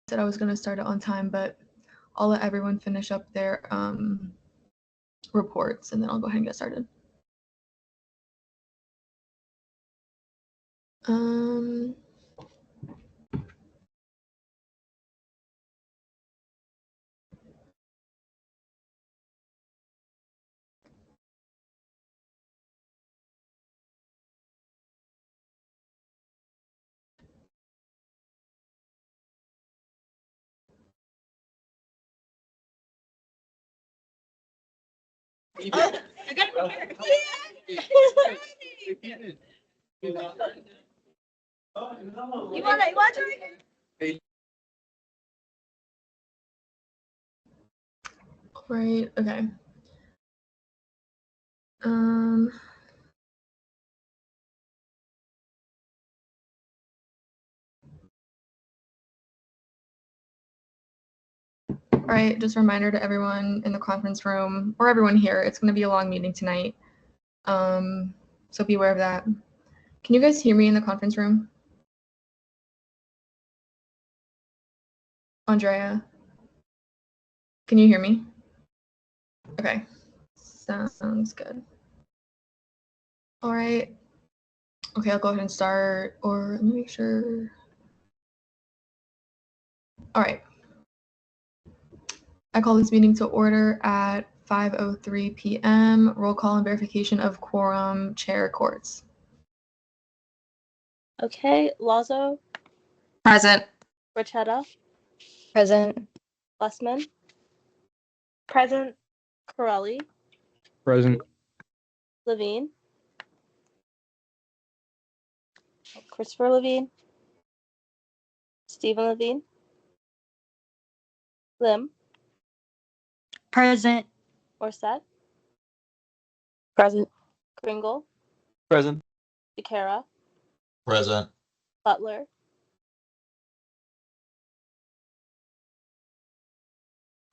said I was going to start it on time, but I'll let everyone finish up their reports, and then I'll go ahead and get started. You want to Right, okay. All right, just a reminder to everyone in the conference room, or everyone here, it's going to be a long meeting tonight. So be aware of that. Can you guys hear me in the conference room? Andrea, can you hear me? Okay, sounds good. All right. Okay, I'll go ahead and start, or let me make sure. All right. I call this meeting to order at 5:03 p.m. Roll call and verification of quorum, Chair Courts. Okay, Lazo, Present. Rachetta, Present. Lessman, Present. Corelli, Present. Levine, Christopher Levine, Stephen Levine, Lim, Present. Orset, Present. Kringle, Present. DeCara, Present. Butler,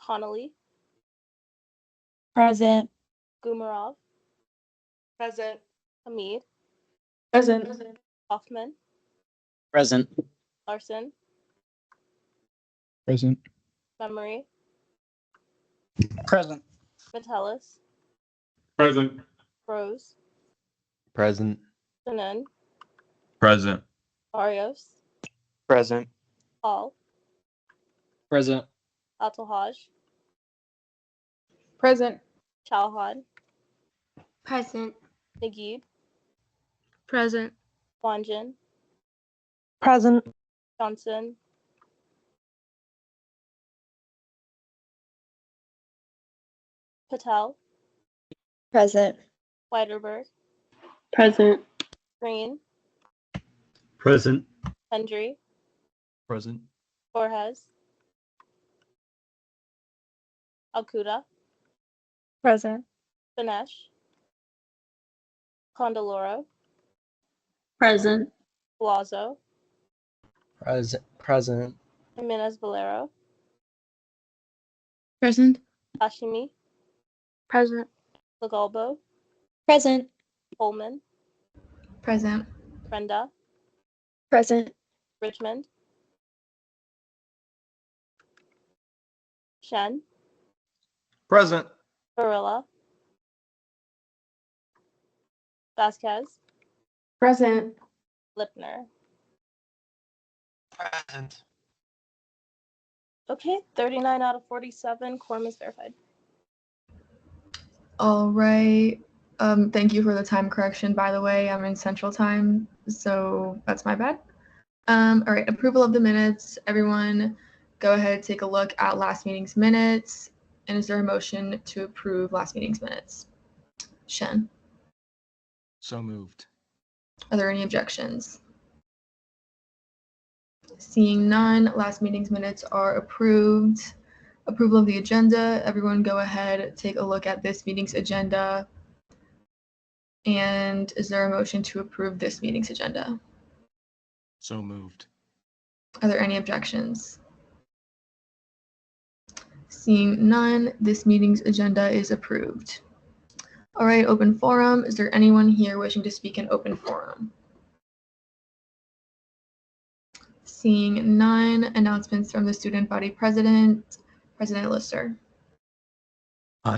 Connolly, Present. Gumarov, Present. Hamid, Present. Hoffman, Present. Larson, Present. Memory, Present. Metellus, Present. Rose, Present. Fanon, Present. Barrios, Present. Hall, Present. Altohaj, Present. Chalhan, Present. Naguib, Present. Wanjin, Present. Johnson, Patel, Present. Weiderberg, Present. Green, Present. Hendry, Present. Borges, Alcuda, Present. Dinesh, Condoloro, Present. Lazo, Present. Jimenez Valero, Present. Hashimi, Present. Lagalbo, Present. Holman, Present. Brenda, Present. Richmond, Shen, Present. Barilla, Vasquez, Present. Lipner. Present. Okay, 39 out of 47, quorum is verified. All right. Thank you for the time correction, by the way. I'm in Central Time, so that's my bad. All right, approval of the minutes. Everyone, go ahead, take a look at last meeting's minutes. And is there a motion to approve last meeting's minutes? Shen, So moved. are there any objections? Seeing none, last meeting's minutes are approved. Approval of the agenda. Everyone go ahead, take a look at this meeting's agenda. And is there a motion to approve this meeting's agenda? So moved. Are there any objections? Seeing none, this meeting's agenda is approved. All right, open forum. Is there anyone here wishing to speak in open forum? Seeing none, announcements from the student body president, President Lister.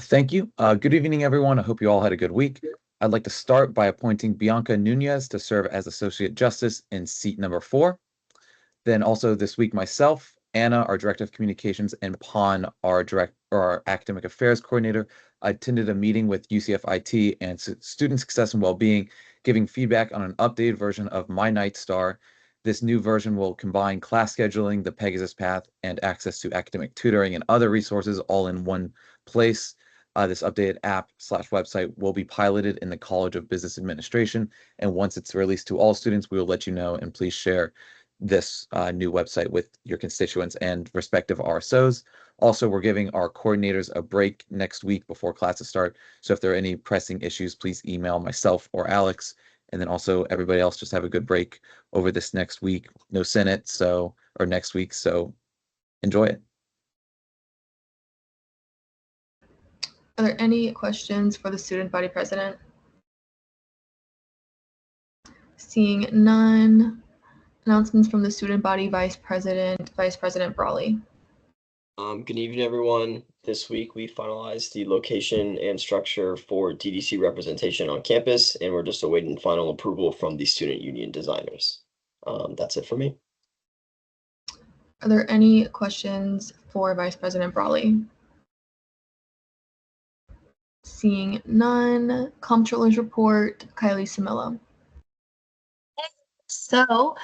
Thank you. Good evening, everyone. I hope you all had a good week. I'd like to start by appointing Bianca Nunez to serve as Associate Justice in seat number 4. Then also this week, myself, Anna, our Director of Communications, and Pon, our Academic Affairs Coordinator, attended a meeting with UCF IT and Student Success and Wellbeing, giving feedback on an updated version of My Night Star. This new version will combine class scheduling, the Pegasus Path, and access to academic tutoring and other resources all in one place. This updated app/website will be piloted in the College of Business Administration, and once it's released to all students, we will let you know, and please share this new website with your constituents and respective RSOs. Also, we're giving our coordinators a break next week before classes start. So if there are any pressing issues, please email myself or Alex. And then also everybody else just have a good break over this next week. No Senate, or next week. So enjoy it. Are there any questions for the student body president? Seeing none, announcements from the student body vice president Brawley. Good evening, everyone. This week we finalized the location and structure for DDC representation on campus, and we're just awaiting final approval from the student union designers. That's it for me. Are there any questions for Vice President Brawley? Seeing none, Comptroller's report, Kylie Samillo. So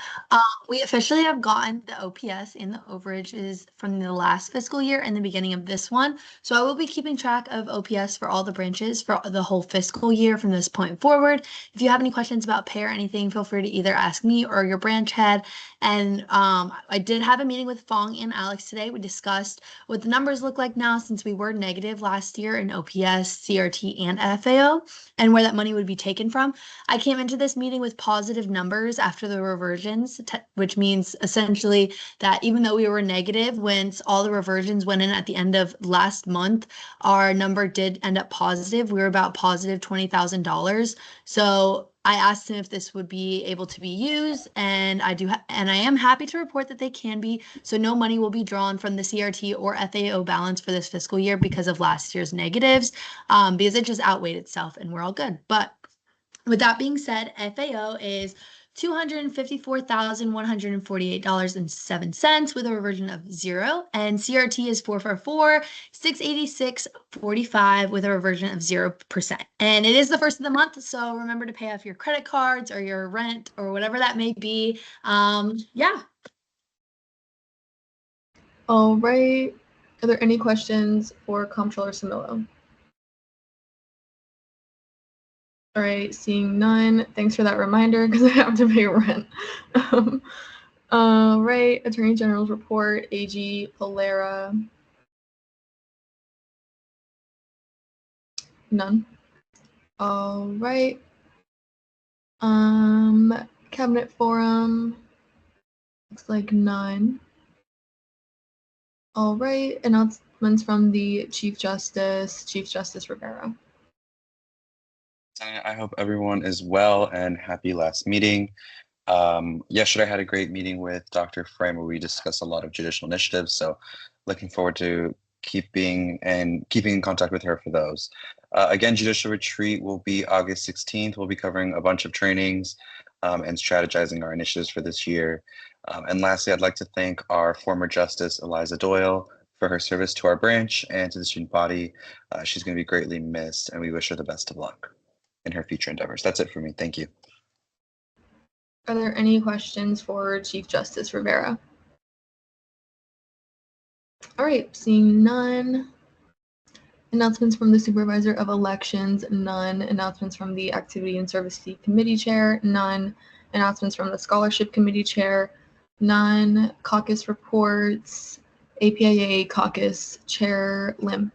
we officially have gotten the OPS and the overages from the last fiscal year and the beginning of this one. So I will be keeping track of OPS for all the branches for the whole fiscal year from this point forward. If you have any questions about pay or anything, feel free to either ask me or your branch head. And I did have a meeting with Fong and Alex today. We discussed what the numbers look like now since we were negative last year in OPS, CRT, and FAO, and where that money would be taken from. I came into this meeting with positive numbers after the reversions, which means essentially that even though we were negative, once all the reversions went in at the end of last month, our number did end up positive. We were about positive $20,000. So I asked him if this would be able to be used, and I am happy to report that they can be. So no money will be drawn from the CRT or FAO balance for this fiscal year because of last year's negatives, because it just outweighed itself, and we're all good. But with that being said, FAO is $254,148.07 with a reversion of 0, and CRT is $444,686.45 with a reversion of 0%. And it is the first of the month, so remember to pay off your credit cards or your rent or whatever that may be. Yeah. All right. Are there any questions for Comptroller Samillo? All right, seeing none. Thanks for that reminder because I have to pay rent. All right, Attorney General's report, AG Polera. None. All right. Cabinet Forum. Looks like none. All right, announcements from the Chief Justice Rivera. I hope everyone is well and happy last meeting. Yesterday I had a great meeting with Dr. Frame where we discussed a lot of judicial initiatives. So looking forward to keeping in contact with her for those. Again, Judicial Retreat will be August 16th. We'll be covering a bunch of trainings and strategizing our initiatives for this year. And lastly, I'd like to thank our former Justice Eliza Doyle for her service to our branch and to the student body. She's going to be greatly missed, and we wish her the best of luck in her future endeavors. That's it for me. Thank you. Are there any questions for Chief Justice Rivera? All right, seeing none. Announcements from the Supervisor of Elections, none. Announcements from the Activity and Service Fee Committee Chair, none. Announcements from the Scholarship Committee Chair, none. Caucus reports, APIA Caucus Chair Lim.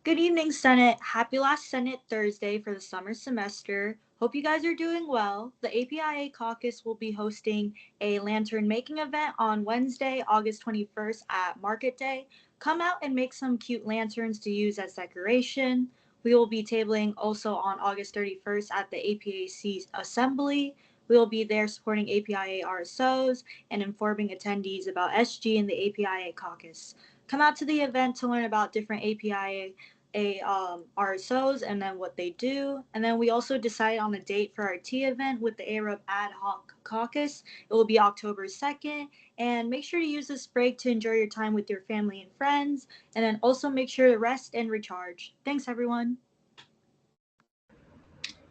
Good evening, Senate. Happy last Senate Thursday for the summer semester. Hope you guys are doing well. The APIA Caucus will be hosting a lantern making event on Wednesday, August 21st at Market Day. Come out and make some cute lanterns to use as decoration. We will be tabling also on August 31st at the APAC Assembly. We will be there supporting APIA RSOs and informing attendees about SG and the APIA caucus. Come out to the event to learn about different APIA RSOs and then what they do. And then we also decided on a date for our tea event with the Arab Ad Hoc Caucus. It will be October 2nd. And make sure to use this break to enjoy your time with your family and friends. And then also make sure to rest and recharge. Thanks, everyone.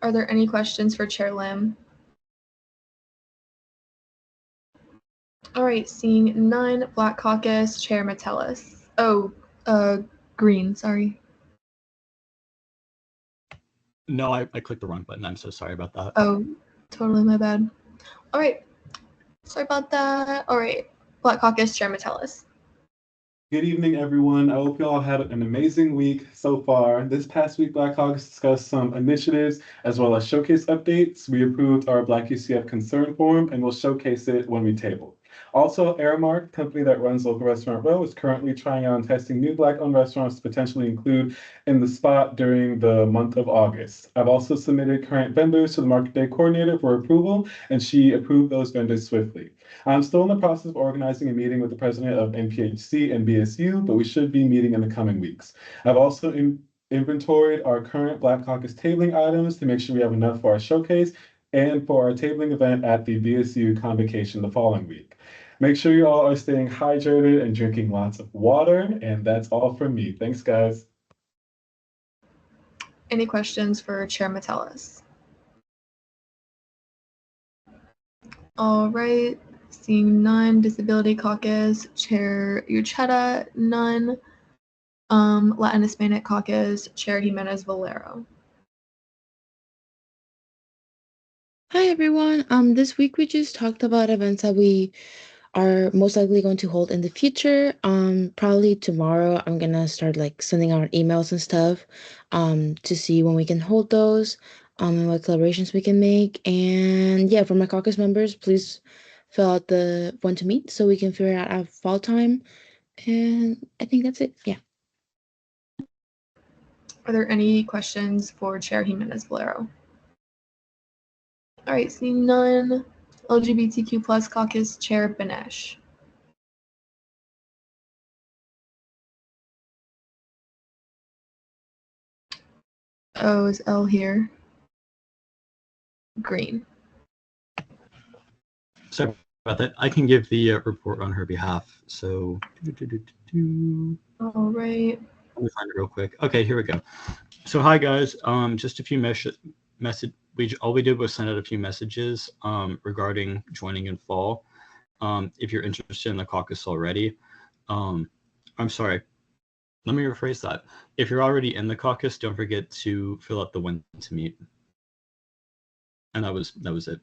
Are there any questions for Chair Lim? All right, seeing none, Black Caucus, Chair Metellus. Oh, green, sorry. No, I clicked the wrong button. I'm so sorry about that. Oh, totally my bad. All right, sorry about that. All right, Black Caucus, Chair Metellus. Good evening, everyone. I hope you all had an amazing week so far. This past week, Black Caucus discussed some initiatives as well as showcase updates. We approved our Black UCF concern form and we'll showcase it when we table. Also, Aramark, company that runs Local Restaurant Row, is currently trying out and testing new Black-owned restaurants to potentially include in the spot during the month of August. I've also submitted current vendors to the Market Day Coordinator for approval, and she approved those vendors swiftly. I'm still in the process of organizing a meeting with the president of NPHC and BSU, but we should be meeting in the coming weeks. I've also inventoried our current Black Caucus tabling items to make sure we have enough for our showcase and for our tabling event at the BSU Convocation the following week. Make sure you all are staying hydrated and drinking lots of water, and that's all from me. Thanks, guys. Any questions for Chair Metellus? All right, seeing none, Disability Caucus, Chair Uchetta, none. Latin Hispanic Caucus, Chair Jimenez Valero. Hi everyone. This week we just talked about events that we are most likely going to hold in the future. Probably tomorrow I'm gonna start like sending out emails and stuff to see when we can hold those and what collaborations we can make. And yeah, for my caucus members, please fill out the when to meet so we can figure out our fall time. And I think that's it. Yeah. Are there any questions for Chair Jimenez Valero? All right, seeing none, LGBTQ plus caucus, Chair Benesh. Oh, is L here? Green. Sorry about that. I can give the report on her behalf. So, All right. let me find it real quick. Okay, here we go. So, hi guys. Just a few all we did was send out a few messages regarding joining in fall. If you're interested in the caucus already, I'm sorry. Let me rephrase that. If you're already in the caucus, don't forget to fill out the when to meet. And that was it.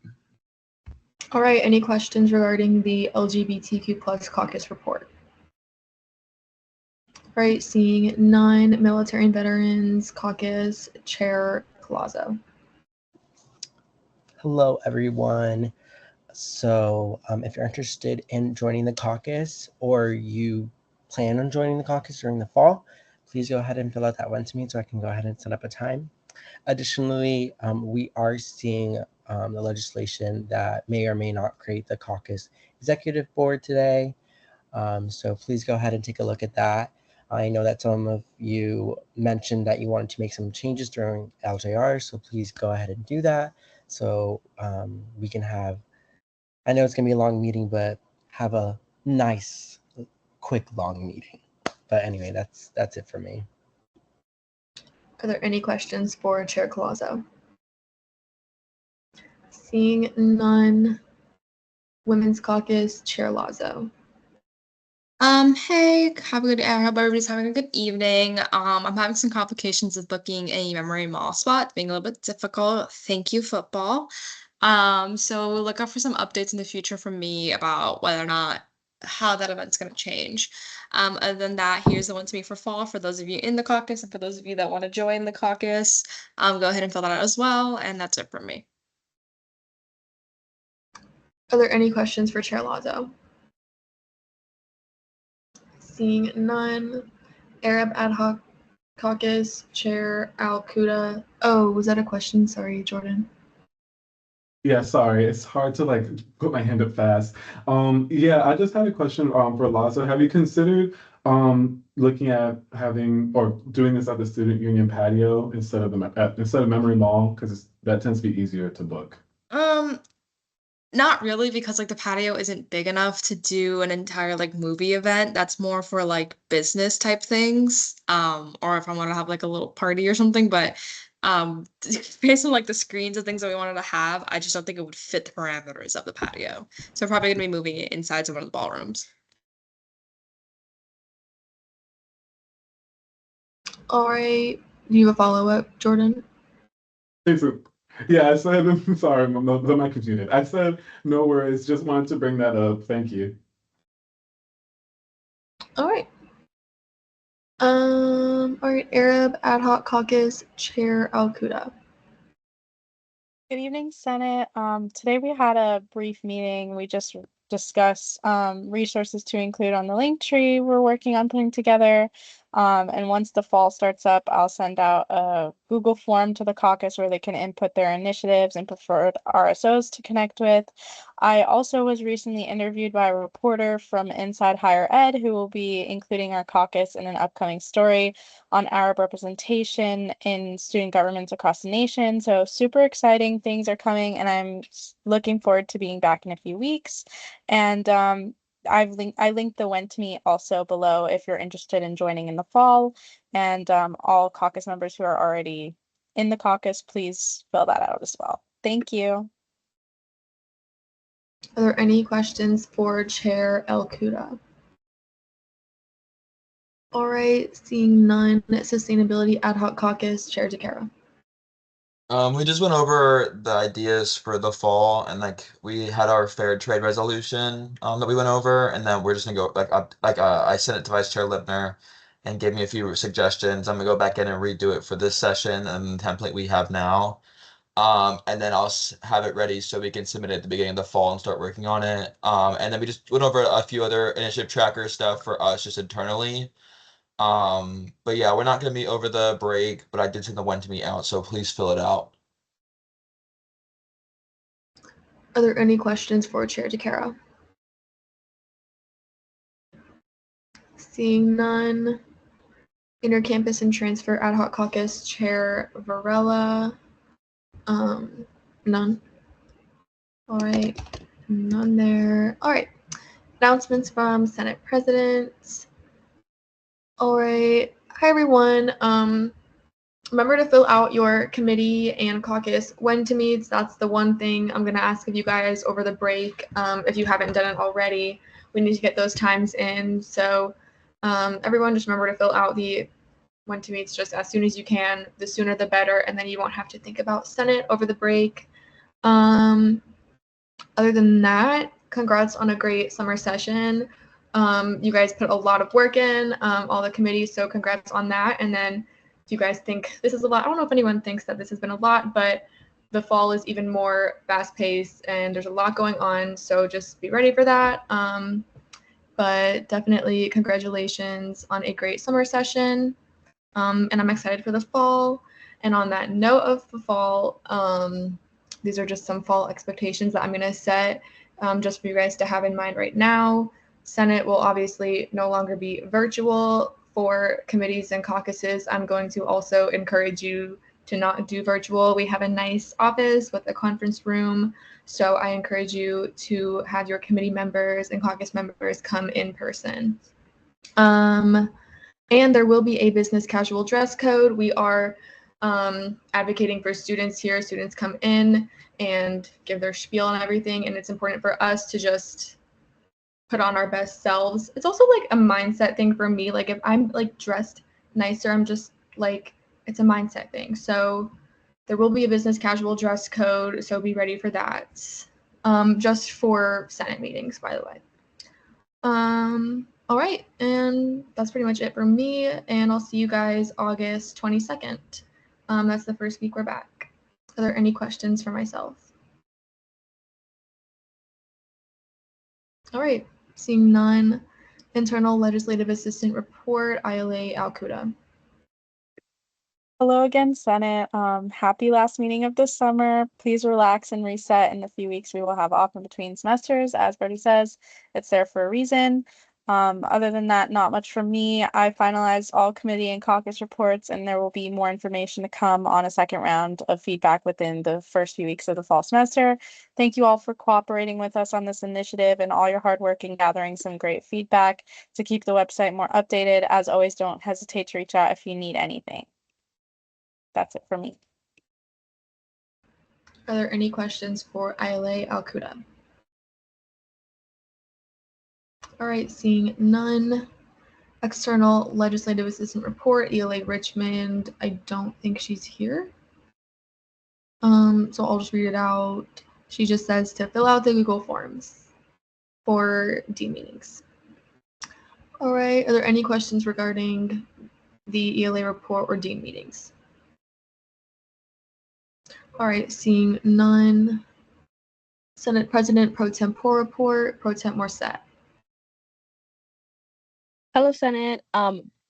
All right, any questions regarding the LGBTQ plus caucus report? All right, seeing none, Military and Veterans Caucus, Chair Collazo. Hello, everyone. So if you're interested in joining the caucus or you plan on joining the caucus during the fall, please go ahead and fill out that one to me so I can go ahead and set up a time. Additionally, we are seeing the legislation that may or may not create the caucus executive board today. So please go ahead and take a look at that. I know that some of you mentioned that you wanted to make some changes during LJR, so please go ahead and do that. So we can have, I know it's going to be a long meeting, but have a nice, quick, long meeting. But anyway, that's it for me. Are there any questions for Chair Collazo? Seeing none, Women's Caucus, Chair Lazo. Hey, have a good, I hope everybody's having a good evening. I'm having some complications with booking a memory mall spot, it's being a little bit difficult. Thank you, football. So look out for some updates in the future from me about whether or not how that event's going to change. Other than that, here's the one to me for fall for those of you in the caucus and for those of you that want to join the caucus. Go ahead and fill that out as well, and that's it from me. Are there any questions for Chair Lazo? Seeing none, Arab Ad Hoc Caucus, Chair Al Kuda. Oh, was that a question? Sorry, Jordan. Yeah, sorry. It's hard to like put my hand up fast. Yeah, I just had a question for Lazo. Have you considered looking at having or doing this at the student union patio instead of instead of Memory Mall because that tends to be easier to book. Um, Not really, because like the patio isn't big enough to do an entire like movie event. That's more for like business type things. Or if I want to have like a little party or something. But based on like the screens and things that we wanted to have, I just don't think it would fit the parameters of the patio. So we're probably gonna be moving it inside some of the ballrooms. All right. Do you have a follow-up, Jordan? Hey, so, yeah, I said, sorry, the mic was muted. I said, no worries, just wanted to bring that up. Thank you. All right. All right, Arab Ad Hoc Caucus Chair Al-Quda. Good evening, Senate. Today we had a brief meeting. We just discussed resources to include on the link tree we're working on putting together. And once the fall starts up, I'll send out a Google form to the caucus where they can input their initiatives and preferred RSOs to connect with. I also was recently interviewed by a reporter from Inside Higher Ed who will be including our caucus in an upcoming story on Arab representation in student governments across the nation. So super exciting things are coming, and I'm looking forward to being back in a few weeks. And I linked the when to meet also below if you're interested in joining in the fall. And all caucus members who are already in the caucus, please fill that out as well. Thank you. Are there any questions for Chair Al-Quda? All right, seeing none. Sustainability Ad Hoc Caucus Chair DeCara. We just went over the ideas for the fall, and like we had our fair trade resolution that we went over, and then we're just gonna go I sent it to Vice Chair Lipner and gave me a few suggestions. I'm gonna go back in and redo it for this session and the template we have now. And then I'll have it ready so we can submit it at the beginning of the fall and start working on it. And then we just went over a few other initiative tracker stuff for us just internally. But yeah, we're not gonna meet over the break, but I did send the when to meet out, so please fill it out. Are there any questions for Chair DeCara? Seeing none. Intercampus and Transfer Ad Hoc Caucus Chair Varela. None. All right, none there. All right, announcements from Senate President. All right, hi everyone. Remember to fill out your committee and caucus when to meets. That's the one thing I'm gonna ask of you guys over the break. If you haven't done it already, we need to get those times in. So everyone just remember to fill out the when to meets just as soon as you can. The sooner the better, and then you won't have to think about Senate over the break. Other than that, congrats on a great summer session. You guys put a lot of work in, all the committees, so congrats on that. And then if you guys think this is a lot, I don't know if anyone thinks that this has been a lot, but the fall is even more fast-paced and there's a lot going on, so just be ready for that. But definitely congratulations on a great summer session. And I'm excited for the fall. And on that note of the fall, these are just some fall expectations that I'm going to set just for you guys to have in mind right now. Senate will obviously no longer be virtual for committees and caucuses. I'm going to also encourage you to not do virtual. We have a nice office with a conference room, so I encourage you to have your committee members and caucus members come in person. And there will be a business casual dress code. We are advocating for students here. Students come in and give their spiel and everything, and it's important for us to just put on our best selves. It's also like a mindset thing for me. Like if I'm like dressed nicer, I'm just like, it's a mindset thing. So there will be a business casual dress code, so be ready for that. Just for Senate meetings, by the way. All right, and that's pretty much it for me, and I'll see you guys August 22nd. That's the first week we're back. Are there any questions for myself? All right, seeing none. Internal Legislative Assistant Report, ILA Al-Quda. Hello again, Senate. Happy last meeting of the summer. Please relax and reset. In a few weeks, we will have off in between semesters. As Bertie says, it's there for a reason. Other than that, not much from me. I finalized all committee and caucus reports, and there will be more information to come on a second round of feedback within the first few weeks of the fall semester. Thank you all for cooperating with us on this initiative and all your hard work in gathering some great feedback to keep the website more updated. As always, don't hesitate to reach out if you need anything. That's it for me. Are there any questions for Aile Alcuda? All right, seeing none. External Legislative Assistant Report, ELA Richmond. I don't think she's here. So I'll just read it out. She just says to fill out the Google Forms for Dean meetings. All right, are there any questions regarding the ELA report or Dean meetings? All right, seeing none. Senate President Pro Tempore report, Pro Temp Morset. Hello, Senate.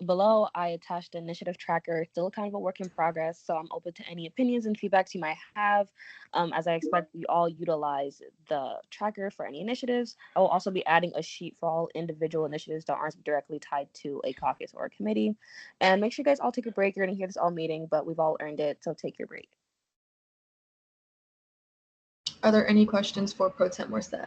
Below, I attached the initiative tracker, still kind of a work in progress, so I'm open to any opinions and feedbacks you might have. As I expect we all utilize the tracker for any initiatives. I will also be adding a sheet for all individual initiatives that aren't directly tied to a caucus or a committee. And make sure you guys all take a break. You're gonna hear this all meeting, but we've all earned it, so take your break. Are there any questions for Pro Temp Morset?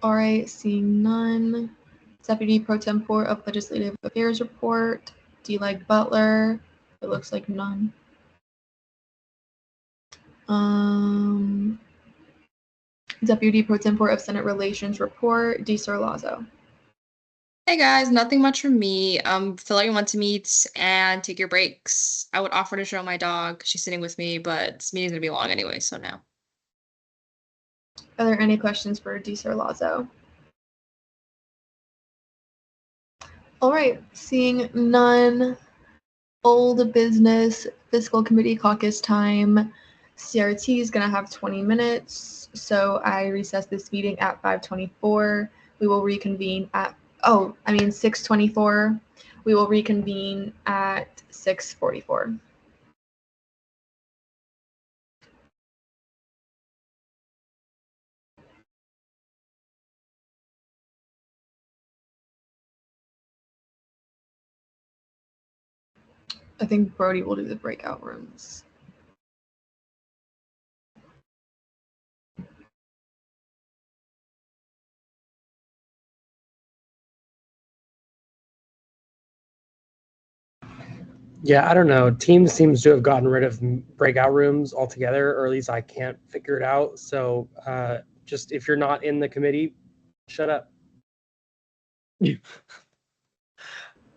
All right, seeing none. Deputy Pro Tempore of Legislative Affairs report, D-Leg Butler. It looks like none. Deputy Pro Tempore of Senate Relations report, D. Lazo. Hey guys, nothing much from me. Fill out your want to meet and take your breaks. I would offer to show my dog. She's sitting with me, but this meeting's gonna be long anyway, so no. Are there any questions for D. Lazo? All right, seeing none. Old business, fiscal committee caucus time. CRT is going to have 20 minutes, so I recess this meeting at 5:24. We will reconvene at 6:24. We will reconvene at 6:44. I think Brody will do the breakout rooms. Yeah, I don't know. Teams seems to have gotten rid of breakout rooms altogether, or at least I can't figure it out. So just if you're not in the committee, shut up.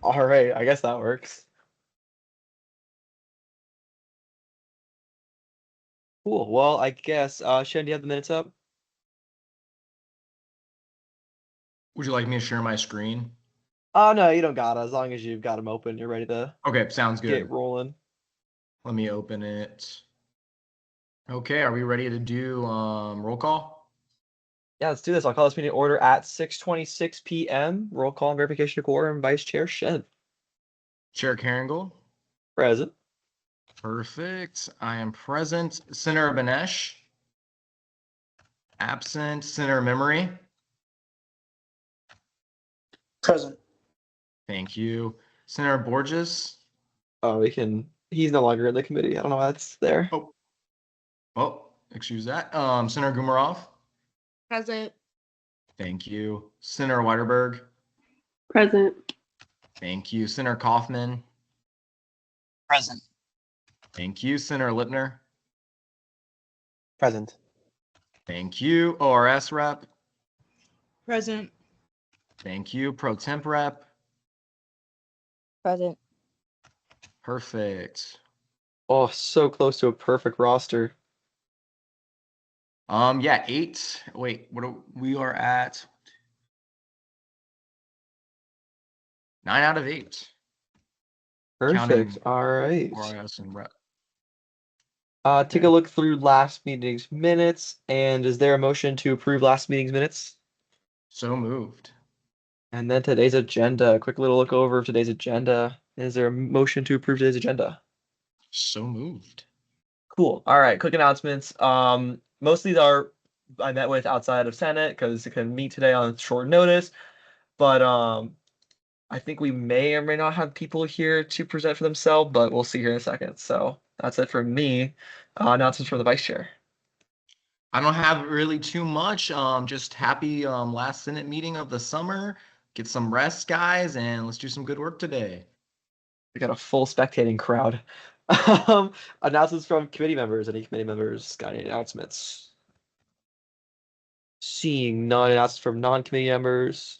All right, I guess that works. Cool. Well, I guess, Shen, do you have the minutes up? Would you like me to share my screen? Oh, no, you don't got it. As long as you've got them open, you're ready to Okay, sounds good. get rolling. Let me open it. Okay, are we ready to do roll call? Yeah, let's do this. I'll call this meeting to order at 6:26 p.m. Roll call and verification of quorum. Vice Chair Shen. Chair Carangle. Present. Perfect. I am present. Senator Banesh. Absent. Senator Memory. Present. Thank you. Senator Borges. Oh, he's no longer in the committee. I don't know why that's there. Oh, excuse that. Senator Gumarov. Present. Thank you. Senator Weiderberg. Present. Thank you. Senator Kaufman. Present. Thank you. Senator Lipner. Present. Thank you. ORS rep. Present. Thank you. Pro Temp rep. Present. Perfect. Oh, so close to a perfect roster. Yeah, 8. Wait, we are at 9 out of 8. Perfect. All right. ORS and rep. Take a look through last meeting's minutes, and is there a motion to approve last meeting's minutes? So moved. And then today's agenda. A quick little look over of today's agenda. Is there a motion to approve today's agenda? So moved. Cool. All right, quick announcements. Most of these are I met with outside of Senate because they couldn't meet today on short notice. But I think we may or may not have people here to present for themselves, but we'll see here in a second. So that's it for me. Announcements from the vice chair. I don't have really too much. Just happy last Senate meeting of the summer. Get some rest, guys, and let's do some good work today. We got a full spectating crowd. Announcements from committee members. Any committee members got any announcements? Seeing none. Announcements from non-committee members.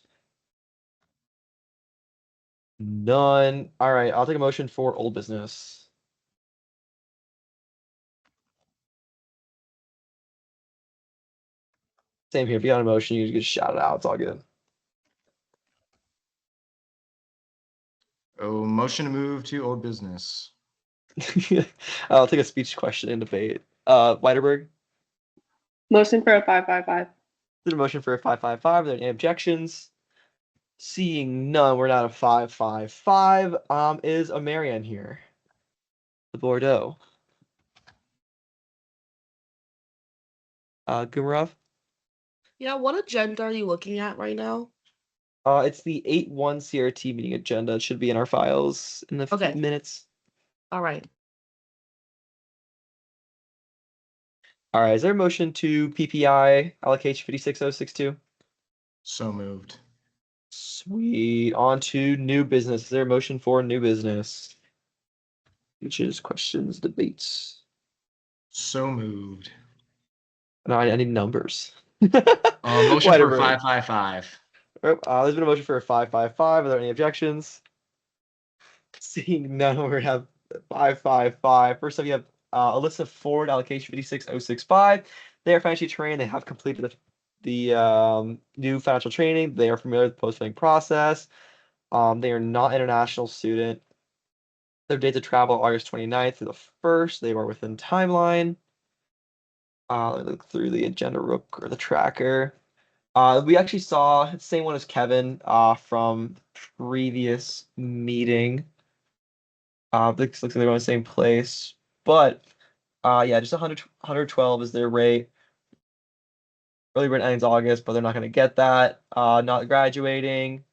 None. All right, I'll take a motion for old business. Same here. If you got a motion, you just shout it out. It's all good. Oh, motion to move to old business. I'll take a speech question and debate. Weiderberg? Motion for a 555. Did a motion for a 555. Are there any objections? Seeing none, we're not a 555. Is a Marianne here? The Bordeaux. Gumarov? Yeah, what agenda are you looking at right now? It's the 8-1 CRT meeting agenda. It should be in our files in the minutes. All right. All right, is there a motion to PPI allocation 56062? So moved. Sweet. On to new business. Is there a motion for new business? Which is questions, debates. So moved. No, I need numbers. Motion for 555. There's been a motion for a 555. Are there any objections? Seeing none, we're gonna have 555. First up, you have Alyssa Ford, allocation 56065. They are financially trained. They have completed the new financial training. They are familiar with the post-funding process. They are not international student. Their dates of travel August 29th through the 1st. They are within timeline. Let me look through the agenda real or the tracker. We actually saw the same one as Kevin from previous meeting. Looks like they're going to the same place, but yeah, just 112 is their rate. Early bird ends August, but they're not going to get that. Not graduating.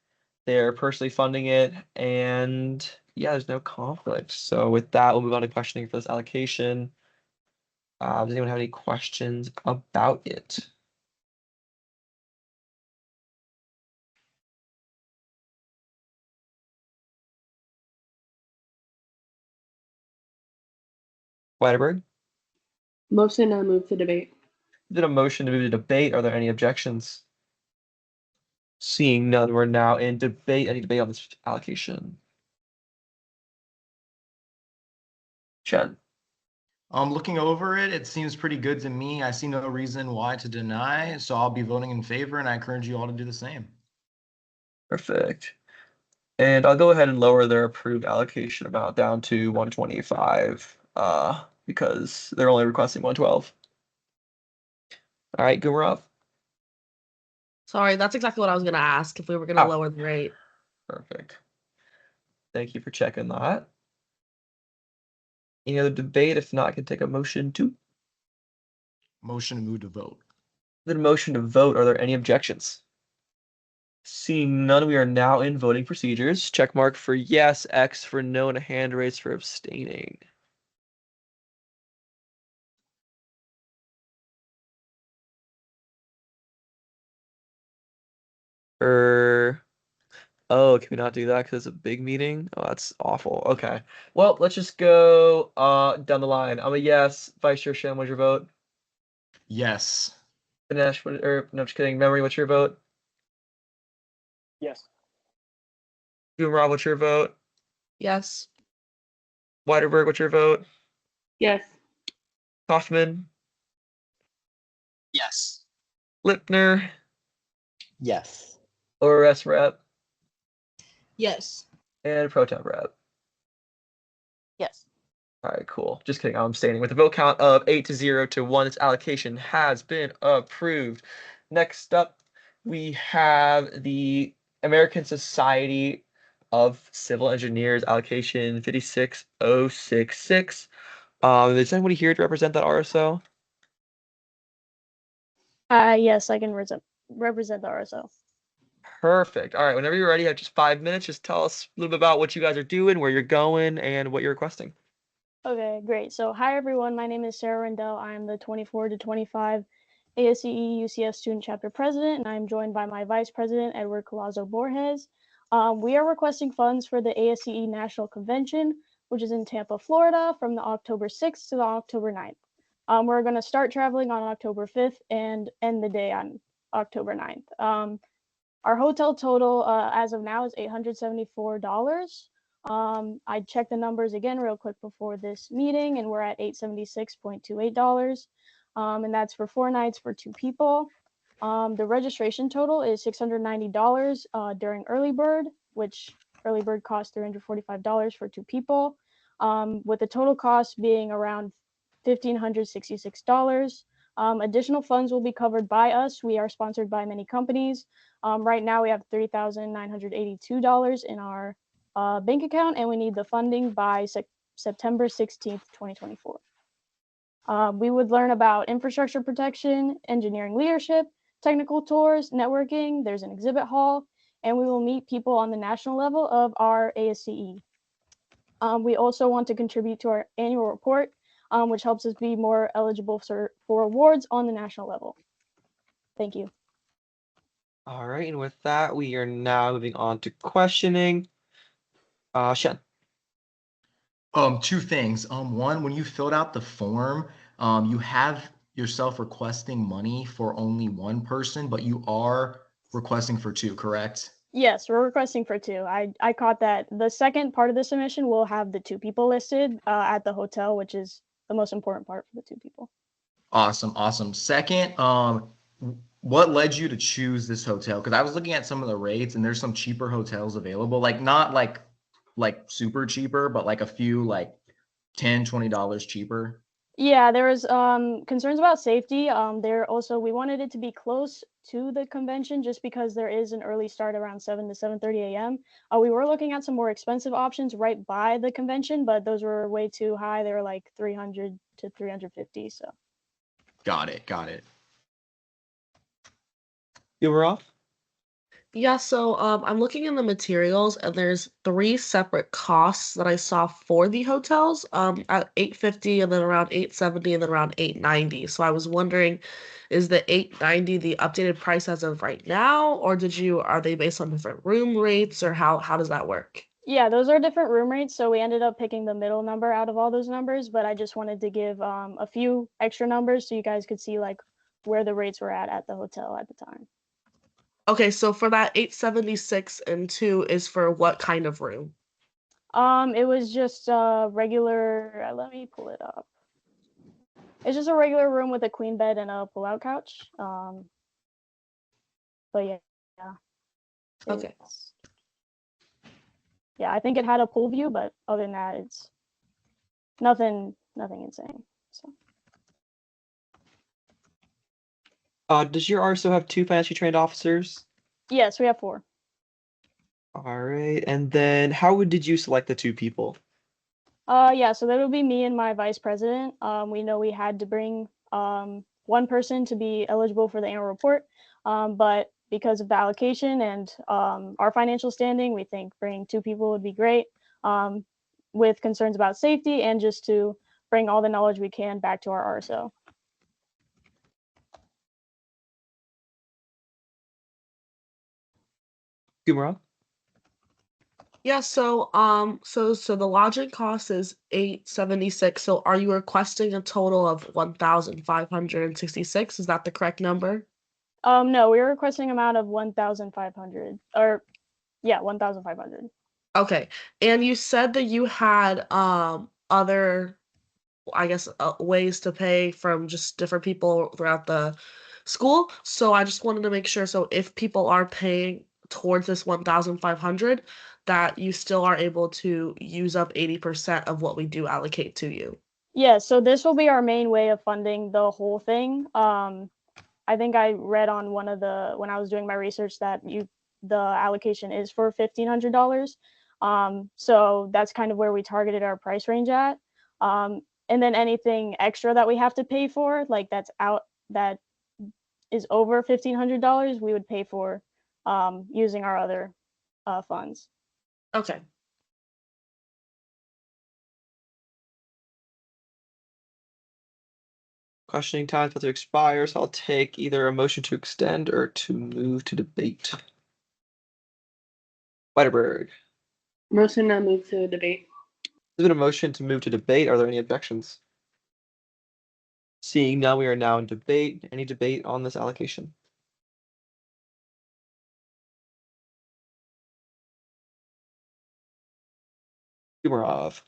They're personally funding it, and yeah, there's no conflict. So with that, we'll move on to questioning for this allocation. Does anyone have any questions about it? Weiderberg? Motion to move to debate. Did a motion to move to debate. Are there any objections? Seeing none, we're now in debate. Any debate on this allocation? Chen? Looking over it, it seems pretty good to me. I see no reason why to deny, so I'll be voting in favor, and I encourage you all to do the same. Perfect. And I'll go ahead and lower their approved allocation amount down to 125 because they're only requesting 112. All right, Gumarov. Sorry, that's exactly what I was going to ask if we were going to lower the rate. Perfect. Thank you for checking that. Any other debate? If not, I can take a motion to. Motion to move to vote. The motion to vote. Are there any objections? Seeing none, we are now in voting procedures. Check mark for yes, X for no, and a hand raise for abstaining. Oh, can we not do that because it's a big meeting? Oh, that's awful. Okay. Well, let's just go down the line. I'm a yes. Vice Chair Shem, what's your vote? Yes. Dinesh, no, just kidding. Memory, what's your vote? Yes. Gumarov, what's your vote? Yes. Weiderberg, what's your vote? Yes. Kaufman? Yes. Lipner? Yes. ORS Rep? Yes. And Pro Tem Rep? Yes. All right, cool. Just kidding. I'm abstaining. With a vote count of 8-0 to 1, this allocation has been approved. Next up, we have the American Society of Civil Engineers allocation 56066. Is anybody here to represent that RSO? Yes, I can represent the RSO. Perfect. All right, whenever you're ready, you have just 5 minutes. Just tell us a little bit about what you guys are doing, where you're going, and what you're requesting. Okay, great. So, hi everyone. My name is Sarah Rendell. I'm the 24 to 25 ASCE UCF Student Chapter President, and I'm joined by my Vice President, Edward Colazo Borges. We are requesting funds for the ASCE National Convention, which is in Tampa, Florida, from the October 6th to the October 9th. We're going to start traveling on October 5th and end the day on October 9th. Our hotel total as of now is $874. I checked the numbers again real quick before this meeting, and we're at $876.28. And that's for 4 nights for 2 people. The registration total is $690 during early bird, which early bird costs $345 for 2 people, with the total cost being around $1,566. Additional funds will be covered by us. We are sponsored by many companies. Right now we have $3,982 in our bank account, and we need the funding by September 16th, 2024. We would learn about infrastructure protection, engineering leadership, technical tours, networking. There's an exhibit hall, and we will meet people on the national level of our ASCE. We also want to contribute to our annual report, which helps us be more eligible for awards on the national level. Thank you. All right, and with that, we are now moving on to questioning. Shen. 2 things. One, when you filled out the form, you have yourself requesting money for only 1 person, but you are requesting for 2, correct? Yes, we're requesting for 2. I caught that. The second part of the submission will have the 2 people listed at the hotel, which is the most important part for the 2 people. Awesome, awesome. Second, what led you to choose this hotel? Because I was looking at some of the rates, and there's some cheaper hotels available, like not like super cheaper, but like a few like $10, $20 cheaper. Yeah, there was concerns about safety. We wanted it to be close to the convention just because there is an early start around 7 to 7:30 a.m. We were looking at some more expensive options right by the convention, but those were way too high. They were like 300 to 350. So. Got it. You were off? Yeah, so I'm looking in the materials, and there's 3 separate costs that I saw for the hotels, at $850, and then around $870, and then around $890. So I was wondering, is the $890 the updated price as of right now, or are they based on different room rates, or how does that work? Yeah, those are different room rates, so we ended up picking the middle number out of all those numbers, but I just wanted to give a few extra numbers so you guys could see like where the rates were at the hotel at the time. Okay, so for that 876 and 2 is for what kind of room? It was just a regular, let me pull it up. It's just a regular room with a queen bed and a pull-out couch. But yeah. Okay. Yeah, I think it had a pool view, but other than that, it's nothing insane. So. Does your RSO have 2 financially trained officers? Yes, we have 4. All right, and then how did you select the 2 people? Yeah, so that would be me and my vice president. We know we had to bring 1 person to be eligible for the annual report, but because of the allocation and our financial standing, we think bringing 2 people would be great, with concerns about safety and just to bring all the knowledge we can back to our RSO. Gumara? Yeah, so the lodging cost is $876. So are you requesting a total of $1,566? Is that the correct number? No, we were requesting amount of 1,500 or yeah, 1,500. Okay. And you said that you had other, I guess, ways to pay from just different people throughout the school. So I just wanted to make sure. So if people are paying towards this 1,500, that you still are able to use up 80% of what we do allocate to you. Yeah, so this will be our main way of funding the whole thing. I think I read on when I was doing my research that the allocation is for $1,500. So that's kind of where we targeted our price range at. And then anything extra that we have to pay for, like that is over $1,500, we would pay for using our other funds. Okay. Questioning time is about to expire, so I'll take either a motion to extend or to move to debate. Weiterberg. Motion to move to debate. There's been a motion to move to debate. Are there any objections? Seeing none, we are now in debate. Any debate on this allocation? Umarov.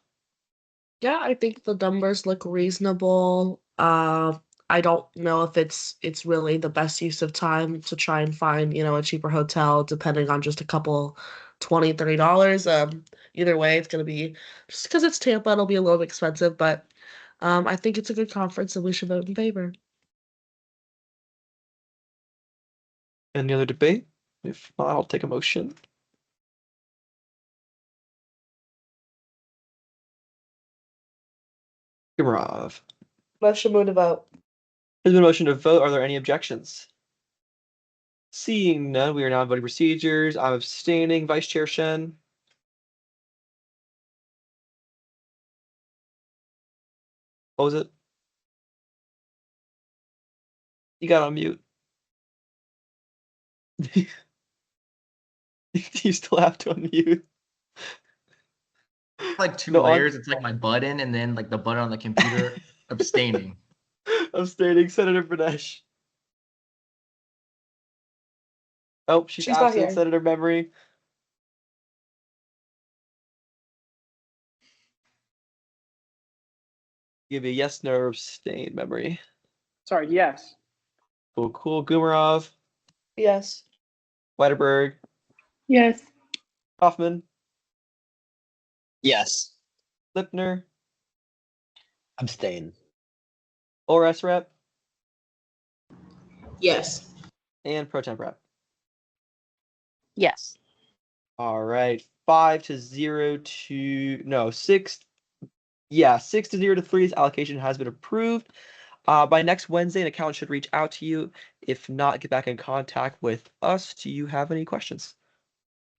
Yeah, I think the numbers look reasonable. I don't know if it's really the best use of time to try and find, a cheaper hotel depending on just a couple $20-$30. Either way, it's gonna be just because it's Tampa, it'll be a little bit expensive, but I think it's a good conference and we should vote in favor. Any other debate? If not, I'll take a motion. Umarov. Motion move to vote. There's been a motion to vote. Are there any objections? Seeing none, we are now in voting procedures. I'm abstaining. Vice Chair Shen. What was it? You got on mute. You still have to unmute. Like two No, layers. It's like my button and then like the button on the computer. Abstaining. Abstaining. Senator Pradesh. Oh, she's She's not absent. here. Senator Memory. Give me a yes, no, or abstain, Memory. Sorry, yes. Cool. Gumarov. Yes. Weiterberg. Yes. Hoffman. Yes. Lipner. Abstain. ORS Rep. Yes. And Pro Temp Rep. Yes. All right. 5-0 to no 6. Yeah, 6-0 to 3. This allocation has been approved. By next Wednesday, an accountant should reach out to you. If not, get back in contact with us. Do you have any questions?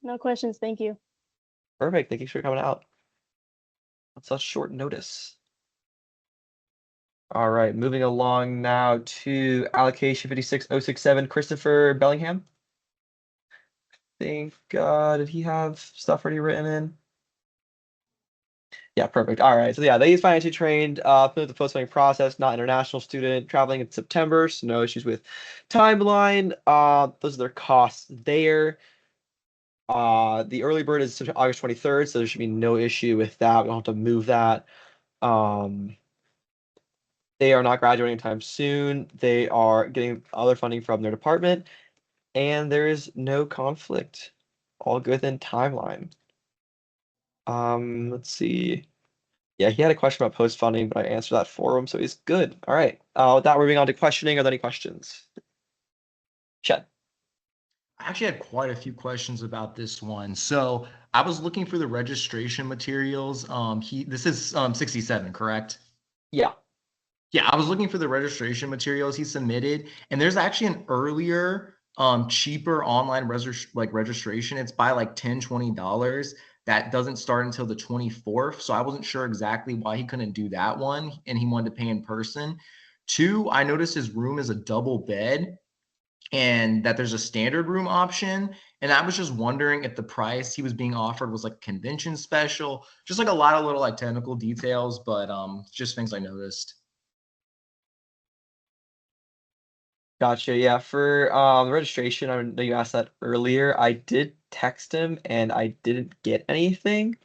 No questions, thank you. Perfect. Thank you for coming out on such short notice. All right, moving along now to allocation 56067, Christopher Bellingham. Thank God, did he have stuff already written in? Yeah, perfect. All right, so yeah, they use financially trained, familiar with the post-funding process, not international student, traveling in September, so no issues with timeline. Those are their costs there. The early bird is August 23rd, so there should be no issue with that. We don't have to move that. They are not graduating anytime soon. They are getting other funding from their department, and there is no conflict. All good within timeline. Let's see. Yeah, he had a question about post funding, but I answered that for him, so he's good. All right. With that, we're moving on to questioning. Are there any questions? Chet. I actually had quite a few questions about this one. So I was looking for the registration materials. This is 67, correct? Yeah. Yeah, I was looking for the registration materials he submitted, and there's actually an earlier, cheaper online registration. It's by like $10-$20. That doesn't start until the 24th. So I wasn't sure exactly why he couldn't do that one, and he wanted to pay in person. 2, I noticed his room is a double bed, and that there's a standard room option. And I was just wondering if the price he was being offered was like a convention special, just like a lot of little like technical details, but just things I noticed. Gotcha. Yeah, for the registration, I know you asked that earlier. I did text him and I didn't get anything.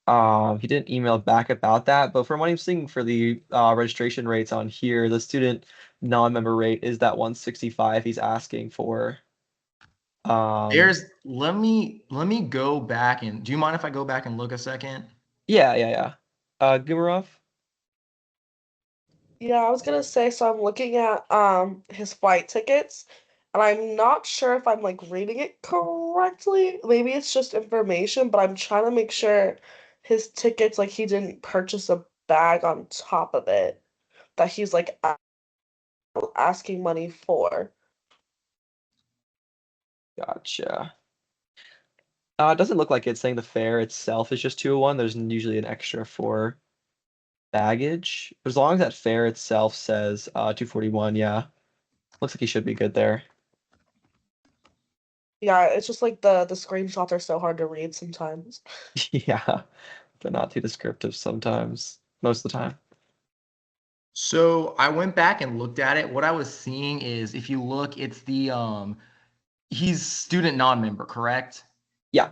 He didn't email back about that, but from what I'm seeing for the registration rates on here, the student non-member rate is that 165 he's asking for. Let me go back and do you mind if I go back and look a second? Yeah. Gumarov? Yeah, I was gonna say, so I'm looking at his flight tickets, and I'm not sure if I'm like reading it correctly. Maybe it's just information, but I'm trying to make sure his tickets, like he didn't purchase a bag on top of it that he's like asking money for. Gotcha. It doesn't look like it's saying the fare itself is just 201. There's usually an extra for baggage. As long as that fare itself says 241, yeah. Looks like he should be good there. Yeah, it's just like the screenshots are so hard to read sometimes. Yeah, they're not too descriptive sometimes, most of the time. So I went back and looked at it. What I was seeing is if you look, it's the he's student non-member, correct? Yeah.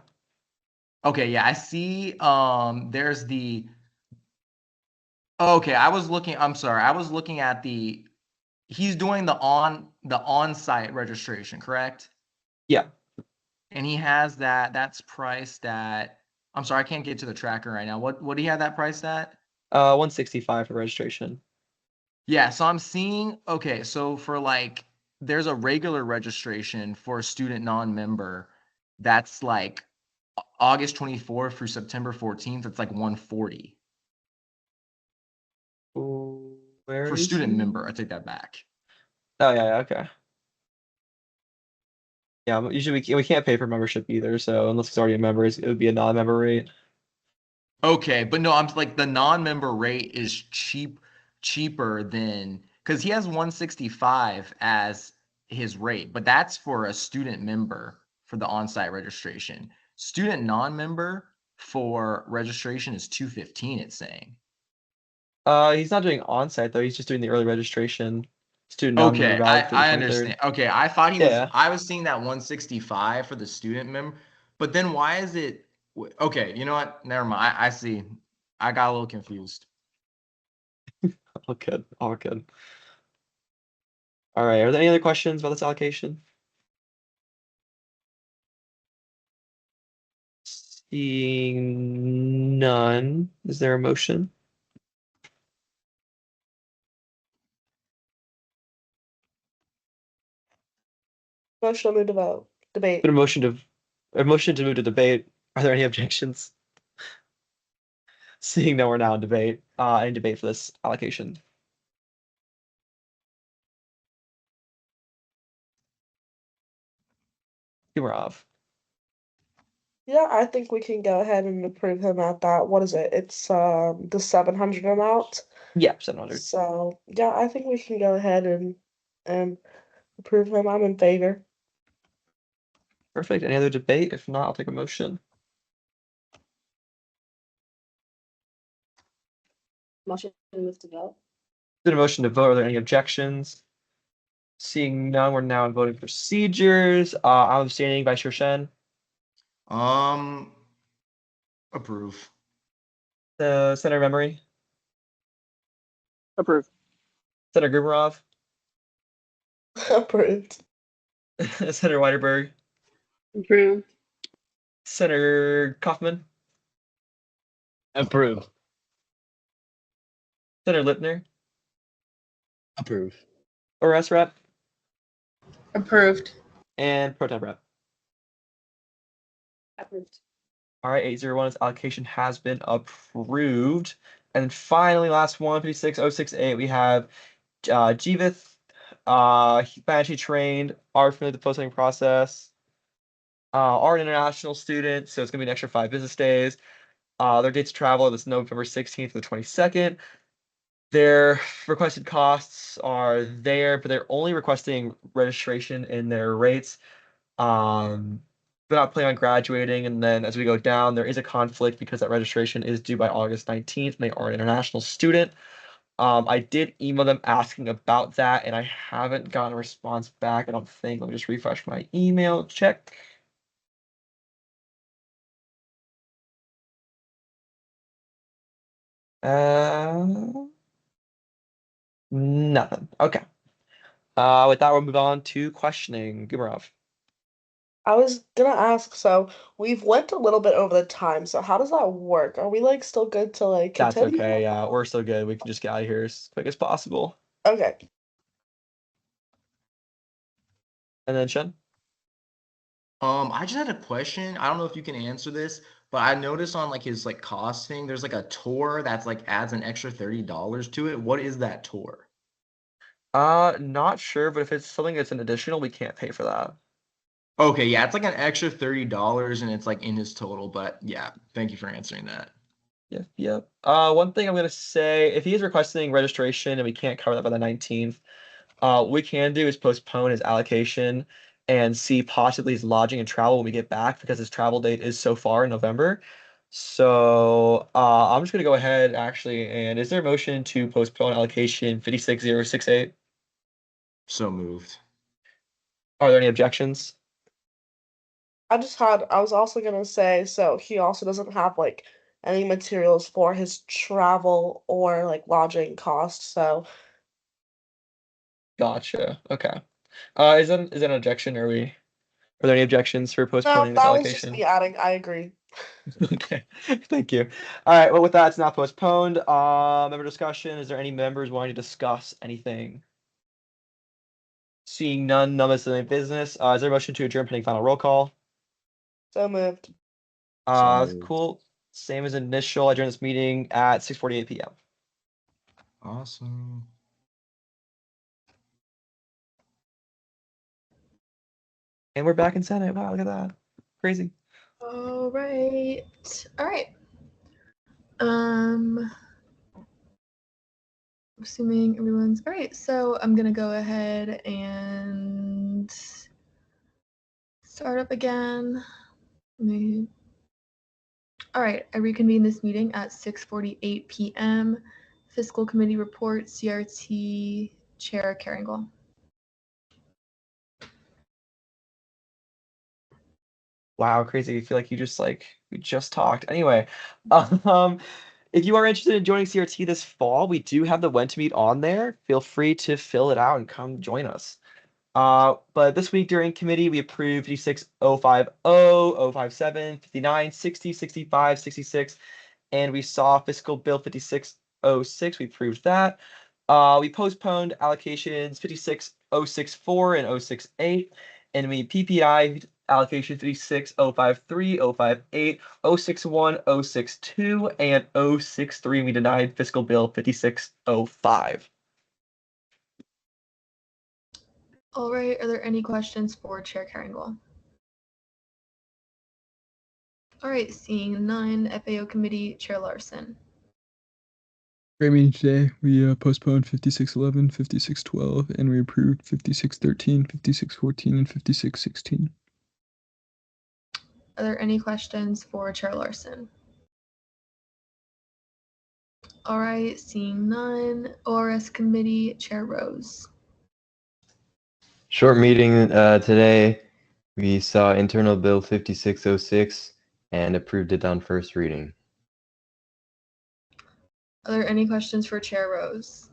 Okay, yeah, I see there's the okay, I'm sorry. I was looking at he's doing the on-site registration, correct? Yeah. And he has that's priced at I'm sorry, I can't get to the tracker right now. What do you have that priced at? 165 for registration. Yeah, so I'm seeing, okay, so for like, there's a regular registration for a student non-member that's like August 24th through September 14th. It's like 140 Where for is student he? member. I take that back. Oh yeah, okay. Yeah, usually we can't pay for membership either, so unless he's already a member, it would be a non-member rate. Okay, but no, I'm like the non-member rate is cheaper than because he has 165 as his rate, but that's for a student member for the on-site registration. Student non-member for registration is 215, it's saying. He's not doing on-site though, he's just doing the early registration. Student non-member Okay, valid for the I 23rd. understand. Okay, I thought Yeah. I was seeing that 165 for the student member, but then why is it okay, you know what? Never mind. I see. I got a little confused. All good. All good. All right. Are there any other questions about this allocation? Seeing none, is there a motion? Motion to move to vote. Debate. Been a motion to move to debate. Are there any objections? Seeing no, we're now in debate. Any debate for this allocation? Umarov. Yeah, I think we can go ahead and approve him at that. What is it? It's the 700 amount. Yeah, 700. So yeah, I think we can go ahead and approve him. I'm in favor. Perfect. Any other debate? If not, I'll take a motion. Motion to move to vote. Did a motion to vote. Are there any objections? Seeing none, we're now in voting procedures. I'm abstaining. Vice Chair Shen. Approve. The Senator Memory. Approve. Senator Gruberov. Approved. Senator Weiderberg. Approved. Senator Kaufman. Approve. Senator Lipner. Approve. ORS Rep. Approved. And Pro Tem Rep. Approved. All right, 801, its allocation has been approved. And then finally, last one, 56068, we have Jeevith, Banshee trained, are familiar with the posting process, are an international student, so it's going to be an extra 5 business days. Their dates of travel is November 16th to the 22nd. Their requested costs are there, but they're only requesting registration in their rates. They're not planning on graduating, and then as we go down, there is a conflict because that registration is due by August 19th, and they are an international student. I did email them asking about that, and I haven't gotten a response back, I don't think. Let me just refresh my email, check. Nothing. Okay. With that, we'll move on to questioning. Gumarov. I was gonna ask, so we've went a little bit over the time, so how does that work? Are we like still good to like That's continue? okay. Yeah, we're still good. We can just get out of here as quick as possible. Okay. And then Shen? I just had a question. I don't know if you can answer this, but I noticed on like his like cost thing, there's like a tour that's like adds an extra $30 to it. What is that tour? Not sure, but if it's something that's an additional, we can't pay for that. Okay, yeah, it's like an extra $30 and it's like in his total, but yeah, thank you for answering that. Yep. One thing I'm gonna say, if he is requesting registration and we can't cover that by the 19th, what we can do is postpone his allocation and see possibly his lodging and travel when we get back because his travel date is so far in November. So I'm just gonna go ahead actually, and is there a motion to postpone allocation 56068? So moved. Are there any objections? I was also gonna say, so he also doesn't have like any materials for his travel or like lodging costs. So Gotcha. Okay. Is that an objection? Are there any objections for no, postponing this that was just allocation? me adding. I agree. Okay, thank you. All right, well, with that, it's not postponed. Member discussion. Is there any members wanting to discuss anything? Seeing none is any business. Is there a motion to adjourn pending final roll call? So moved. moved. Cool. Same as initial. I adjourn this meeting at 6:48 p.m. Awesome. And we're back in Senate. Wow, look at that. Crazy. All right. All right. Assuming everyone's all right, so I'm gonna go ahead and start up again. All right, I reconvene this meeting at 6:48 p.m. Fiscal Committee report, CRT Chair Carringle. Wow, crazy. I feel like we just talked. Anyway, if you are interested in joining CRT this fall, we do have the when to meet on there. Feel free to fill it out and come join us. But this week during committee, we approved 56050, 057, 59, 60, 65, 66, and we saw fiscal bill 5606. We approved that. We postponed allocations 56064 and 068, and we PPI allocation 56053, 058, 061, 062, and 063. We denied fiscal bill 5605. All right, are there any questions for Chair Carringle? All right, seeing none, FAO Committee, Chair Larson. Great meeting today. We postponed 5611, 5612, and we approved 5613, 5614, and 5616. Are there any questions for Chair Larson? All right, seeing none, ORS Committee, Chair Rose. Short meeting today. We saw internal bill 5606 and approved it on first reading. Are there any questions for Chair Rose?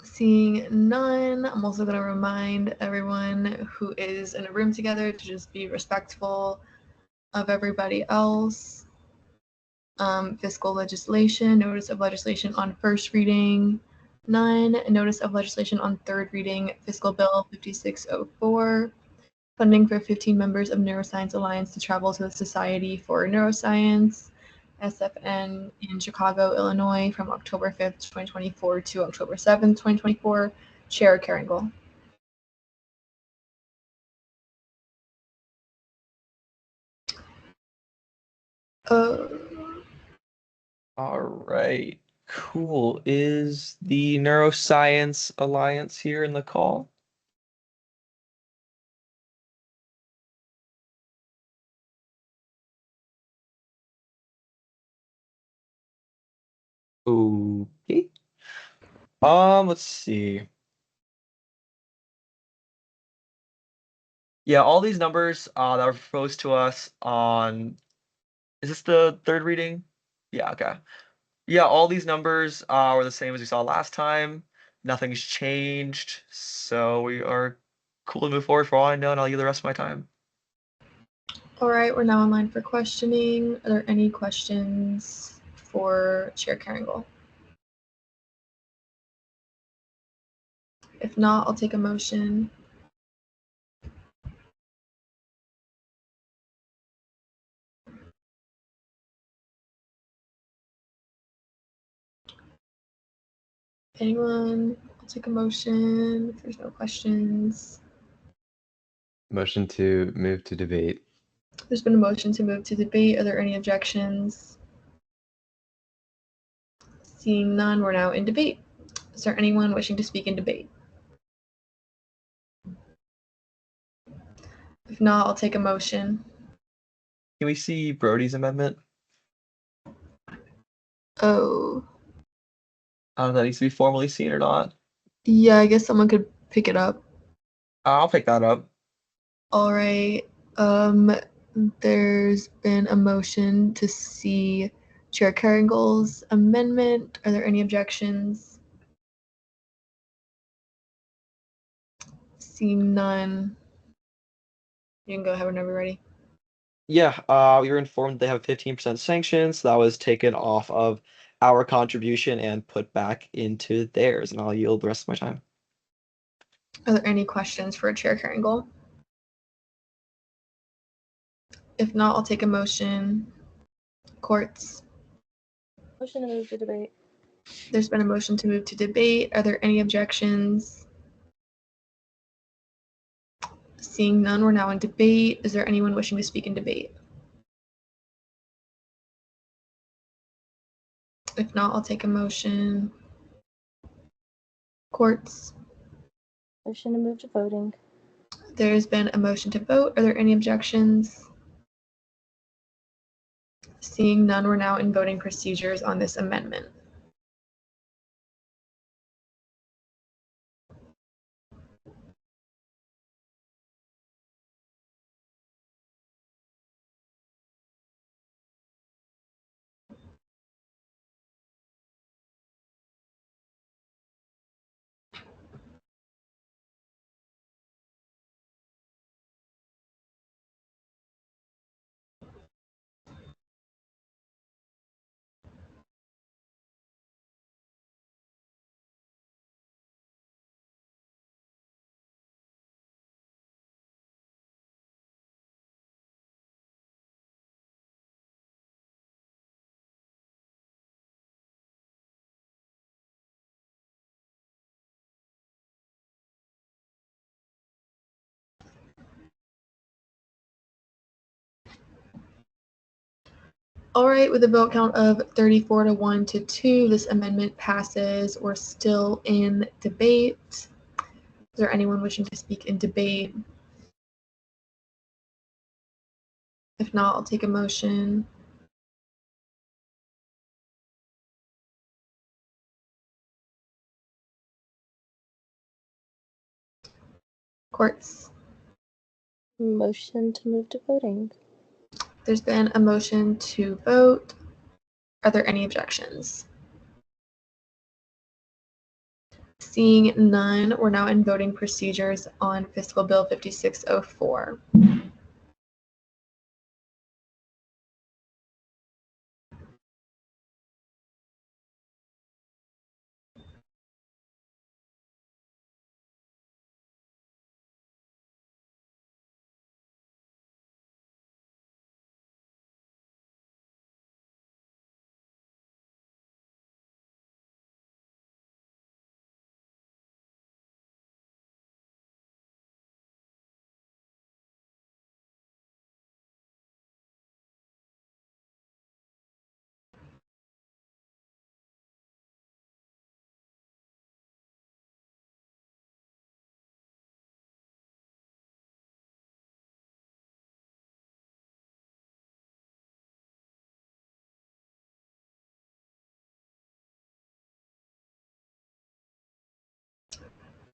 Seeing none, I'm also going to remind everyone who is in a room together to just be respectful of everybody else. Fiscal legislation, notice of legislation on first reading, none. Notice of legislation on third reading, fiscal bill 5604. Funding for 15 members of Neuroscience Alliance to travel to the Society for Neuroscience, SFN, in Chicago, Illinois, from October 5th, 2024 to October 7th, 2024. Chair Carringle. All right, cool. Is the Neuroscience Alliance here in the call? Okay. Let's see. Yeah, all these numbers that were proposed to us on, is this the third reading? Yeah, okay. Yeah, all these numbers were the same as we saw last time. Nothing's changed, so we are cool to move forward for all I know, and I'll use the rest of my time. All right, we're now online for questioning. Are there any questions for Chair Carringle? If not, I'll take a motion. Anyone? I'll take a motion if there's no questions. Motion to move to debate. There's been a motion to move to debate. Are there any objections? Seeing none, we're now in debate. Is there anyone wishing to speak in debate? If not, I'll take a motion. Can we see Brody's amendment? Oh, I don't know if that needs to be formally seen or not. yeah, I guess someone could pick it up. I'll pick that up. All right. There's been a motion to see Chair Carringle's amendment. Are there any objections? Seeing none. You can go ahead whenever you're ready. Yeah, we were informed they have 15% sanctions. So that was taken off of our contribution and put back into theirs, and I'll yield the rest of my time. Are there any questions for Chair Carringle? If not, I'll take a motion. Courts. Motion to move to debate. There's been a motion to move to debate. Are there any objections? Seeing none, we're now in debate. Is there anyone wishing to speak in debate? If not, I'll take a motion. Courts. Motion to move to voting. There's been a motion to vote. Are there any objections? Seeing none, we're now in voting procedures on this amendment. All right, with a vote count of 34 to 1 to 2, this amendment passes. We're still in debate. Is there anyone wishing to speak in debate? If not, I'll take a motion. Courts. Motion to move to voting. There's been a motion to vote. Are there any objections? Seeing none, we're now in voting procedures on Fiscal Bill 5604.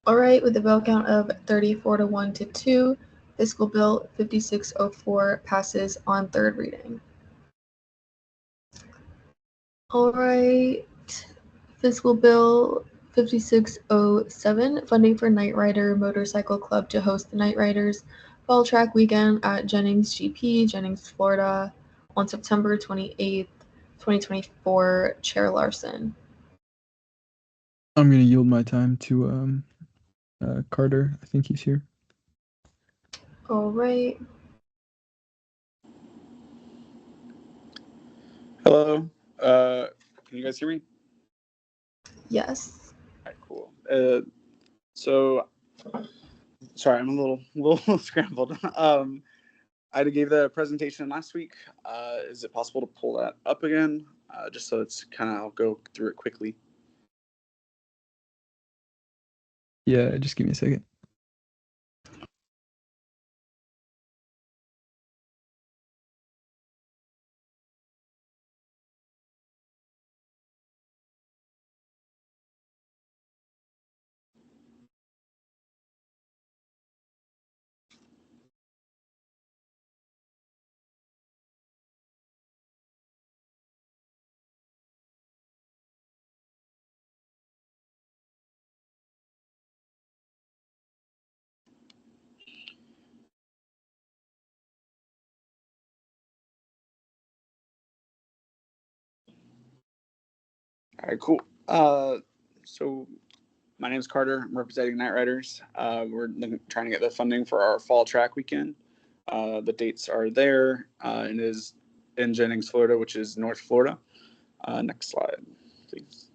All right, with a vote count of 34 to 1 to 2, Fiscal Bill 5604 passes on third reading. All right, Fiscal Bill 5607, funding for Night Rider Motorcycle Club to host the Night Riders Fall Track Weekend at Jennings GP, Jennings, Florida, on September 28th, 2024. Chair Larson. I'm going to yield my time to Carter, I think he's here. All right. Hello. Can you guys hear me? Yes. All right, cool. So sorry, I'm a little scrambled. I gave the presentation last week. Is it possible to pull that up again? Just so it's kind of, I'll go through it quickly. Yeah, just give me a second. All right, cool. So my name is Carter. I'm representing Night Riders. We're trying to get the funding for our fall track weekend. The dates are there, and it is in Jennings, Florida, which is North Florida. Next slide, please.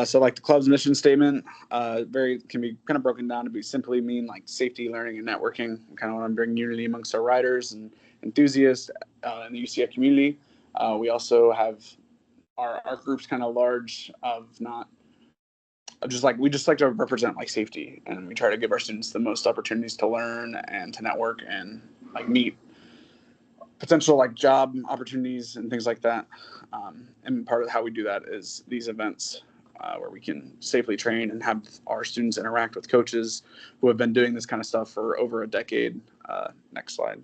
So like the club's mission statement, can be kind of broken down to be simply mean like safety, learning, and networking. We kind of want to bring unity amongst our riders and enthusiasts in the UCF community. We also have our group's kind of large of not we just like to represent like safety, and we try to give our students the most opportunities to learn and to network and like meet potential like job opportunities and things like that. And part of how we do that is these events where we can safely train and have our students interact with coaches who have been doing this kind of stuff for over a decade. Next slide.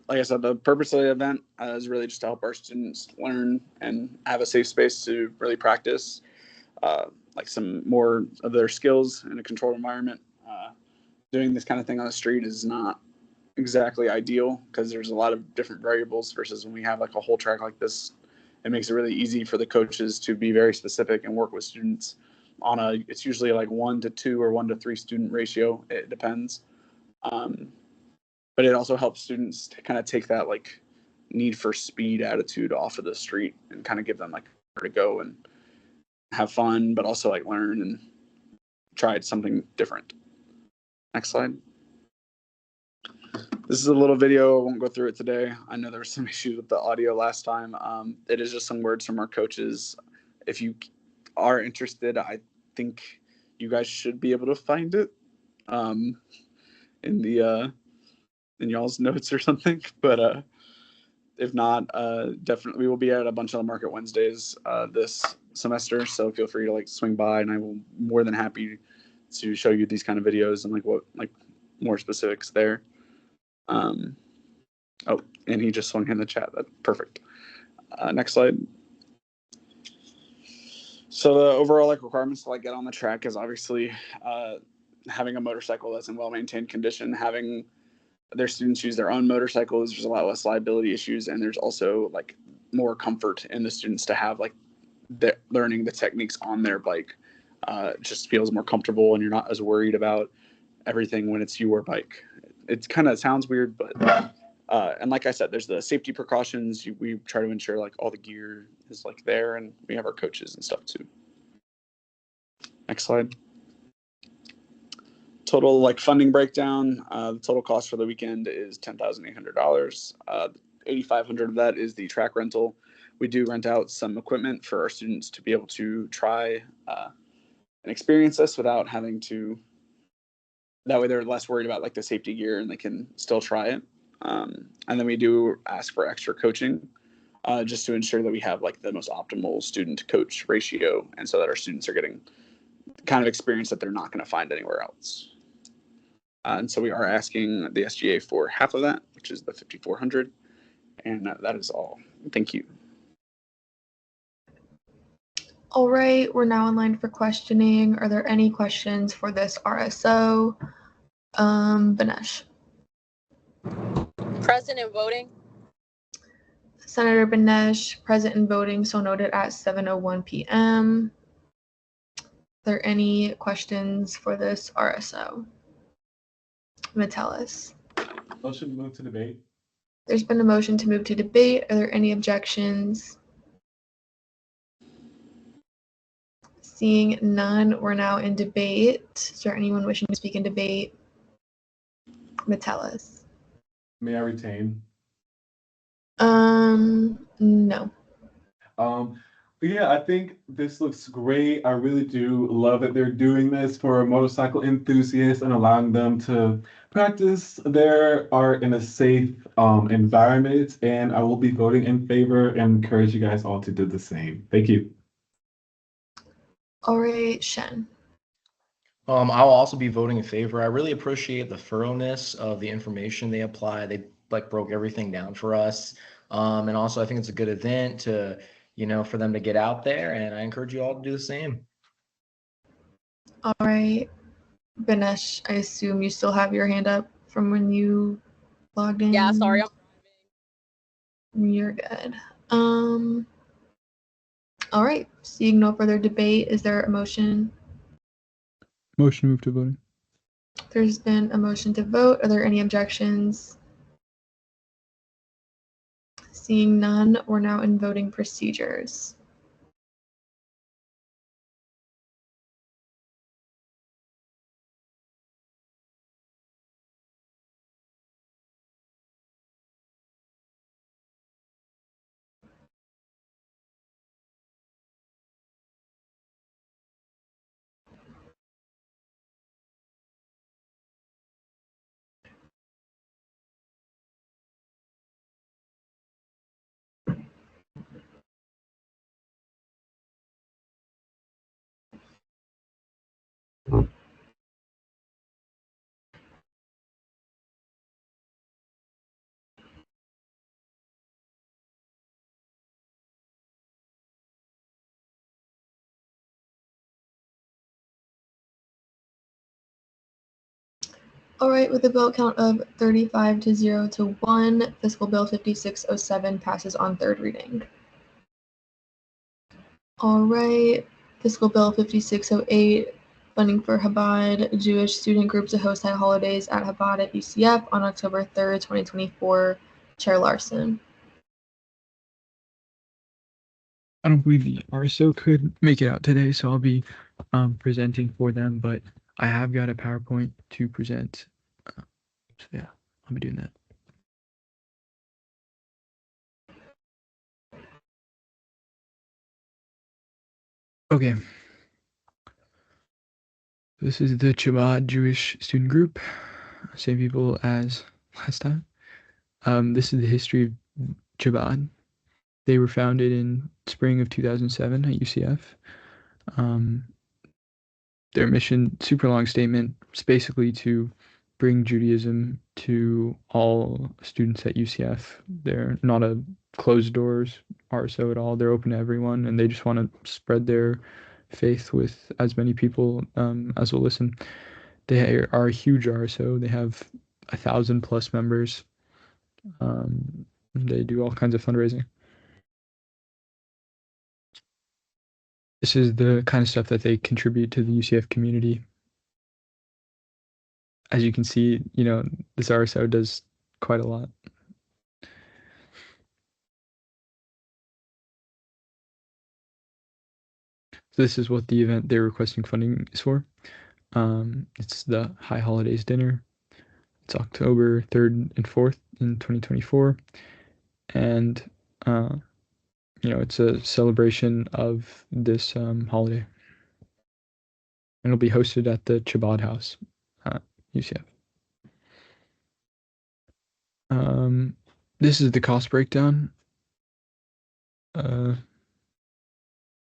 Like I said, the purpose of the event is really just to help our students learn and have a safe space to really practice like some more of their skills in a controlled environment. Doing this kind of thing on the street is not exactly ideal because there's a lot of different variables versus when we have like a whole track like this. It makes it really easy for the coaches to be very specific and work with students on it's usually like 1 to 2 or 1 to 3 student ratio. It depends. But it also helps students to kind of take that like need for speed attitude off of the street and kind of give them like where to go and have fun, but also like learn and try something different. Next slide. This is a little video. I won't go through it today. I know there were some issues with the audio last time. It is just some words from our coaches. If you are interested, I think you guys should be able to find it in y'all's notes or something. But if not, definitely we will be at a bunch of the Market Wednesdays this semester. So feel free to like swing by, and I will more than happy to show you these kind of videos and like more specifics there. Oh, and he just swung in the chat. That's perfect. Next slide. So the overall like requirements to like get on the track is obviously having a motorcycle that's in well-maintained condition, having their students use their own motorcycles. There's a lot less liability issues, and there's also like more comfort in the students to have like learning the techniques on their bike. Just feels more comfortable, and you're not as worried about everything when it's your bike. It kind of sounds weird, but and like I said, there's the safety precautions. We try to ensure like all the gear is like there, and we have our coaches and stuff too. Next slide. Total like funding breakdown. The total cost for the weekend is $10,800. $8,500 of that is the track rental. We do rent out some equipment for our students to be able to try and experience this without having to. That way they're less worried about like the safety gear and they can still try it. And then we do ask for extra coaching just to ensure that we have like the most optimal student to coach ratio, and so that our students are getting the kind of experience that they're not going to find anywhere else. And so we are asking the SGA for half of that, which is the $5,400, and that is all. Thank you. All right, we're now in line for questioning. Are there any questions for this RSO? Banesh. Present and voting. Senator Benesh, present and voting, so noted at 7:01 p.m. Are there any questions for this RSO? Metellus. Motion to move to debate. There's been a motion to move to debate. Are there any objections? Seeing none, we're now in debate. Is there anyone wishing to speak in debate? Metellus. May I retain? No. Yeah, I think this looks great. I really do love that they're doing this for motorcycle enthusiasts and allowing them to practice their art in a safe environment. And I will be voting in favor and encourage you guys all to do the same. Thank you. All right, Shen. I'll also be voting in favor. I really appreciate the thoroughness of the information they apply. They like broke everything down for us. And also I think it's a good event to, for them to get out there, and I encourage you all to do the same. All right. Benesh, I assume you still have your hand up from when you logged in? Yeah, sorry. You're good. All right. Seeing no further debate, is there a motion? Motion to move to voting. There's been a motion to vote. Are there any objections? Seeing none, we're now in voting procedures. All right, with a vote count of 35 to 0 to 1, Fiscal Bill 5607 passes on third reading. All right, Fiscal Bill 5608, funding for Chabad Jewish student group to host high holidays at Chabad at UCF on October 3rd, 2024. Chair Larson. I don't believe the RSO could make it out today, so I'll be presenting for them, but I have got a PowerPoint to present. So yeah, I'll be doing that. Okay. This is the Chabad Jewish student group. Same people as last time. This is the history of Chabad. They were founded in spring of 2007 at UCF. Their mission, super long statement, is basically to bring Judaism to all students at UCF. They're not a closed doors RSO at all. They're open to everyone, and they just want to spread their faith with as many people as will listen. They are a huge RSO. They have 1,000+ members. They do all kinds of fundraising. This is the kind of stuff that they contribute to the UCF community. As you can see, this RSO does quite a lot. So this is what the event they're requesting funding is for. It's the High Holidays Dinner. It's October 3rd and 4th in 2024. And, it's a celebration of this holiday. And it'll be hosted at the Chabad House at UCF. This is the cost breakdown.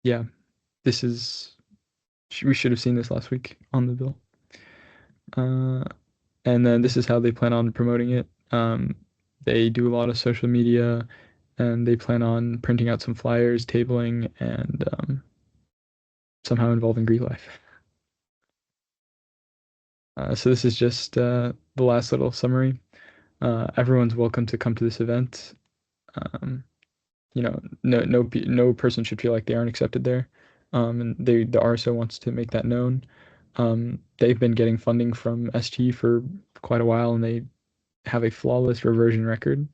Yeah, this is, we should have seen this last week on the bill. And then this is how they plan on promoting it. They do a lot of social media, and they plan on printing out some flyers, tabling, and somehow involving Greek life. So this is just the last little summary. Everyone's welcome to come to this event. no person should feel like they aren't accepted there. And the RSO wants to make that known. They've been getting funding from ST for quite a while, and they have a flawless reversion record.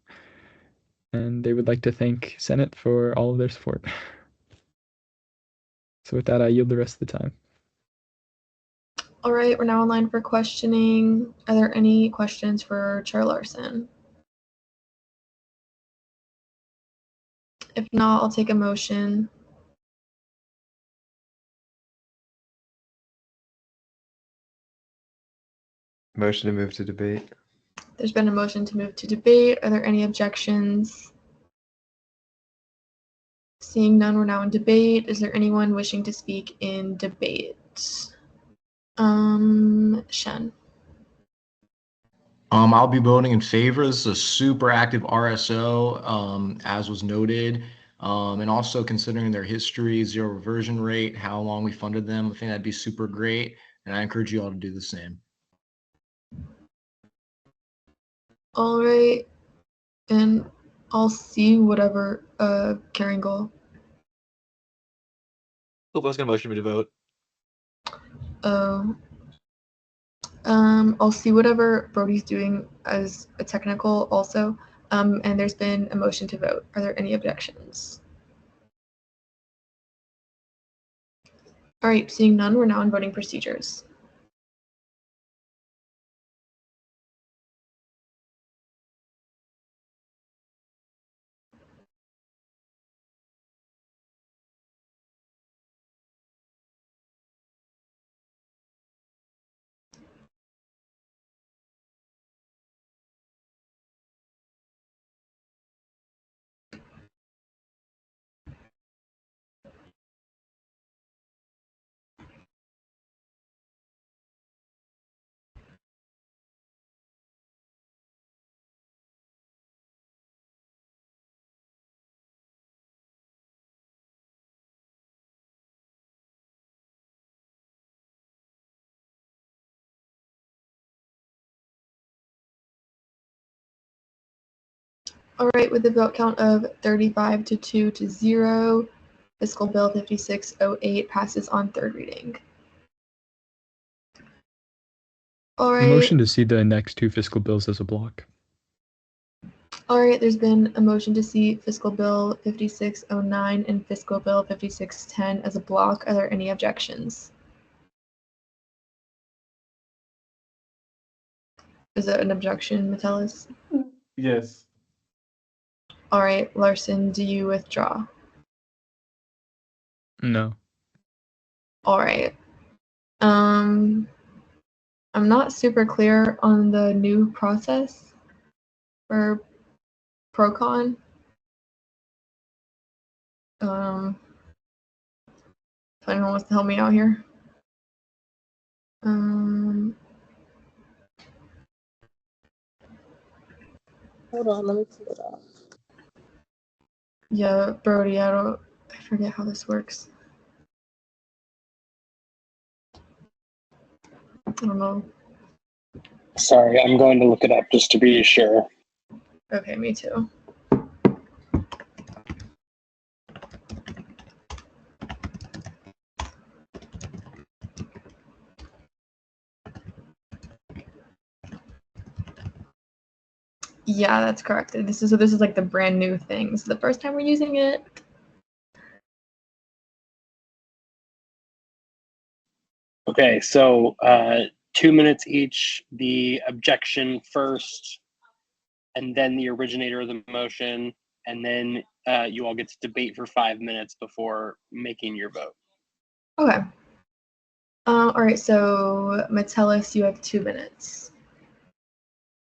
And they would like to thank Senate for all of their support. So with that, I yield the rest of the time. All right, we're now online for questioning. Are there any questions for Chair Larson? If not, I'll take a motion. Motion to move to debate. There's been a motion to move to debate. Are there any objections? Seeing none, we're now in debate. Is there anyone wishing to speak in debate? Shen. I'll be voting in favor. This is a super active RSO, as was noted. And also considering their history, zero reversion rate, how long we funded them, I think that'd be super great. And I encourage you all to do the same. All right, and I'll see whatever carrying goal. I was gonna motion me to vote. Oh. I'll see whatever Brody's doing as a technical also. And there's been a motion to vote. Are there any objections? All right, seeing none, we're now on voting procedures. All right, with the vote count of 35 to 2 to 0, Fiscal Bill 5608 passes on third reading. All right. Motion to see the next two fiscal bills as a block. All right, there's been a motion to see Fiscal Bill 5609 and Fiscal Bill 5610 as a block. Are there any objections? Is it an objection, Metellus? Yes. All right, Larson, do you withdraw? No. All right. I'm not super clear on the new process for Procon. If anyone wants to help me out here. Hold on, let me pull it up. Yeah, Brody, I forget how this works. I don't know. Sorry, I'm going to look it up just to be sure. Okay, me too. Yeah, that's correct. This is like the brand new thing. This is the first time we're using it. Okay, so 2 minutes each, the objection first, and then the originator of the motion, and then you all get to debate for 5 minutes before making your vote. Okay. All right, so Metellus, you have 2 minutes.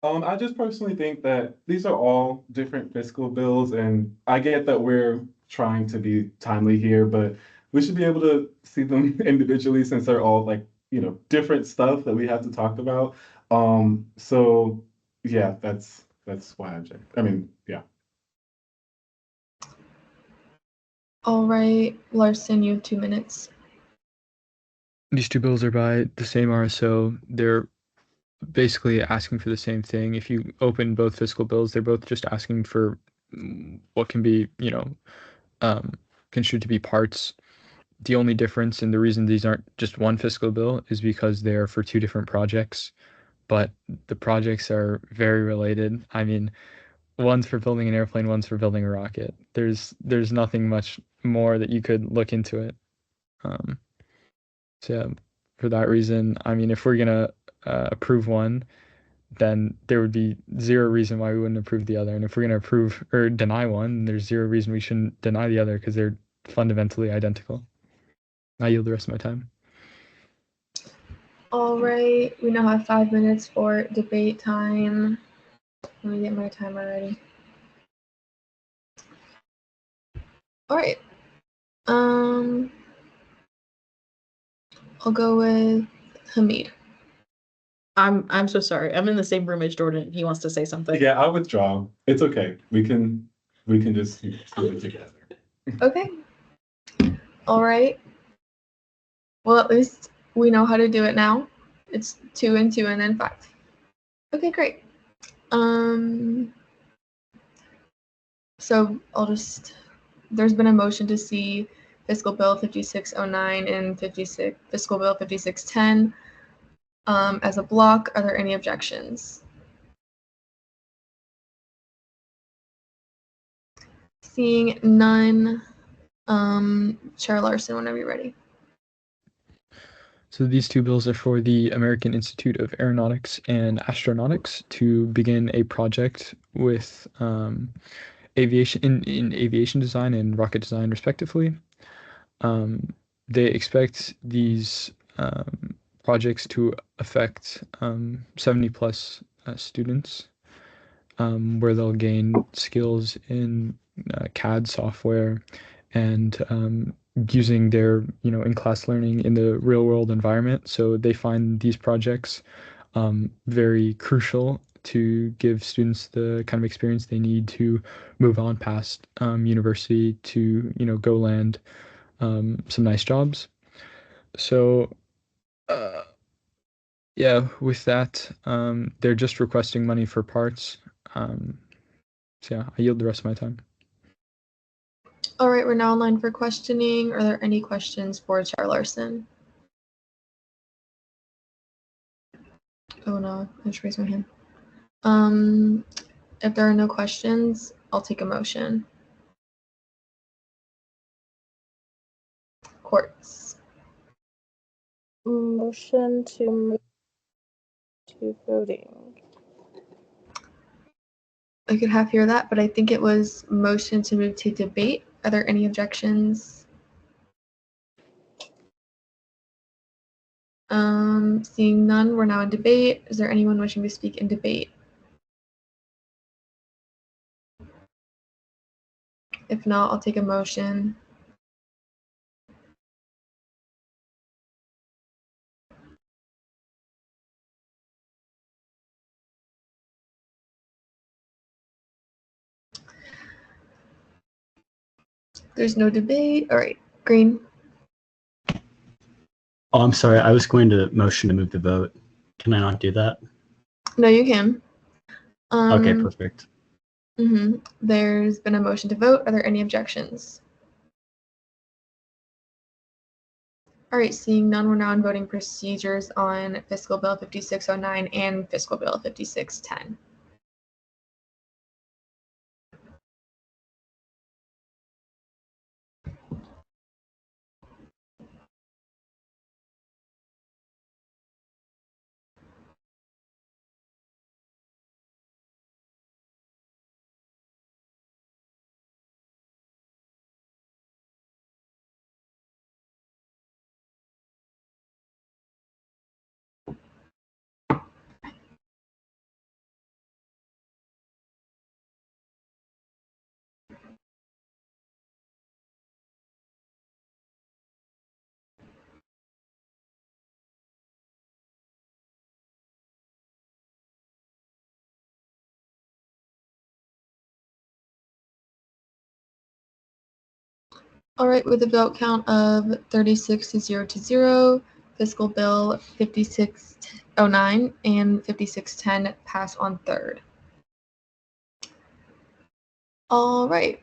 I just personally think that these are all different fiscal bills, and I get that we're trying to be timely here, but we should be able to see them individually since they're all like, different stuff that we have to talk about. So yeah, that's why I object. I mean, yeah. All right, Larson, you have 2 minutes. These two bills are by the same RSO. They're basically asking for the same thing. If you open both fiscal bills, they're both just asking for what can be, construed to be parts. The only difference and the reason these aren't just one fiscal bill is because they are for two different projects, but the projects are very related. I mean, one's for building an airplane, one's for building a rocket. There's nothing much more that you could look into it. So yeah, for that reason, I mean, if we're gonna approve one, then there would be zero reason why we wouldn't approve the other. And if we're gonna approve or deny one, there's zero reason we shouldn't deny the other because they're fundamentally identical. I yield the rest of my time. All right, we now have 5 minutes for debate time. Let me get my timer ready. All right. I'll go with Hamid. I'm so sorry. I'm in the same room as Jordan. He wants to say something. Yeah, I'll withdraw. It's okay. We can just do it together. Okay. All right. Well, at least we know how to do it now. It's 2 and 2 and then 5. Okay, great. So there's been a motion to see Fiscal Bill 5609 and Fiscal Bill 5610 as a block. Are there any objections? Seeing none, Chair Larson, whenever you're ready. So these two bills are for the American Institute of Aeronautics and Astronautics to begin a project with aviation in aviation design and rocket design, respectively. They expect these projects to affect 70 plus students, where they'll gain skills in CAD software and using their in-class learning in the real-world environment. So they find these projects very crucial to give students the kind of experience they need to move on past university to go land some nice jobs. So yeah, with that, they're just requesting money for parts. So yeah, I yield the rest of my time. All right, we're now online for questioning. Are there any questions for Chair Larson? Oh no, I just raised my hand. If there are no questions, I'll take a motion. Courts. Motion to move to voting. I could half hear that, but I think it was motion to move to debate. Are there any objections? Seeing none, we're now in debate. Is there anyone wishing to speak in debate? If not, I'll take a motion. There's no debate. All right, Green. Oh, I'm sorry. I was going to motion to move the vote. Can I not do that? No, you can. Okay, perfect. There's been a motion to vote. Are there any objections? All right, seeing none, we're now in voting procedures on Fiscal Bill 5609 and Fiscal Bill 5610. All right, with a vote count of 36 to 0, Fiscal Bill 5609 and 5610 pass on third. All right.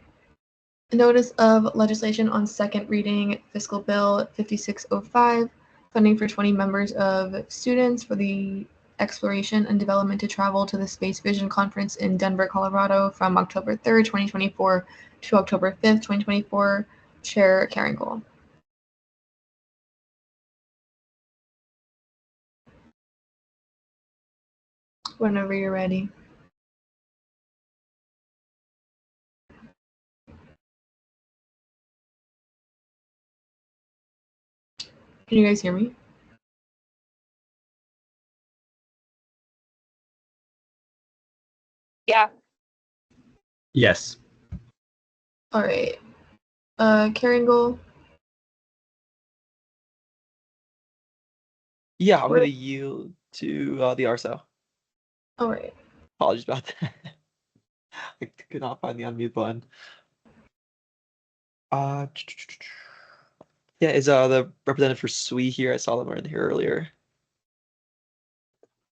Notice of legislation on second reading, Fiscal Bill 5605, funding for 20 members of students for the exploration and development to travel to the Space Vision Conference in Denver, Colorado from October 3rd, 2024 to October 5th, 2024. Chair Carringall. Whenever you're ready. Can you guys hear me? Yeah. Yes. All right. Carringall. Yeah, I'm gonna yield to the RSO. All right. Apologies about that. I could not find the unmute button. Yeah, is the representative for SWE here? I saw them in here earlier.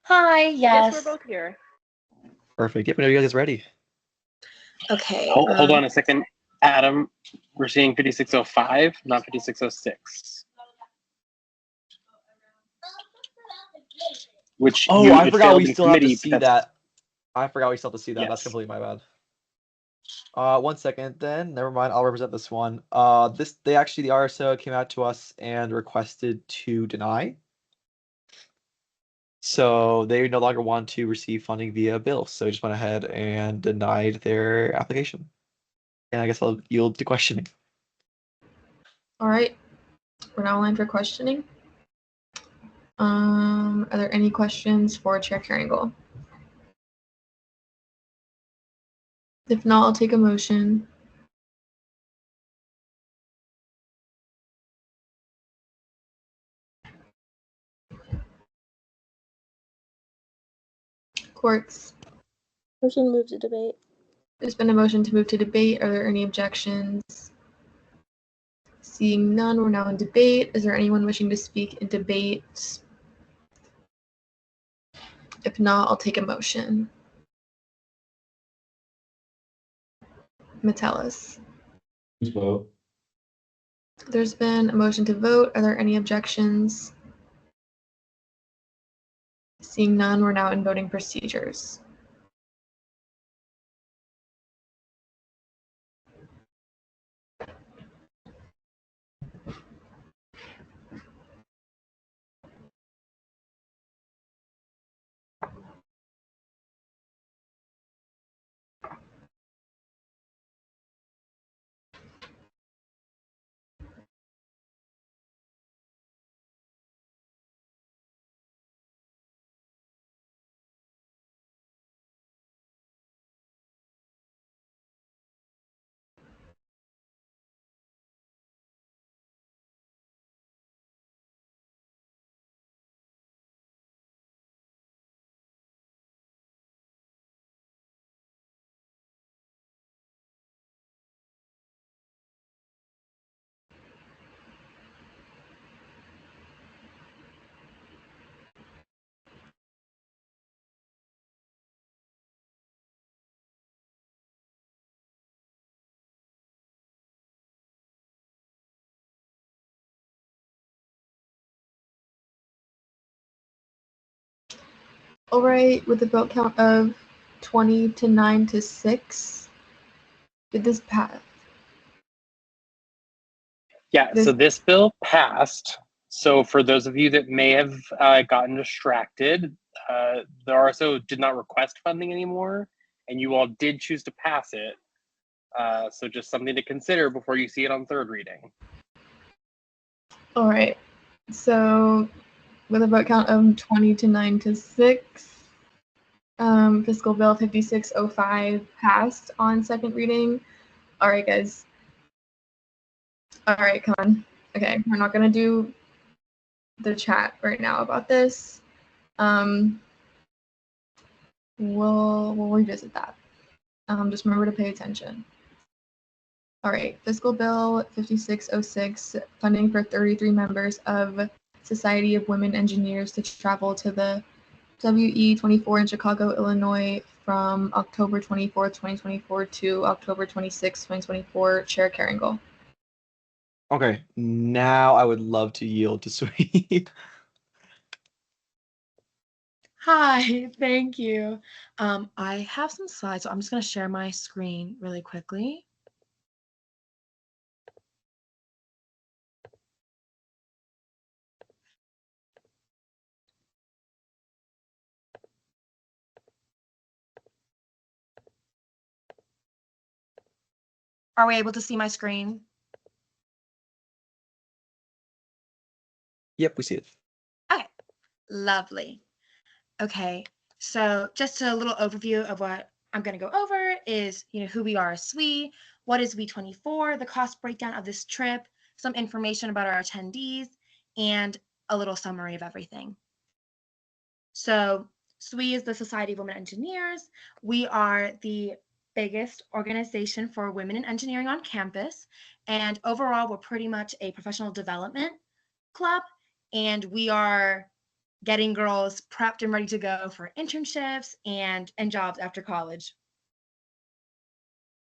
Hi, Yes, yes. we're both here. Perfect. Yep, whenever you guys is ready. Okay. Hold on a second, Adam. We're seeing 5605, not 5606. Which Oh, I it forgot failed we in still have to committee, see but that's- that. I forgot we still have to see that. That's Yes. completely my bad. 1 second then. Never mind. I'll represent this one. The RSO came out to us and requested to deny. So they no longer want to receive funding via bill. So they just went ahead and denied their application. And I guess I'll yield to questioning. All right. We're now online for questioning. Are there any questions for Chair Carringall? If not, I'll take a motion. Courts. Motion to move to debate. There's been a motion to move to debate. Are there any objections? Seeing none, we're now in debate. Is there anyone wishing to speak in debate? If not, I'll take a motion. Metellus. Vote. There's been a motion to vote. Are there any objections? Seeing none, we're now in voting procedures. All right, with a vote count of 20 to 9 to 6, did this pass? Yeah, so this bill passed. So for those of you that may have gotten distracted, the RSO did not request funding anymore, and you all did choose to pass it. So just something to consider before you see it on third reading. All right, so with a vote count of 20 to 9 to 6, Fiscal Bill 5605 passed on second reading. All right, guys. All right, come on. Okay, we're not gonna do the chat right now about this. We'll revisit that. Just remember to pay attention. All right, Fiscal Bill 5606, funding for 33 members of Society of Women Engineers to travel to the WE24 in Chicago, Illinois from October 24th, 2024 to October 26th, 2024. Chair Caringle. Okay, now I would love to yield to Sweet. Hi, thank you. I have some slides, so I'm just going to share my screen really quickly. Are we able to see my screen? Yep, we see it. Okay, lovely. Okay, so just a little overview of what I'm going to go over is, who we are as SWE, what is WE24, the cost breakdown of this trip, some information about our attendees, and a little summary of everything. So SWE is the Society of Women Engineers. We are the biggest organization for women in engineering on campus. And overall, we're pretty much a professional development club. And we are getting girls prepped and ready to go for internships and jobs after college.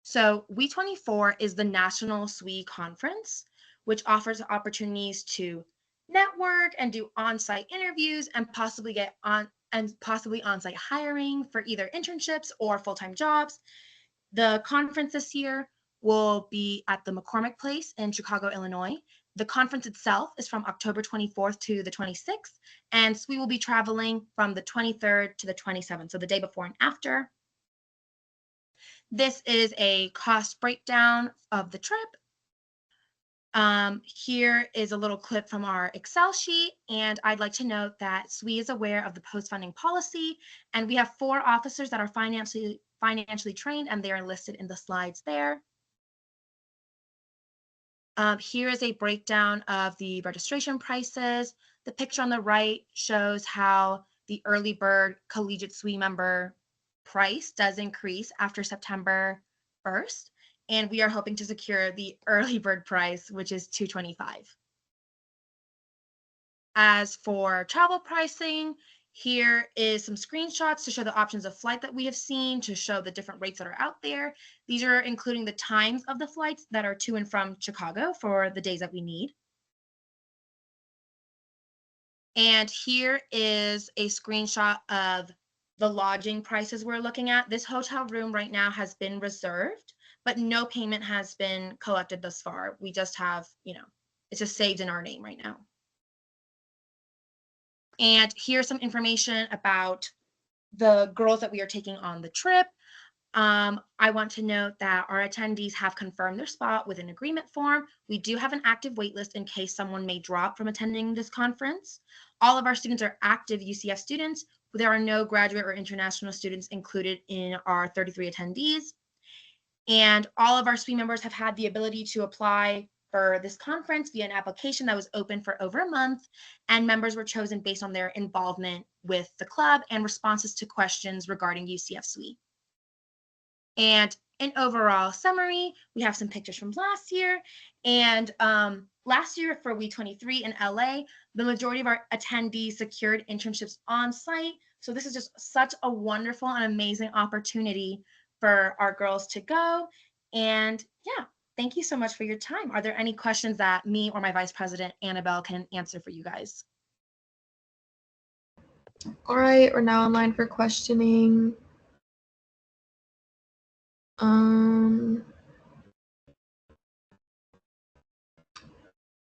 So WE24 is the National SWE Conference, which offers opportunities to network and do on-site interviews and possibly on-site hiring for either internships or full-time jobs. The conference this year will be at the McCormick Place in Chicago, Illinois. The conference itself is from October 24th to the 26th, and SWE will be traveling from the 23rd to the 27th, so the day before and after. This is a cost breakdown of the trip. Here is a little clip from our Excel sheet, and I'd like to note that SWE is aware of the post-funding policy, and we have 4 officers that are financially trained, and they are listed in the slides there. Here is a breakdown of the registration prices. The picture on the right shows how the early bird collegiate SWE member price does increase after September 1st, and we are hoping to secure the early bird price, which is $225. As for travel pricing, here is some screenshots to show the options of flight that we have seen, to show the different rates that are out there. These are including the times of the flights that are to and from Chicago for the days that we need. And here is a screenshot of the lodging prices we're looking at. This hotel room right now has been reserved, but no payment has been collected thus far. We just have, it's just saved in our name right now. And here's some information about the girls that we are taking on the trip. I want to note that our attendees have confirmed their spot with an agreement form. We do have an active waitlist in case someone may drop from attending this conference. All of our students are active UCF students. There are no graduate or international students included in our 33 attendees. And all of our SWE members have had the ability to apply for this conference via an application that was open for over a month, and members were chosen based on their involvement with the club and responses to questions regarding UCF SWE. And an overall summary, we have some pictures from last year, and last year for WE23 in LA, the majority of our attendees secured internships on site. So this is just such a wonderful and amazing opportunity for our girls to go. And yeah, thank you so much for your time. Are there any questions that me or my Vice President, Annabelle, can answer for you guys? All right, we're now online for questioning. Are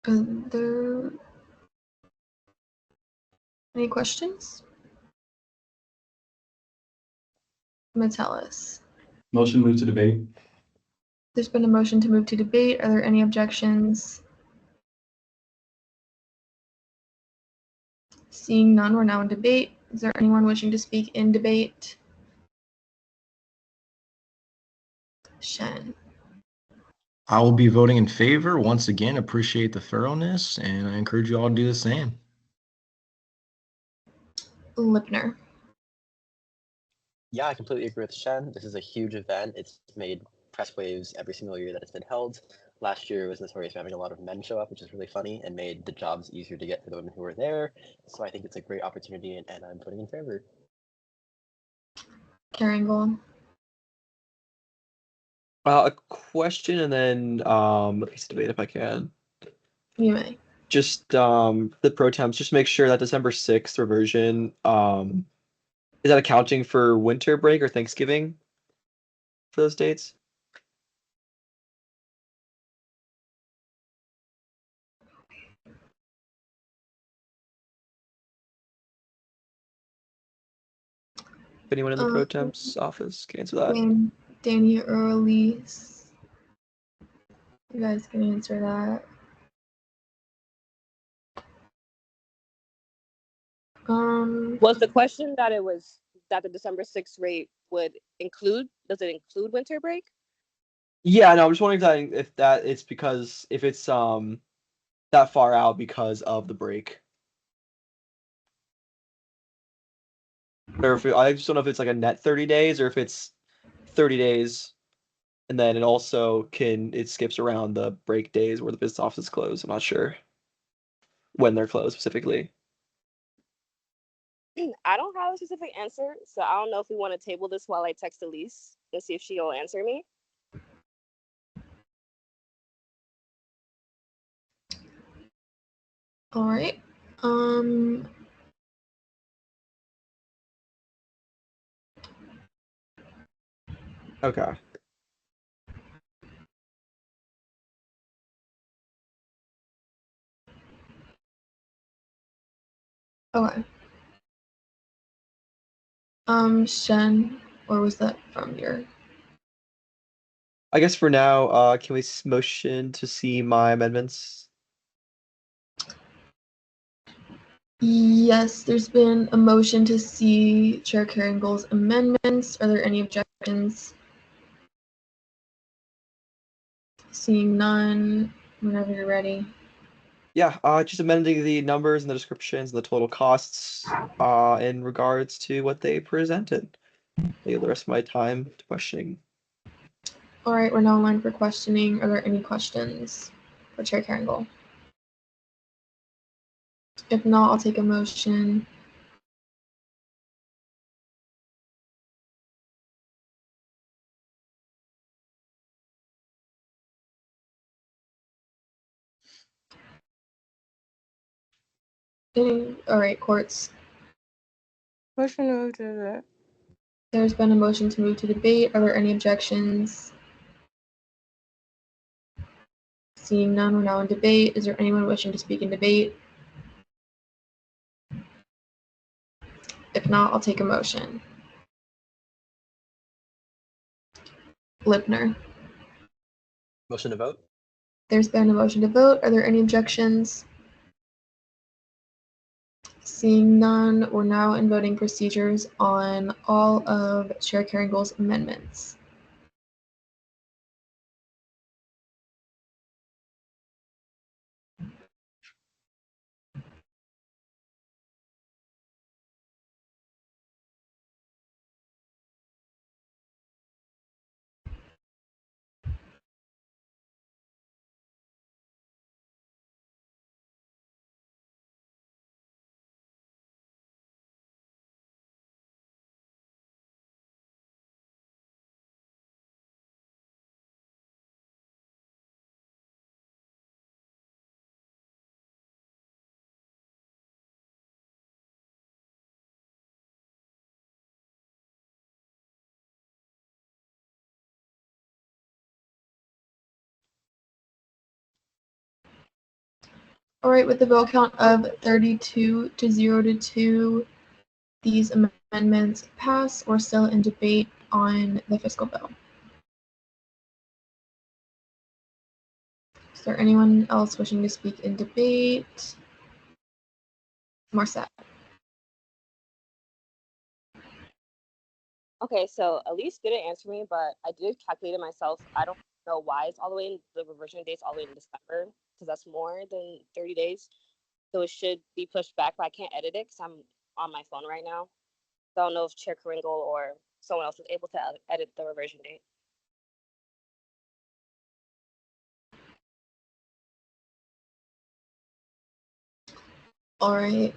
there any questions? Metellus. Motion move to debate. There's been a motion to move to debate. Are there any objections? Seeing none, we're now in debate. Is there anyone wishing to speak in debate? Shen. I will be voting in favor. Once again, appreciate the thoroughness, and I encourage you all to do the same. Lipner. Yeah, I completely agree with Shen. This is a huge event. It's made press waves every single year that it's been held. Last year was notorious for having a lot of men show up, which is really funny, and made the jobs easier to get for the women who were there. So I think it's a great opportunity, and I'm voting in favor. Carringle. A question and then let's debate if I can. You may. Just the pro temps, just make sure that December 6th reversion is that accounting for winter break or Thanksgiving for those dates? If anyone in the pro temps office can answer that. Danny or Elise. You guys can answer that. Was the question that the December 6th rate would include? Does it include winter break? Yeah, no, I'm just wondering if it's because if it's that far out because of the break. Or if I just don't know if it's like a net 30 days or if it's 30 days and then it also it skips around the break days where the business office is closed. I'm not sure when they're closed specifically. I don't have a specific answer, so I don't know if we want to table this while I text Elise and see if she'll answer me. All right. Okay. Okay. Shen, or was that from your? I guess for now, can we motion to see my amendments? Yes, there's been a motion to see Chair Carringle's amendments. Are there any objections? Seeing none, whenever you're ready. Yeah, just amending the numbers and the descriptions and the total costs in regards to what they presented. Leave the rest of my time to questioning. All right, we're now in line for questioning. Are there any questions for Chair Carringle? If not, I'll take a motion. All right, courts. Motion to move to the. There's been a motion to move to debate. Are there any objections? Seeing none, we're now in debate. Is there anyone wishing to speak in debate? If not, I'll take a motion. Lipner. Motion to vote? There's been a motion to vote. Are there any objections? Seeing none, we're now in voting procedures on all of Chair Carringle's amendments. All right, with the vote count of 32 to 0 to 2, these amendments pass. We're still in debate on the fiscal bill. Is there anyone else wishing to speak in debate? Marcette. Okay, so Elise didn't answer me, but I did calculate it myself. I don't know why it's all the way in the reversion date's all the way in December, because that's more than 30 days. So it should be pushed back, but I can't edit it because I'm on my phone right now. So I don't know if Chair Kringle or someone else is able to edit the reversion date. All right.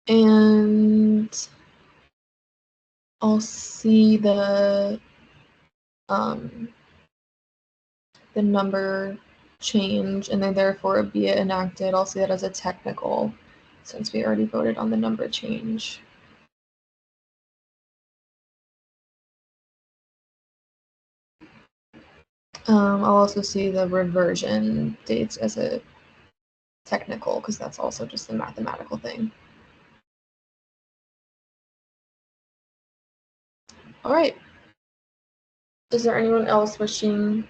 And I'll see the number change and then therefore be it enacted. I'll see that as a technical since we already voted on the number change. I'll also see the reversion dates as a technical because that's also just a mathematical thing. All right. Is there anyone else wishing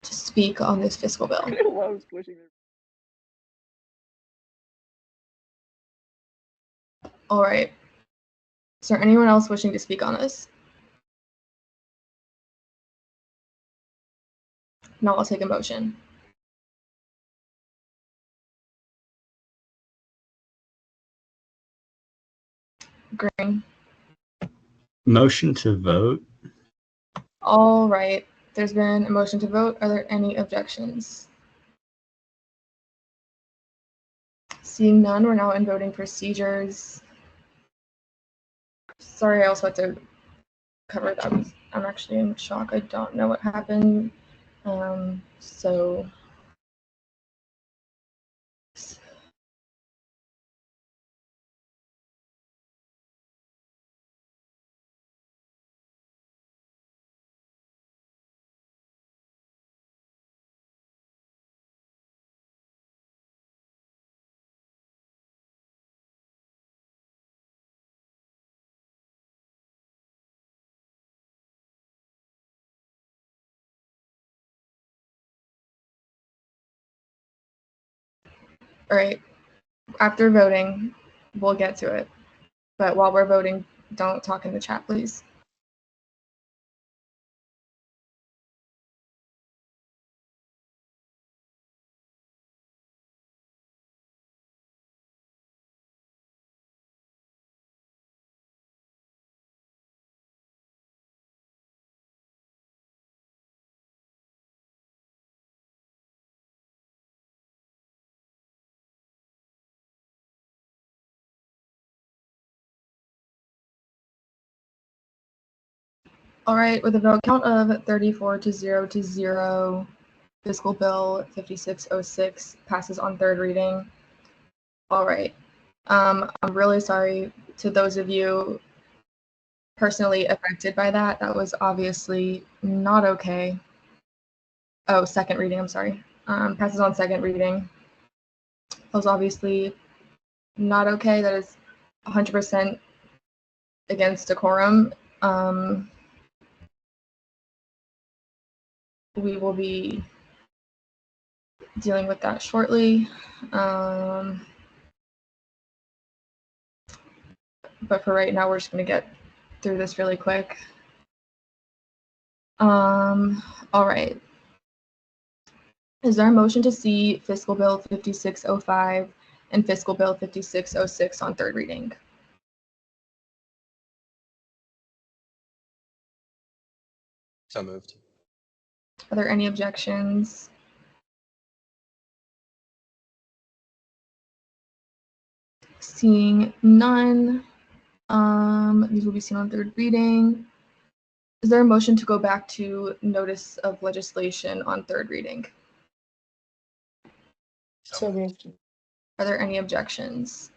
to speak on this fiscal bill? All right. Is there anyone else wishing to speak on this? Now I'll take a motion. Green. Motion to vote. All right. There's been a motion to vote. Are there any objections? Seeing none, we're now in voting procedures. Sorry, I also had to cover that. I'm actually in shock. I don't know what happened. So all right. After voting, we'll get to it. But while we're voting, don't talk in the chat, please. All right, with a vote count of 34-0, fiscal bill 5606 passes on third reading. All right. I'm really sorry to those of you personally affected by that. That was obviously not okay. Oh, second reading, I'm sorry. Passes on second reading. That was obviously not okay. That is 100% against decorum. We will be dealing with that shortly. But for right now, we're just going to get through this really quick. All right. Is there a motion to see Fiscal Bill 5605 and Fiscal Bill 5606 on third reading? So moved. Are there any objections? Seeing none, these will be seen on third reading. Is there a motion to go back to notice of legislation on third reading? So moved. Are there any objections?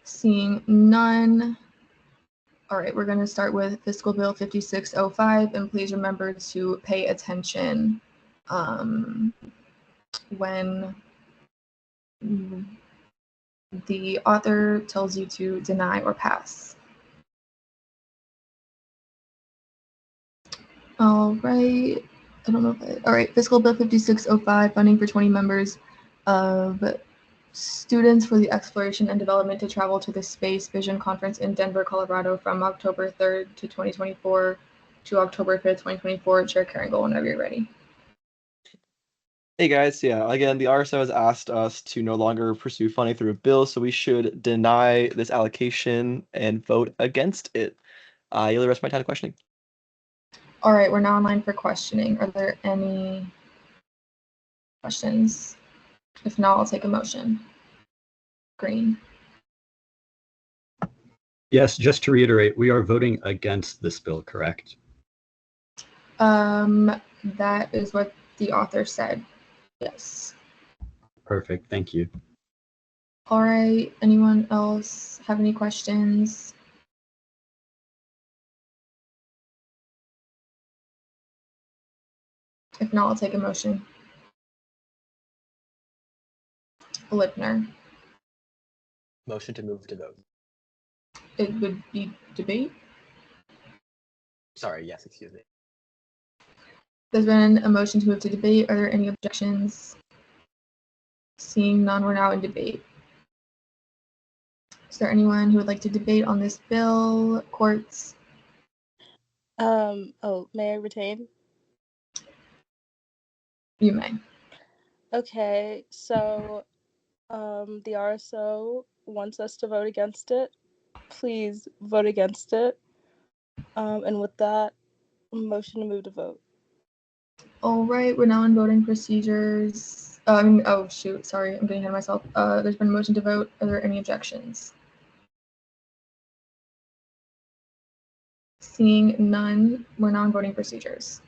Seeing none. All right, we're going to start with Fiscal Bill 5605, and please remember to pay attention when the author tells you to deny or pass. All right. I don't know if all right, Fiscal Bill 5605, funding for 20 members of students for the exploration and development to travel to the Space Vision Conference in Denver, Colorado from October 3rd to 2024 to October 5th, 2024. Chair Karen, whenever you're ready. Hey guys, yeah, again, the RSO has asked us to no longer pursue funding through a bill, so we should deny this allocation and vote against it. I yield the rest of my time to questioning. All right, we're now online for questioning. Are there any questions? If not, I'll take a motion. Green. Yes, just to reiterate, we are voting against this bill, correct? That is what the author said. Yes. Perfect, thank you. All right, anyone else have any questions? If not, I'll take a motion. Lipner. Motion to move to vote. It would be debate. Sorry, yes, excuse me. There's been a motion to move to debate. Are there any objections? Seeing none, we're now in debate. Is there anyone who would like to debate on this bill? Courts? May I retain? You may. Okay, so the RSO wants us to vote against it. Please vote against it. And with that, motion to move to vote. All right, we're now in voting procedures. Oh shoot, sorry, I'm getting ahead of myself. There's been a motion to vote. Are there any objections? Seeing none, we're now in voting procedures.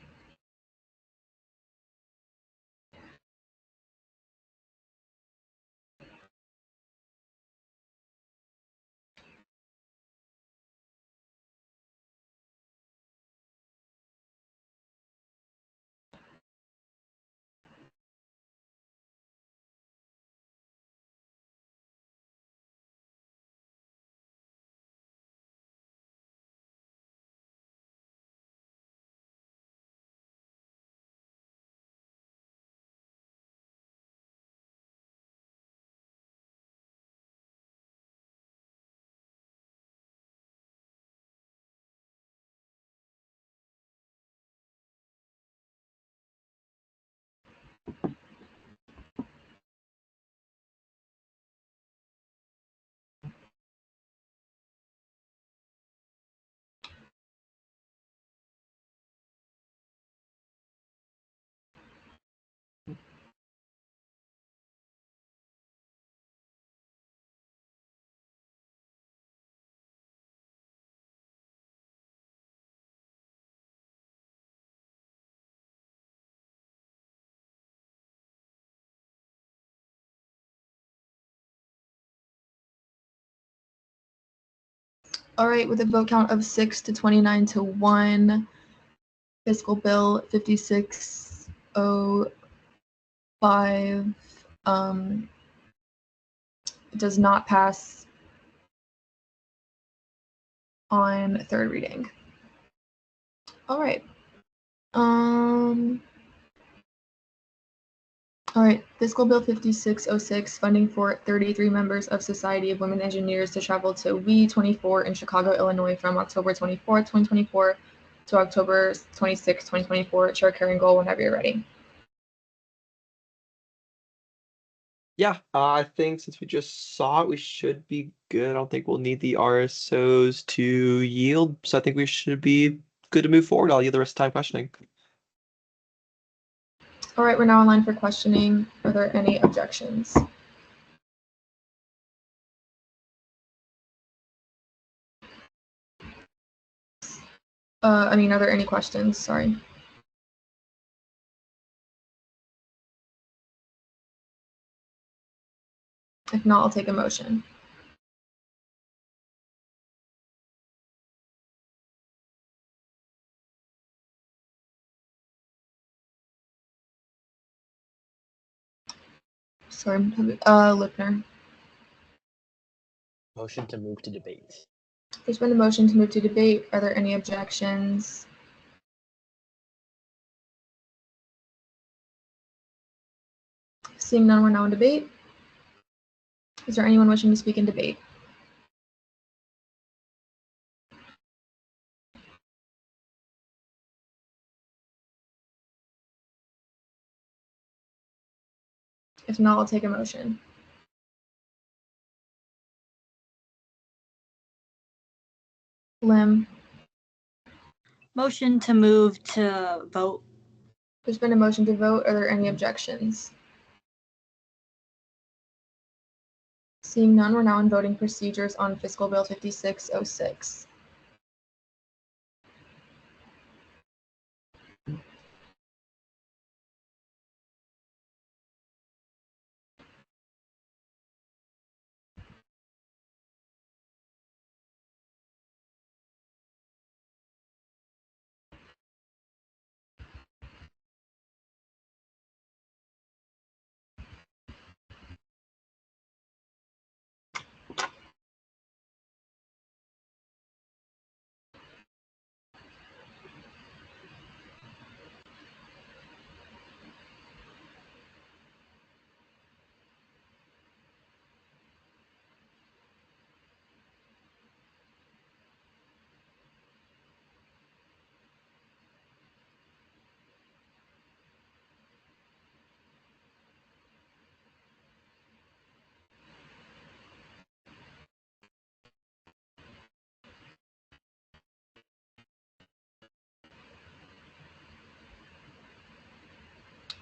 All right, with a vote count of 6 to 29 to 1, Fiscal Bill 5605 does not pass on third reading. All right. All right, Fiscal Bill 5606, funding for 33 members of Society of Women Engineers to travel to WE24 in Chicago, Illinois from October 24th, 2024 to October 26th, 2024. Chair Karen-Gohl, whenever you're ready. Yeah, I think since we just saw it, we should be good. I don't think we'll need the RSOs to yield, so I think we should be good to move forward. I'll yield the rest of the time questioning. All right, we're now online for questioning. Are there any objections? Are there any questions? Sorry. If not, I'll take a motion. Sorry, Lipner. Motion to move to debate. There's been a motion to move to debate. Are there any objections? Seeing none, we're now in debate. Is there anyone wishing to speak in debate? If not, I'll take a motion. Lim. Motion to move to vote. There's been a motion to vote. Are there any objections? Seeing none, we're now in voting procedures on Fiscal Bill 5606.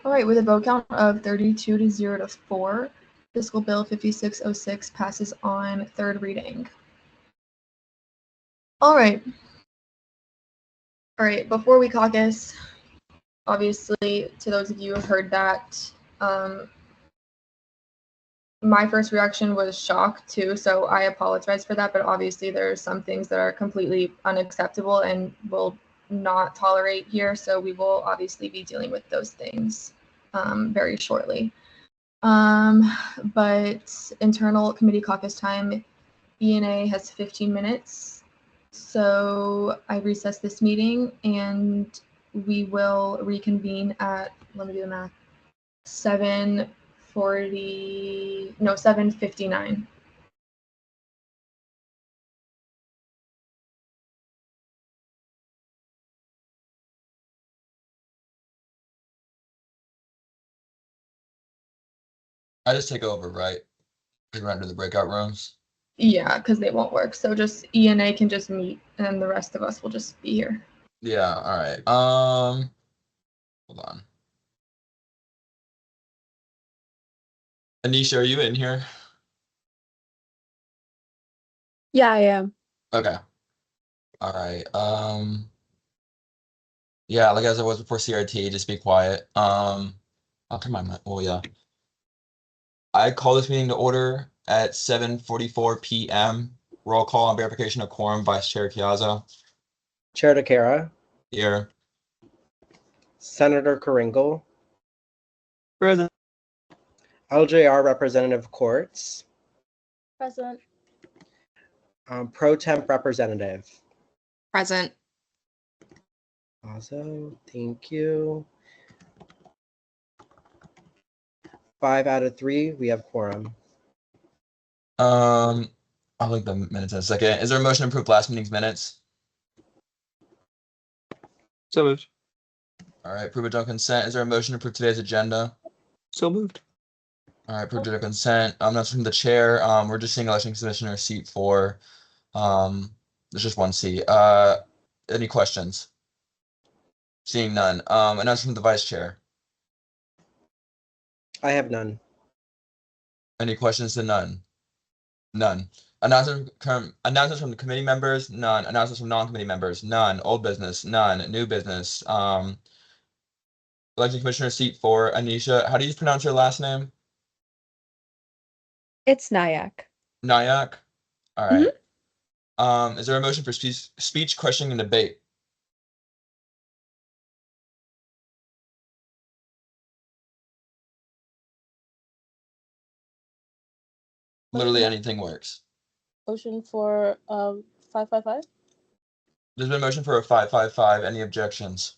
All right, with a vote count of 32 to 0 to 4, Fiscal Bill 5606 passes on third reading. All right. All right, before we caucus, obviously, to those of you who heard that, my first reaction was shock too, so I apologize for that, but obviously there are some things that are completely unacceptable and will not tolerate here, so we will obviously be dealing with those things very shortly. But internal committee caucus time, ENA has 15 minutes, so I recess this meeting and we will reconvene at, let me do the math, 7:59. I just take over, right? We run to the breakout rooms. Yeah, because they won't work. So just ENA can just meet and then the rest of us will just be here. Yeah, all right. Hold on. Anisha, are you in here? Yeah, I am. Okay. All right. Yeah, like as I was before CRT, just be quiet. I'll turn my mic. Oh yeah. I call this meeting to order at 7:44 p.m. Roll call on verification of quorum, Vice Chair Piazza. Chair DeCara, Here. Senator Kringle, Present. LJR Representative Courts, Present. Pro Temp Representative. Present. Also, thank you. 5 out of 3, we have quorum. I'll look the minutes in a second. Is there a motion to approve last meeting's minutes? So moved. All right, approve it on consent. Is there a motion to approve today's agenda? So moved. All right, approved on consent. That's from the chair. We're just seeing election commissioner seat 4. There's just one seat. Any questions? Seeing none. Announcement from the vice chair. I have none. Any questions to none? None. Announcements from the committee members? None. Announcements from non-committee members? None. Old business? None. New business? Election commissioner seat 4, Anisha. How do you pronounce your last name? It's Nyack. Nyack? All right. Is there a motion for speech, questioning, and debate? Literally anything works. Motion for 555? There's been a motion for a 555. Any objections?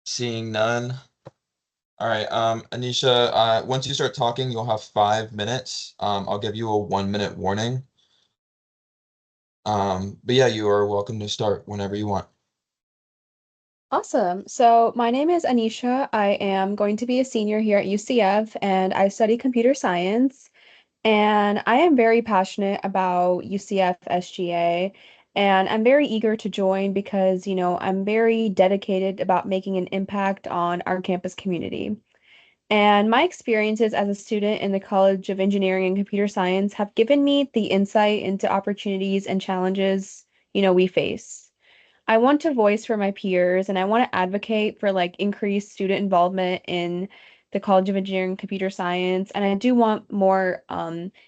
Seeing none. All right, Anisha, once you start talking, you'll have 5 minutes. I'll give you a 1-minute warning. But yeah, you are welcome to start whenever you want. Awesome. So my name is Anisha. I am going to be a senior here at UCF and I study computer science. And I am very passionate about UCF SGA. And I'm very eager to join because, I'm very dedicated about making an impact on our campus community. And my experiences as a student in the College of Engineering and Computer Science have given me the insight into opportunities and challenges, we face. I want to voice for my peers and I want to advocate for like increased student involvement in the College of Engineering and Computer Science. And I do want more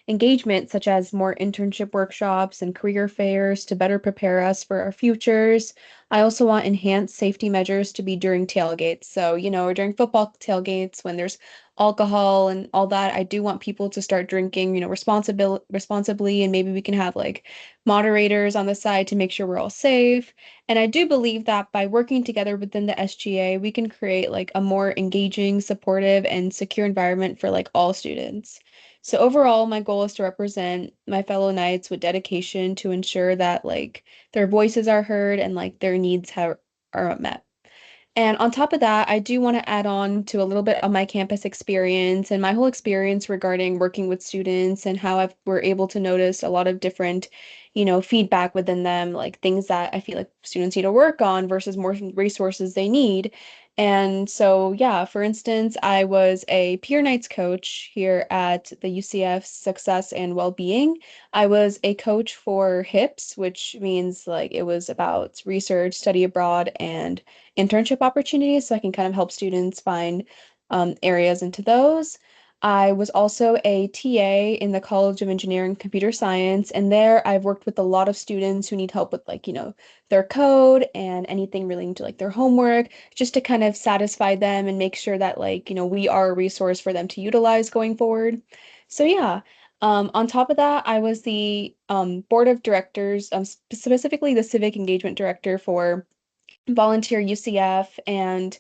engagement, such as more internship workshops and career fairs to better prepare us for our futures. I also want enhanced safety measures to be during tailgates. So, or during football tailgates when there's alcohol and all that, I do want people to start drinking, responsibly, and maybe we can have like moderators on the side to make sure we're all safe. And I do believe that by working together within the SGA, we can create like a more engaging, supportive, and secure environment for like all students. So overall, my goal is to represent my fellow Knights with dedication to ensure that like their voices are heard and like their needs are met. And on top of that, I do want to add on to a little bit of my campus experience and my whole experience regarding working with students and how we're able to notice a lot of different, feedback within them, like things that I feel like students need to work on versus more resources they need. And so, yeah, for instance, I was a peer nights coach here at the UCF Success and Wellbeing. I was a coach for HIPS, which means like it was about research, study abroad, and internship opportunities. So I can kind of help students find areas into those. I was also a TA in the College of Engineering and Computer Science, and there I've worked with a lot of students who need help with like, their code and anything relating to like their homework, just to kind of satisfy them and make sure that like, we are a resource for them to utilize going forward. So yeah, on top of that, I was the board of directors, specifically the civic engagement director for Volunteer UCF, and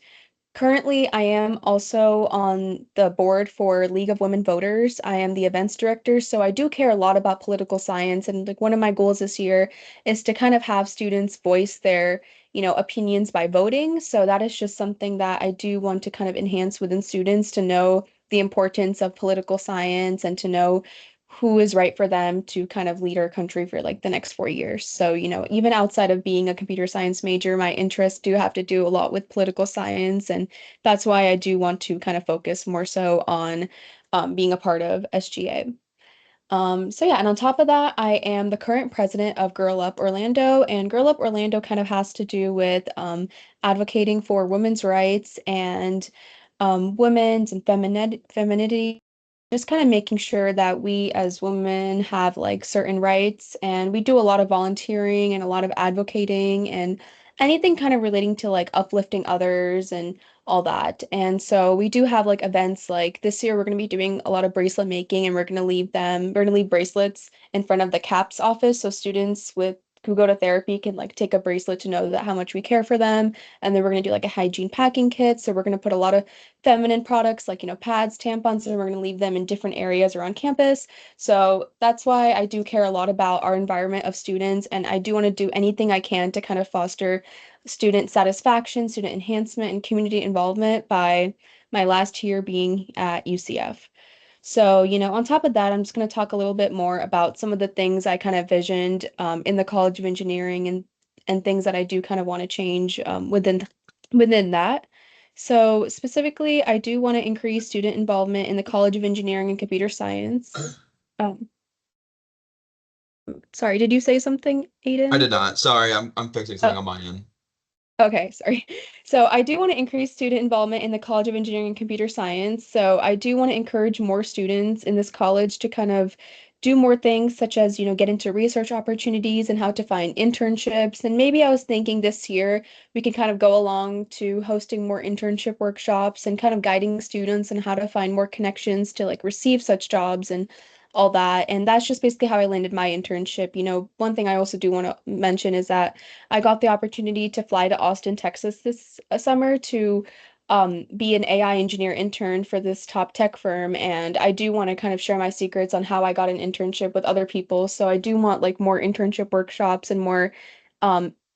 currently I am also on the board for League of Women Voters. I am the events director, so I do care a lot about political science, and like one of my goals this year is to kind of have students voice their, opinions by voting. So that is just something that I do want to kind of enhance within students to know the importance of political science and to know who is right for them to kind of lead our country for like the next 4 years. So, even outside of being a computer science major, my interests do have to do a lot with political science. And that's why I do want to kind of focus more so on being a part of SGA. So yeah, and on top of that, I am the current president of Girl Up Orlando, and Girl Up Orlando kind of has to do with advocating for women's rights and women's and femininity, just kind of making sure that we as women have like certain rights, and we do a lot of volunteering and a lot of advocating and anything kind of relating to like uplifting others and all that. And so we do have like events like this year we're going to be doing a lot of bracelet making, and we're going to leave bracelets in front of the CAPS office so students who go to therapy can like take a bracelet to know that how much we care for them. And then we're going to do like a hygiene packing kit. So we're going to put a lot of feminine products like, pads, tampons, and we're going to leave them in different areas around campus. So that's why I do care a lot about our environment of students. And I do want to do anything I can to kind of foster student satisfaction, student enhancement, and community involvement by my last year being at UCF. So, on top of that, I'm just going to talk a little bit more about some of the things I kind of visioned in the College of Engineering and things that I do kind of want to change within that. So specifically, I do want to increase student involvement in the College of Engineering and Computer Science. Sorry, did you say something, Aiden? I did not. Sorry, I'm fixing something on my end. Okay, sorry. So I do want to increase student involvement in the College of Engineering and Computer Science. So I do want to encourage more students in this college to kind of do more things such as, get into research opportunities and how to find internships. And maybe I was thinking this year we could kind of go along to hosting more internship workshops and kind of guiding students on how to find more connections to like receive such jobs and all that. And that's just basically how I landed my internship. One thing I also do want to mention is that I got the opportunity to fly to Austin, Texas this summer to be an AI engineer intern for this top tech firm. And I do want to kind of share my secrets on how I got an internship with other people. So I do want like more internship workshops and more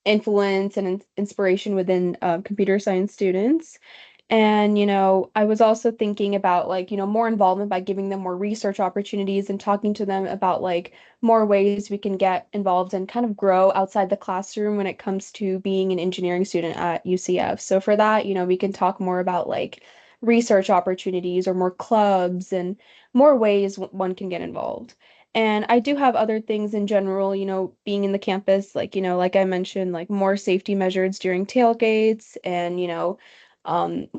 influence and inspiration within computer science students. And, I was also thinking about like, more involvement by giving them more research opportunities and talking to them about like more ways we can get involved and kind of grow outside the classroom when it comes to being an engineering student at UCF. So for that, we can talk more about like research opportunities or more clubs and more ways one can get involved. And I do have other things in general, being in the campus, like, like I mentioned, like more safety measures during tailgates and,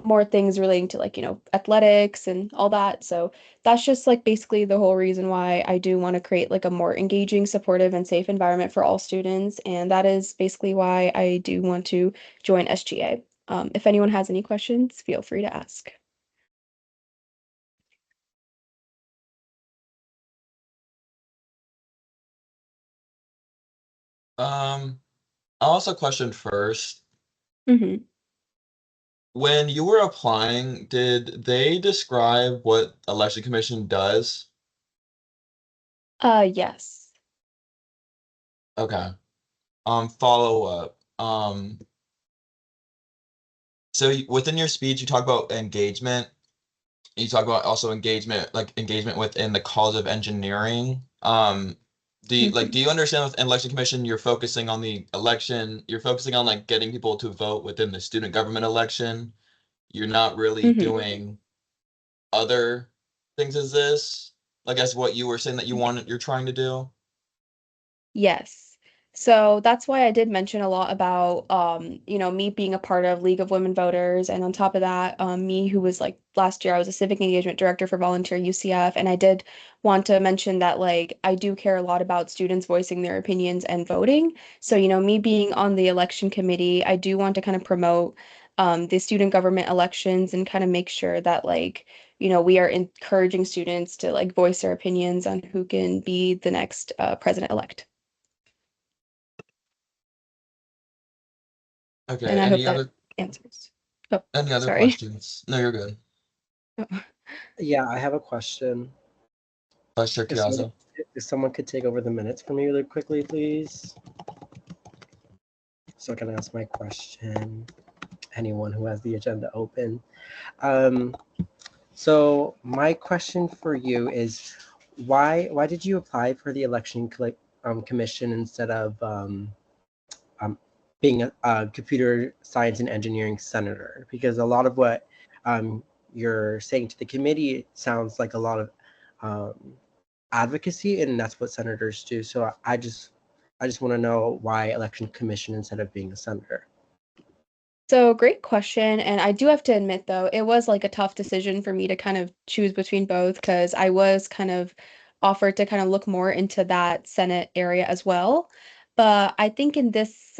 more things relating to like, athletics and all that. So that's just like basically the whole reason why I do want to create like a more engaging, supportive, and safe environment for all students. And that is basically why I do want to join SGA. If anyone has any questions, feel free to ask. I'll ask a question first. Mm-hmm. When you were applying, did they describe what election commission does? Yes. Okay. Follow up. So within your speech, you talk about engagement. You talk about also engagement, like engagement within the College of Engineering. Do you understand with election commission, you're focusing on the election, you're focusing on like getting people to vote within the student government election. You're not really doing other things as this, like as what you were saying that you're trying to do. Yes. So that's why I did mention a lot about me being a part of League of Women Voters, and on top of that, me who was like last year I was a civic engagement director for Volunteer UCF, and I did want to mention that like I do care a lot about students voicing their opinions and voting. So, me being on the election committee, I do want to kind of promote the student government elections and kind of make sure that like we are encouraging students to like voice their opinions on who can be the next president-elect. Okay, And I hope any that other answers. Oh, any other sorry. questions? No, you're good. Yeah, I have a question. Sure, If someone could take over the minutes for me really quickly, please. So I can ask my question. Anyone who has the agenda open. So my question for you is, why did you apply for the election commission instead of being a computer science and engineering senator? Because a lot of what you're saying to the committee sounds like a lot of advocacy, and that's what senators do. So I just want to know why election commission instead of being a senator. So great question. And I do have to admit, though, it was like a tough decision for me to kind of choose between both because I was kind of offered to kind of look more into that Senate area as well. But I think in this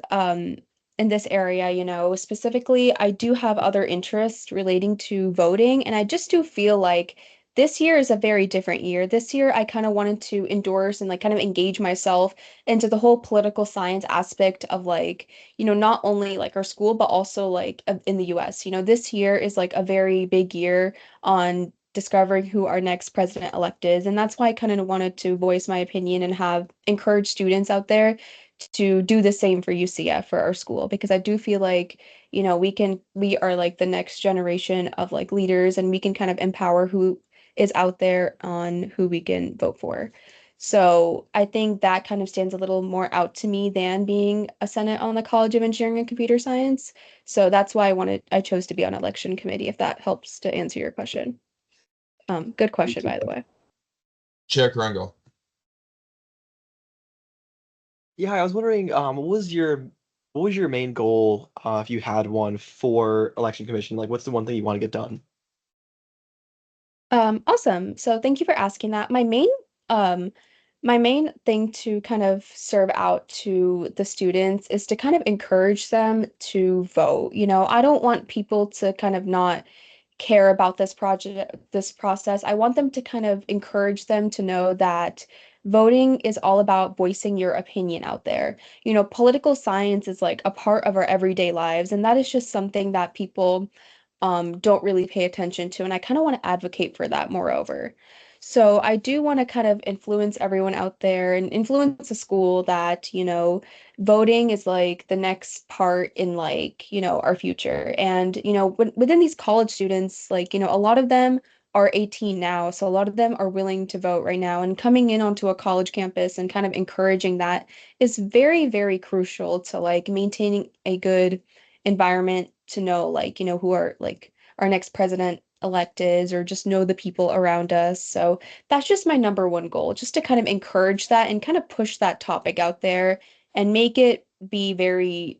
area, specifically, I do have other interests relating to voting. And I just do feel like this year is a very different year. This year, I kind of wanted to endorse and like kind of engage myself into the whole political science aspect of like, not only like our school, but also like in the US. This year is like a very big year on discovering who our next president-elect is. And that's why I kind of wanted to voice my opinion and have encourage students out there to do the same for UCF for our school, because I do feel like, we are like the next generation of like leaders, and we can kind of empower who is out there on who we can vote for. So I think that kind of stands a little more out to me than being a Senate on the College of Engineering and Computer Science. So that's why I chose to be on election committee, if that helps to answer your question. Good question, by the way. Chair Karango. Yeah, I was wondering, what was your main goal, if you had one for election commission? Like, what's the one thing you want to get done? Awesome. So thank you for asking that. My main thing to kind of serve out to the students is to kind of encourage them to vote. I don't want people to kind of not care about this process. I want them to kind of encourage them to know that voting is all about voicing your opinion out there. Political science is like a part of our everyday lives, and that is just something that people don't really pay attention to. And I kind of want to advocate for that moreover. So I do want to kind of influence everyone out there and influence the school that, voting is like the next part in like, our future. And, within these college students, like, a lot of them are 18 now. So a lot of them are willing to vote right now, and coming in onto a college campus and kind of encouraging that is very, very crucial to like maintaining a good environment to know like, who are like our next president electives or just know the people around us. So that's just my number one goal, just to kind of encourage that and kind of push that topic out there and make it be very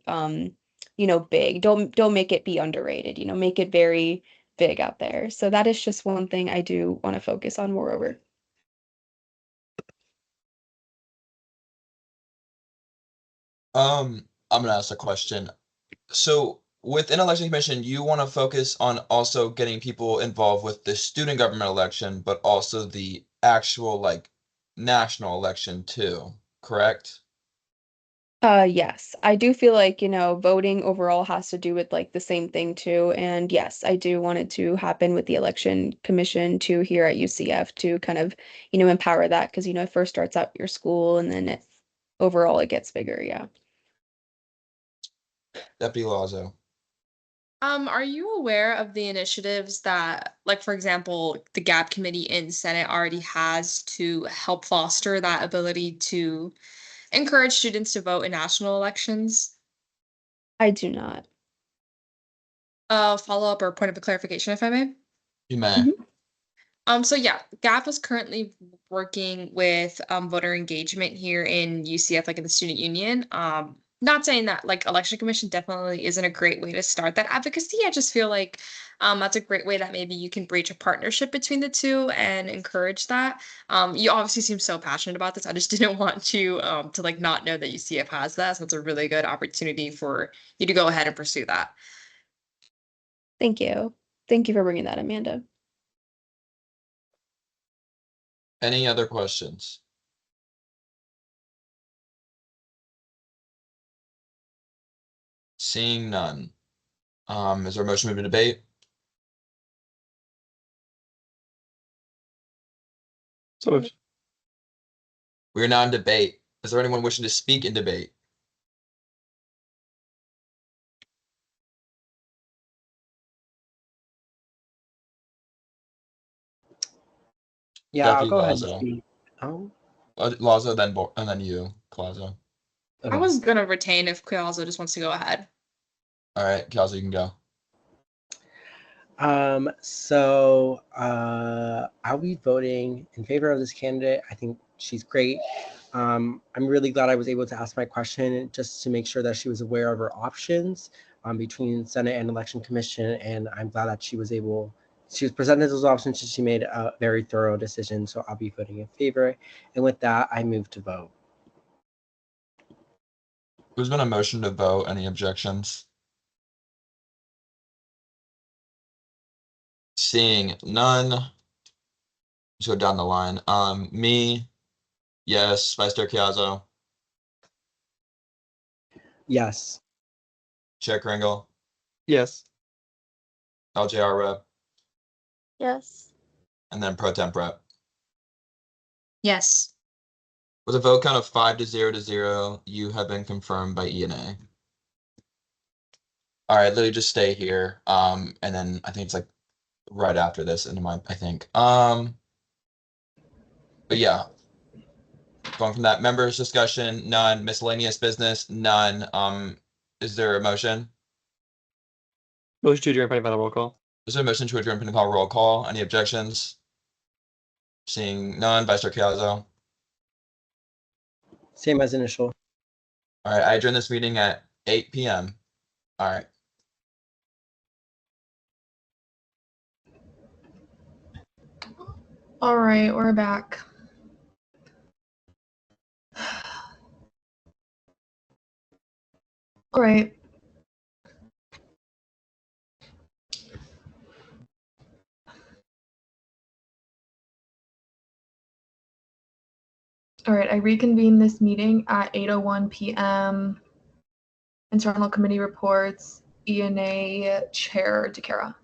big. Don't make it be underrated, make it very big out there. So that is just one thing I do want to focus on moreover. I'm gonna ask a question. So within election commission, you want to focus on also getting people involved with the student government election, but also the actual like national election too, correct? Yes, I do feel like, voting overall has to do with like the same thing too. And yes, I do want it to happen with the election commission too here at UCF to kind of, empower that because, it first starts out your school and then overall it gets bigger. Yeah. Deputy Lazo. Are you aware of the initiatives that, like, for example, the GAP committee in Senate already has to help foster that ability to encourage students to vote in national elections? I do not. Follow-up or point of clarification, if I may? You may. So yeah, GAP is currently working with voter engagement here in UCF, like in the student union. Not saying that like election commission definitely isn't a great way to start that advocacy. I just feel like that's a great way that maybe you can breach a partnership between the two and encourage that. You obviously seem so passionate about this. I just didn't want to like not know that UCF has that. So it's a really good opportunity for you to go ahead and pursue that. Thank you. Thank you for bringing that, Amanda. Any other questions? Seeing none. Is there a motion to move to debate? So moved. We are now in debate. Is there anyone wishing to speak in debate? Yeah, I'll Deputy go ahead and Lazo. speak. Lazo, and then you, Lazo. I was gonna retain if Kuyalzo just wants to go ahead. All right, Lazo, you can go. I'll be voting in favor of this candidate. I think she's great. I'm really glad I was able to ask my question just to make sure that she was aware of her options between Senate and Election Commission. And I'm glad that she was presented those options and she made a very thorough decision. So I'll be voting in favor. And with that, I move to vote. There's been a motion to vote. Any objections? Seeing none. Let's go down the line. Me, yes. Vice Chair Chiazzo. Yes. Chair Kringle. Yes. LJR Rep. Yes. And then Pro Temp Rep. Yes. With a vote count of 5-0, you have been confirmed by ENA. All right, literally just stay here. And then I think it's like right after this I think. But yeah. Going from that, members discussion, none. Miscellaneous business, none. Is there a motion? Motion to adjourn pending final roll call. Is there a motion to adjourn pending call roll call? Any objections? Seeing none, Vice Chair Chiazzo. Same as initial. All right, I adjourn this meeting at 8 p.m. All right. All right, we're back. All right. All right, I reconvene this meeting at 8:01 p.m. Internal committee reports, ENA Chair DeCara.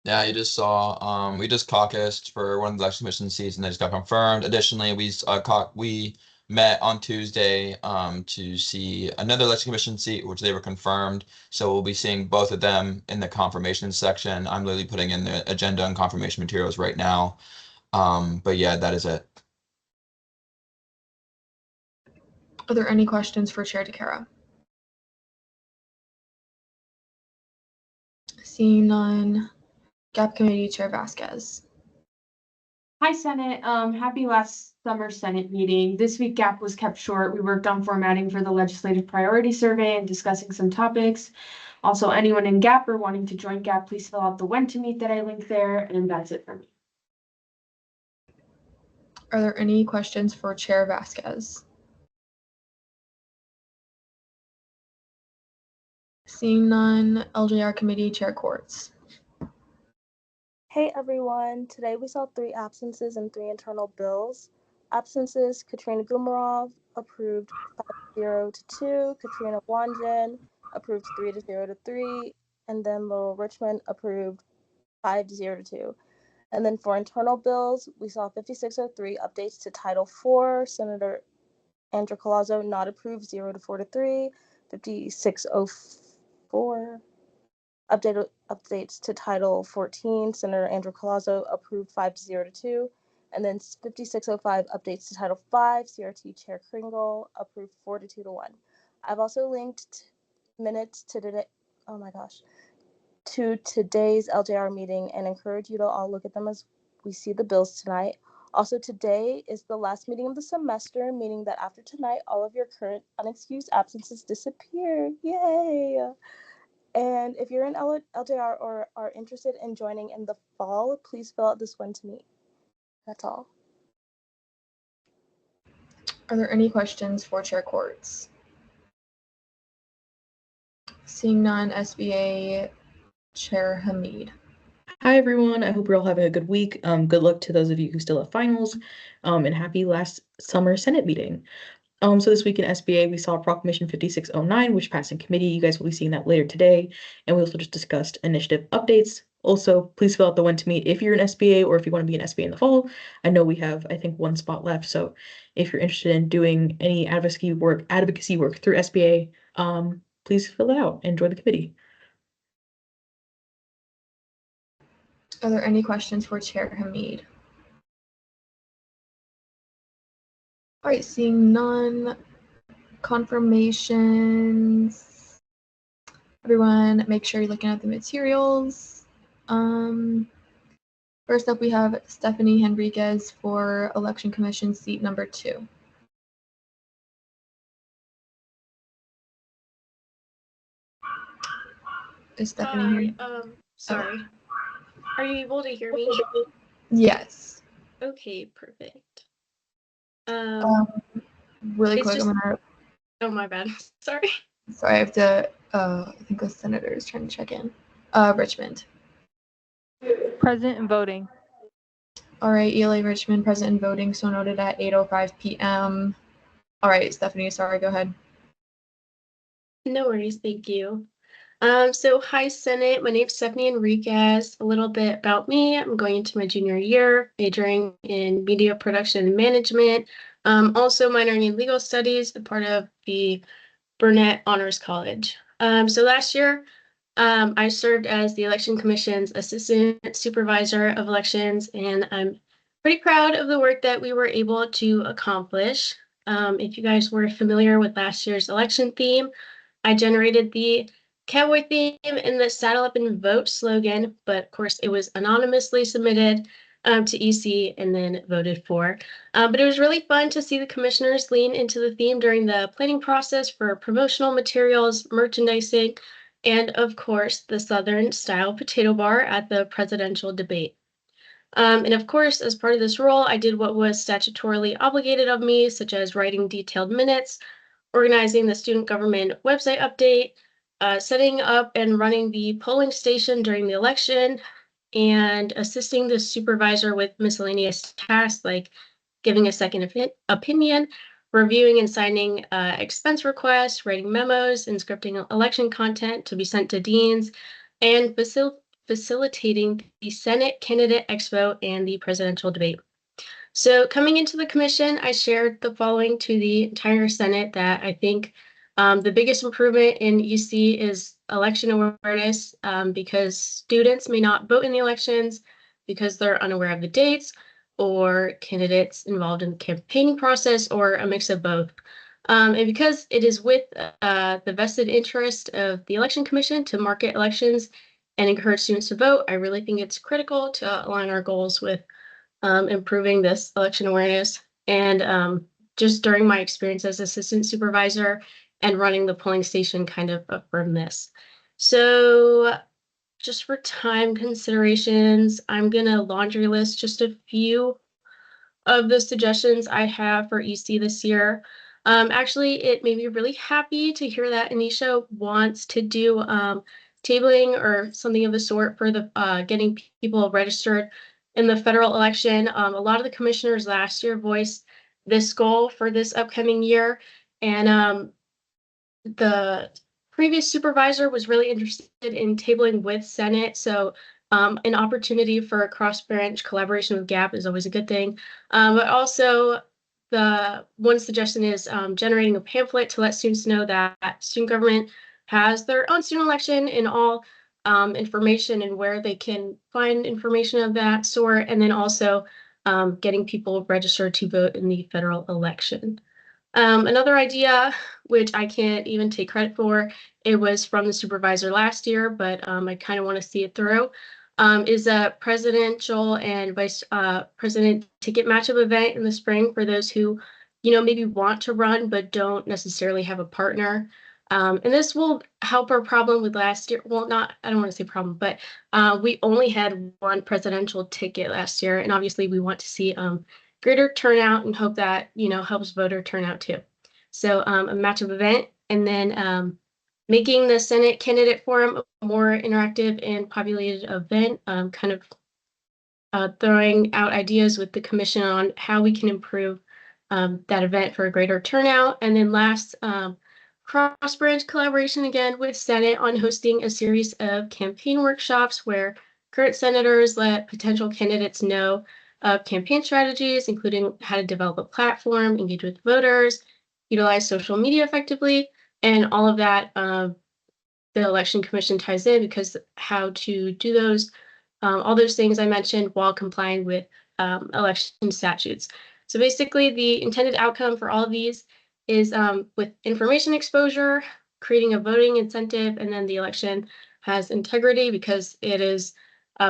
Yeah, you just saw, we just caucused for one of the election commission seats and they just got confirmed. Additionally, we met on Tuesday to see another election commission seat, which they were confirmed. So we'll be seeing both of them in the confirmation section. I'm literally putting in the agenda and confirmation materials right now. But yeah, that is it. Are there any questions for Chair DeCara? Seeing none. GAP Committee Chair Vasquez. Hi, Senate. Happy last summer Senate meeting. This week GAP was kept short. We worked on formatting for the legislative priority survey and discussing some topics. Also, anyone in GAP or wanting to join GAP, please fill out the when to meet that I linked there, and that's it for me. Are there any questions for Chair Vasquez? Seeing none, LJR Committee Chair Quartz. Hey everyone, today we saw 3 absences and 3 internal bills. Absences, Katrina Gumarov, approved 5-0 to 2, Katrina Wanjan, approved 3-0 to 3, and then Lowell Richmond, approved 5-0 to 2. And then for internal bills, we saw 5603, updates to Title IV, Senator Andrew Collazo, not approved, 0-4 to 3, 5604, updates to Title 14, Senator Andrew Collazo, approved 5-0 to 2. And then 5605, updates to Title 5, CRT Chair Kringle, approved 4-2 to 1. I've also linked minutes to today, to today's LJR meeting and encourage you to all look at them as we see the bills tonight. Also, today is the last meeting of the semester, meaning that after tonight, all of your current unexcused absences disappear. Yay! And if you're in LJR or are interested in joining in the fall, please fill out this one to me. That's all. Are there any questions for Chair Quartz? Seeing none, SBA Chair Hamid. Hi, everyone. I hope you're all having a good week. Good luck to those of you who still have finals, and happy last summer Senate meeting. So this week in SBA, we saw Proclamation 5609, which passed in committee. You guys will be seeing that later today. And we also just discussed initiative updates. Also, please fill out the when to meet if you're an SBA or if you want to be an SBA in the fall. I know we have, I think, 1 spot left. So if you're interested in doing any advocacy work through SBA, please fill it out and join the committee. Are there any questions for Chair Hamid? All right, seeing none, confirmations. Everyone, make sure you're looking at the materials. First up, we have Stephanie Henriquez for Election Commission seat number 2. Is Stephanie here? Sorry. Are you able to hear me? Yes. Okay, perfect. Really it's quick, just- I'm gonna. Oh, my bad. Sorry. Sorry, I have to. I think the senator is trying to check in. Richmond. Present and voting. All right, ELA Richmond, present and voting, so noted at 8:05 p.m. All right, Stephanie, sorry, go ahead. No worries, thank you. So hi Senate, my name's Stephanie Enriquez. A little bit about me. I'm going into my junior year, majoring in media production and management. Also minoring in legal studies, a part of the Burnett Honors College. So last year, I served as the Election Commission's Assistant Supervisor of Elections, and I'm pretty proud of the work that we were able to accomplish. If you guys were familiar with last year's election theme, I generated the cowboy theme and the Saddle Up and Vote slogan, but of course it was anonymously submitted to EC and then voted for. But it was really fun to see the commissioners lean into the theme during the planning process for promotional materials, merchandising, and of course the Southern style potato bar at the presidential debate. And of course, as part of this role, I did what was statutorily obligated of me, such as writing detailed minutes, organizing the student government website update, setting up and running the polling station during the election, and assisting the supervisor with miscellaneous tasks like giving a second opinion, reviewing and signing expense requests, writing memos, and scripting election content to be sent to deans, and facilitating the Senate Candidate Expo and the presidential debate. So coming into the commission, I shared the following to the entire Senate that I think the biggest improvement in UC is election awareness because students may not vote in the elections because they're unaware of the dates or candidates involved in the campaigning process or a mix of both. And because it is with the vested interest of the Election Commission to market elections and encourage students to vote. I really think it's critical to align our goals with improving this election awareness. And just during my experience as assistant supervisor and running the polling station kind of affirmed this. So just for time considerations, I'm gonna laundry list just a few of the suggestions I have for EC this year. Actually, it made me really happy to hear that Anisha wants to do tabling or something of the sort for the getting people registered in the federal election. A lot of the commissioners last year voiced this goal for this upcoming year, and the previous supervisor was really interested in tabling with Senate. So an opportunity for a cross-branch collaboration with GAP is always a good thing. But also the one suggestion is generating a pamphlet to let students know that student government has their own student election and all information and where they can find information of that sort. And then also getting people registered to vote in the federal election. Another idea, which I can't even take credit for, it was from the supervisor last year, but I kind of want to see it through, is a presidential and vice president ticket matchup event in the spring for those who, maybe want to run but don't necessarily have a partner. And this will help our problem with last year. Well, I don't want to say problem, but we only had one presidential ticket last year, and obviously we want to see greater turnout and hope that, helps voter turnout too. So a matchup event, and then making the Senate candidate forum a more interactive and populated event, kind of throwing out ideas with the commission on how we can improve that event for a greater turnout. And then last, cross-branch collaboration again with Senate on hosting a series of campaign workshops where current senators let potential candidates know of campaign strategies, including how to develop a platform, engage with voters, utilize social media effectively, and all of that the Election Commission ties in, because how to do those, all those things I mentioned while complying with election statutes. So basically the intended outcome for all of these is with information exposure, creating a voting incentive, and then the election has integrity because it is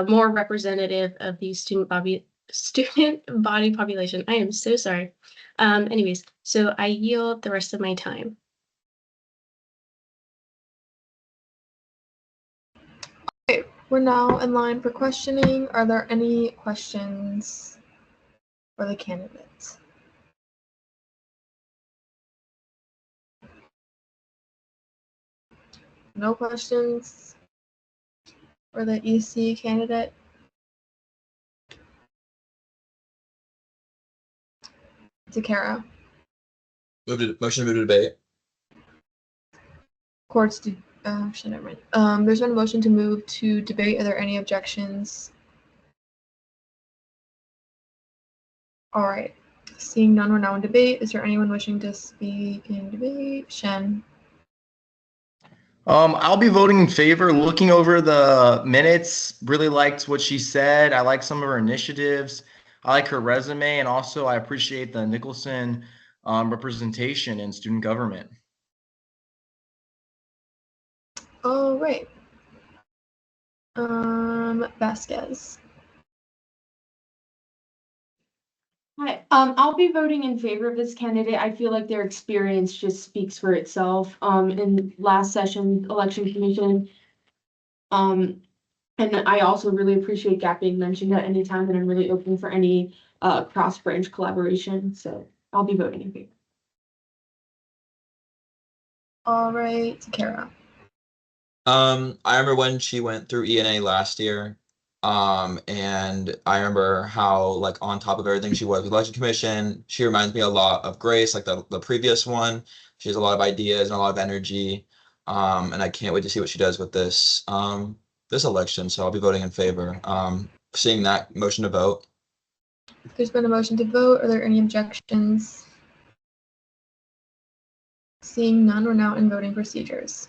more representative of the student body population. I am so sorry. Anyways, so I yield the rest of my time. Okay, we're now in line for questioning. Are there any questions for the candidates? No questions for the EC candidate? Takara. Motion to move to debate. Courts do. Actually, never mind. There's been a motion to move to debate. Are there any objections? All right. Seeing none, we're now in debate. Is there anyone wishing to speak in debate? Shen. I'll be voting in favor. Looking over the minutes, really liked what she said. I like some of her initiatives. I like her resume, and also I appreciate the Nicholson representation in student government. All right. Vasquez. Hi, I'll be voting in favor of this candidate. I feel like their experience just speaks for itself. In last session, election commission. And I also really appreciate GAP being mentioned at any time, and I'm really open for any cross-branch collaboration. So I'll be voting in favor. All right, Takara. I remember when she went through ENA last year. And I remember how like on top of everything she was with election commission. She reminds me a lot of Grace, like the previous one. She has a lot of ideas and a lot of energy. And I can't wait to see what she does with this this election. So I'll be voting in favor. Seeing that, motion to vote. There's been a motion to vote. Are there any objections? Seeing none, we're now in voting procedures.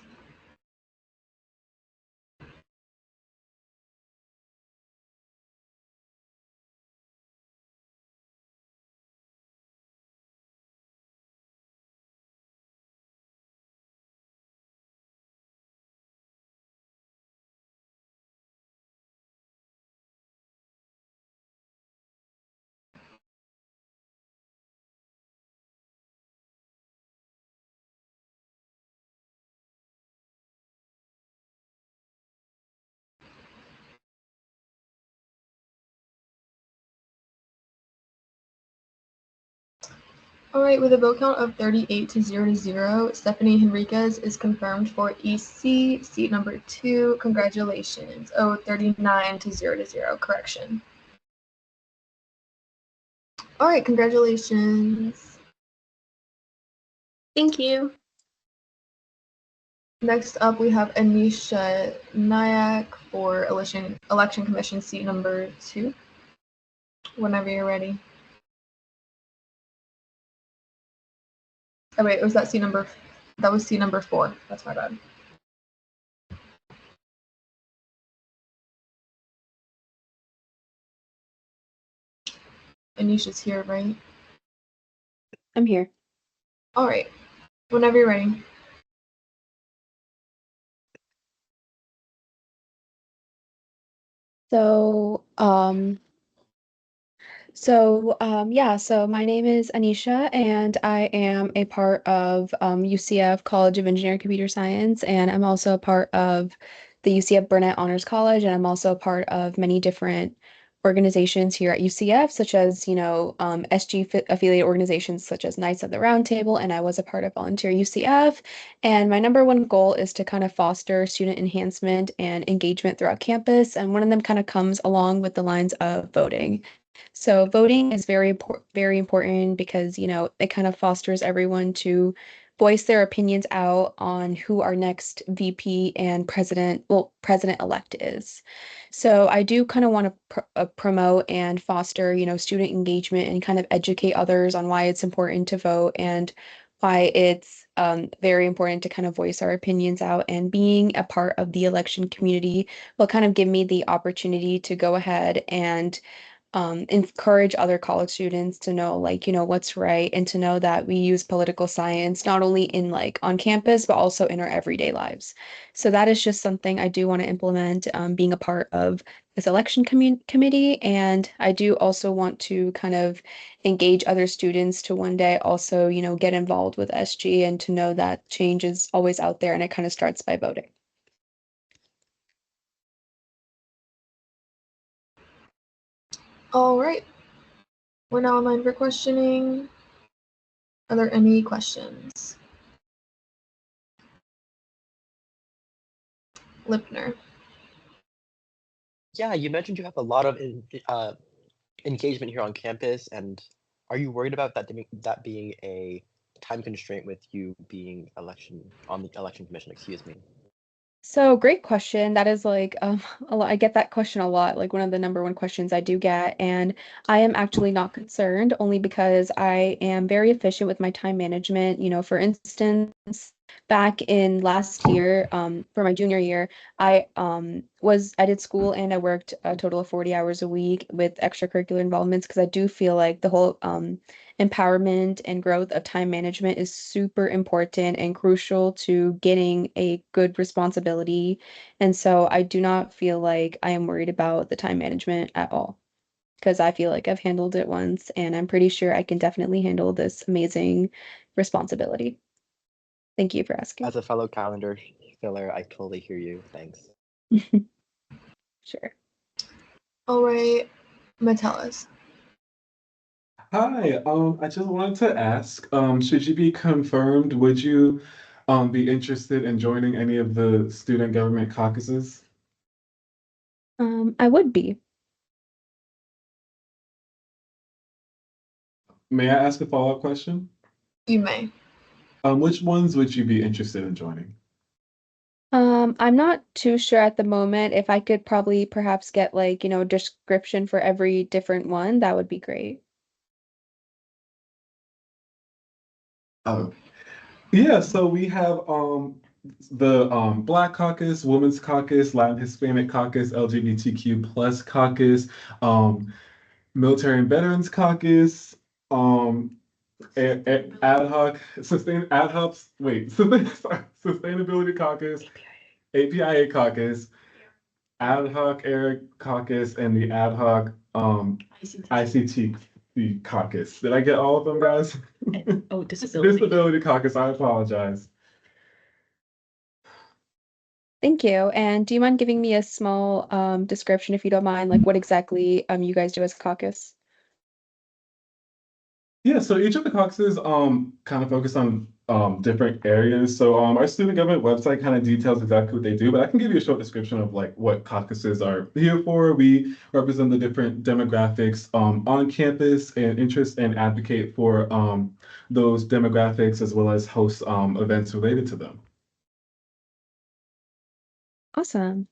All right, with a vote count of 38 to 0, Stephanie Henriquez is confirmed for EC, seat number 2. Congratulations. Oh, 39 to 0, correction. All right, congratulations. Thank you. Next up, we have Anisha Nayak for Election Commission, seat number 2. Whenever you're ready. Oh wait, was that seat number? That was seat number 4. That's my bad. Anisha's here, right? I'm here. All right. Whenever you're ready. So, yeah, so my name is Anisha, and I am a part of UCF College of Engineering Computer Science, and I'm also a part of the UCF Burnett Honors College, and I'm also a part of many different organizations here at UCF, such as, SG affiliate organizations such as Knights of the Round Table, and I was a part of Volunteer UCF. And my number one goal is to kind of foster student enhancement and engagement throughout campus, and one of them kind of comes along with the lines of voting. So voting is very important because, it kind of fosters everyone to voice their opinions out on who our next VP and president-elect is. So I do kind of want to promote and foster, student engagement and kind of educate others on why it's important to vote and why it's very important to kind of voice our opinions out. And being a part of the election community will kind of give me the opportunity to go ahead and encourage other college students to know, what's right, and to know that we use political science not only in on campus, but also in our everyday lives. So that is just something I do want to implement, being a part of this election committee. And I do also want to kind of engage other students to one day also, get involved with SG and to know that change is always out there and it kind of starts by voting. All right. We're now online for questioning. Are there any questions? Lipner. Yeah, you mentioned you have a lot of engagement here on campus, and are you worried about that being a time constraint with you being on the election commission? Excuse me. So great question. That is a lot. I get that question a lot, like one of the number one questions I do get. And I am actually not concerned only because I am very efficient with my time management. For instance, back in last year, for my junior year, I did school and I worked a total of 40 hours a week with extracurricular involvements because I do feel like the whole empowerment and growth of time management is super important and crucial to getting a good responsibility. And so I do not feel like I am worried about the time management at all because I feel like I've handled it once and I'm pretty sure I can definitely handle this amazing responsibility. Thank you for asking. As a fellow calendar filler, I totally hear you. Thanks. Sure. All right, Metellus. Hi, I just wanted to ask, should you be confirmed, would you be interested in joining any of the student government caucuses? I would be. May I ask a follow-up question? You may. Which ones would you be interested in joining? I'm not too sure at the moment. If I could probably perhaps get a description for every different one, that would be great. Oh, yeah, so we have the Black Caucus, Women's Caucus, Latin Hispanic Caucus, LGBTQ plus caucus, Military and Veterans Caucus, ad hoc Sustainability Caucus, APIA Caucus, ad hoc Air Caucus, and the ad hoc ICT Caucus. Did I get all of them, guys? Oh, disability. Disability Caucus. I apologize. Thank you. And do you mind giving me a small description, if you don't mind, like what exactly you guys do as a caucus? Yeah, so each of the caucuses kind of focus on different areas. So our student government website kind of details exactly what they do, but I can give you a short description of like what caucuses are here for. We represent the different demographics on campus and interest and advocate for those demographics as well as host events related to them. Awesome.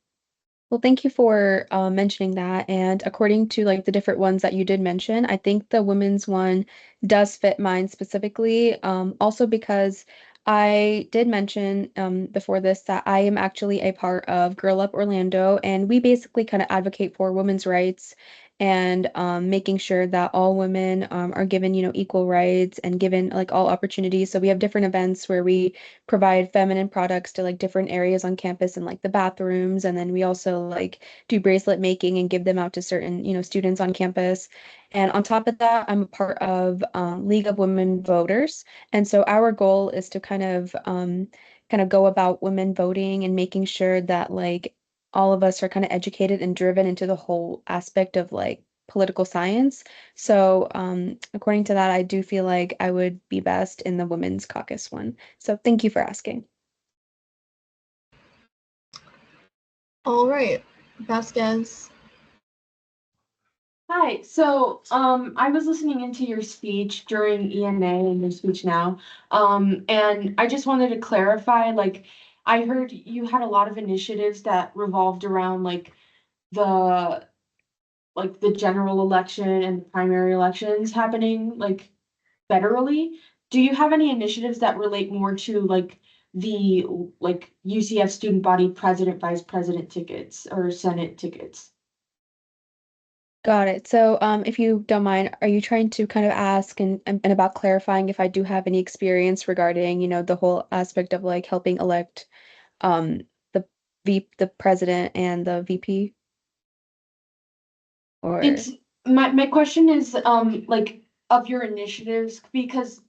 Well, thank you for mentioning that. And according to like the different ones that you did mention, I think the women's one does fit mine specifically. Also because I did mention before this that I am actually a part of Girl Up Orlando, and we basically kind of advocate for women's rights and making sure that all women are given, equal rights and given like all opportunities. So we have different events where we provide feminine products to like different areas on campus and like the bathrooms, and then we also like do bracelet making and give them out to certain students on campus. And on top of that, I'm a part of League of Women Voters, and so our goal is to kind of go about women voting and making sure that like all of us are kind of educated and driven into the whole aspect of like political science. So, according to that, I do feel like I would be best in the women's caucus one. So, thank you for asking. All right, Vasquez. Hi. So, I was listening into your speech during ENA and your speech now. And I just wanted to clarify, like, I heard you had a lot of initiatives that revolved around the the general election and the primary elections happening like federally. Do you have any initiatives that relate more to the UCF student body president, vice president tickets or Senate tickets? Got it. So, if you don't mind, are you trying to kind of ask and about clarifying if I do have any experience regarding, the whole aspect of like helping elect um the president and the VP? Or It's my question is like of your initiatives because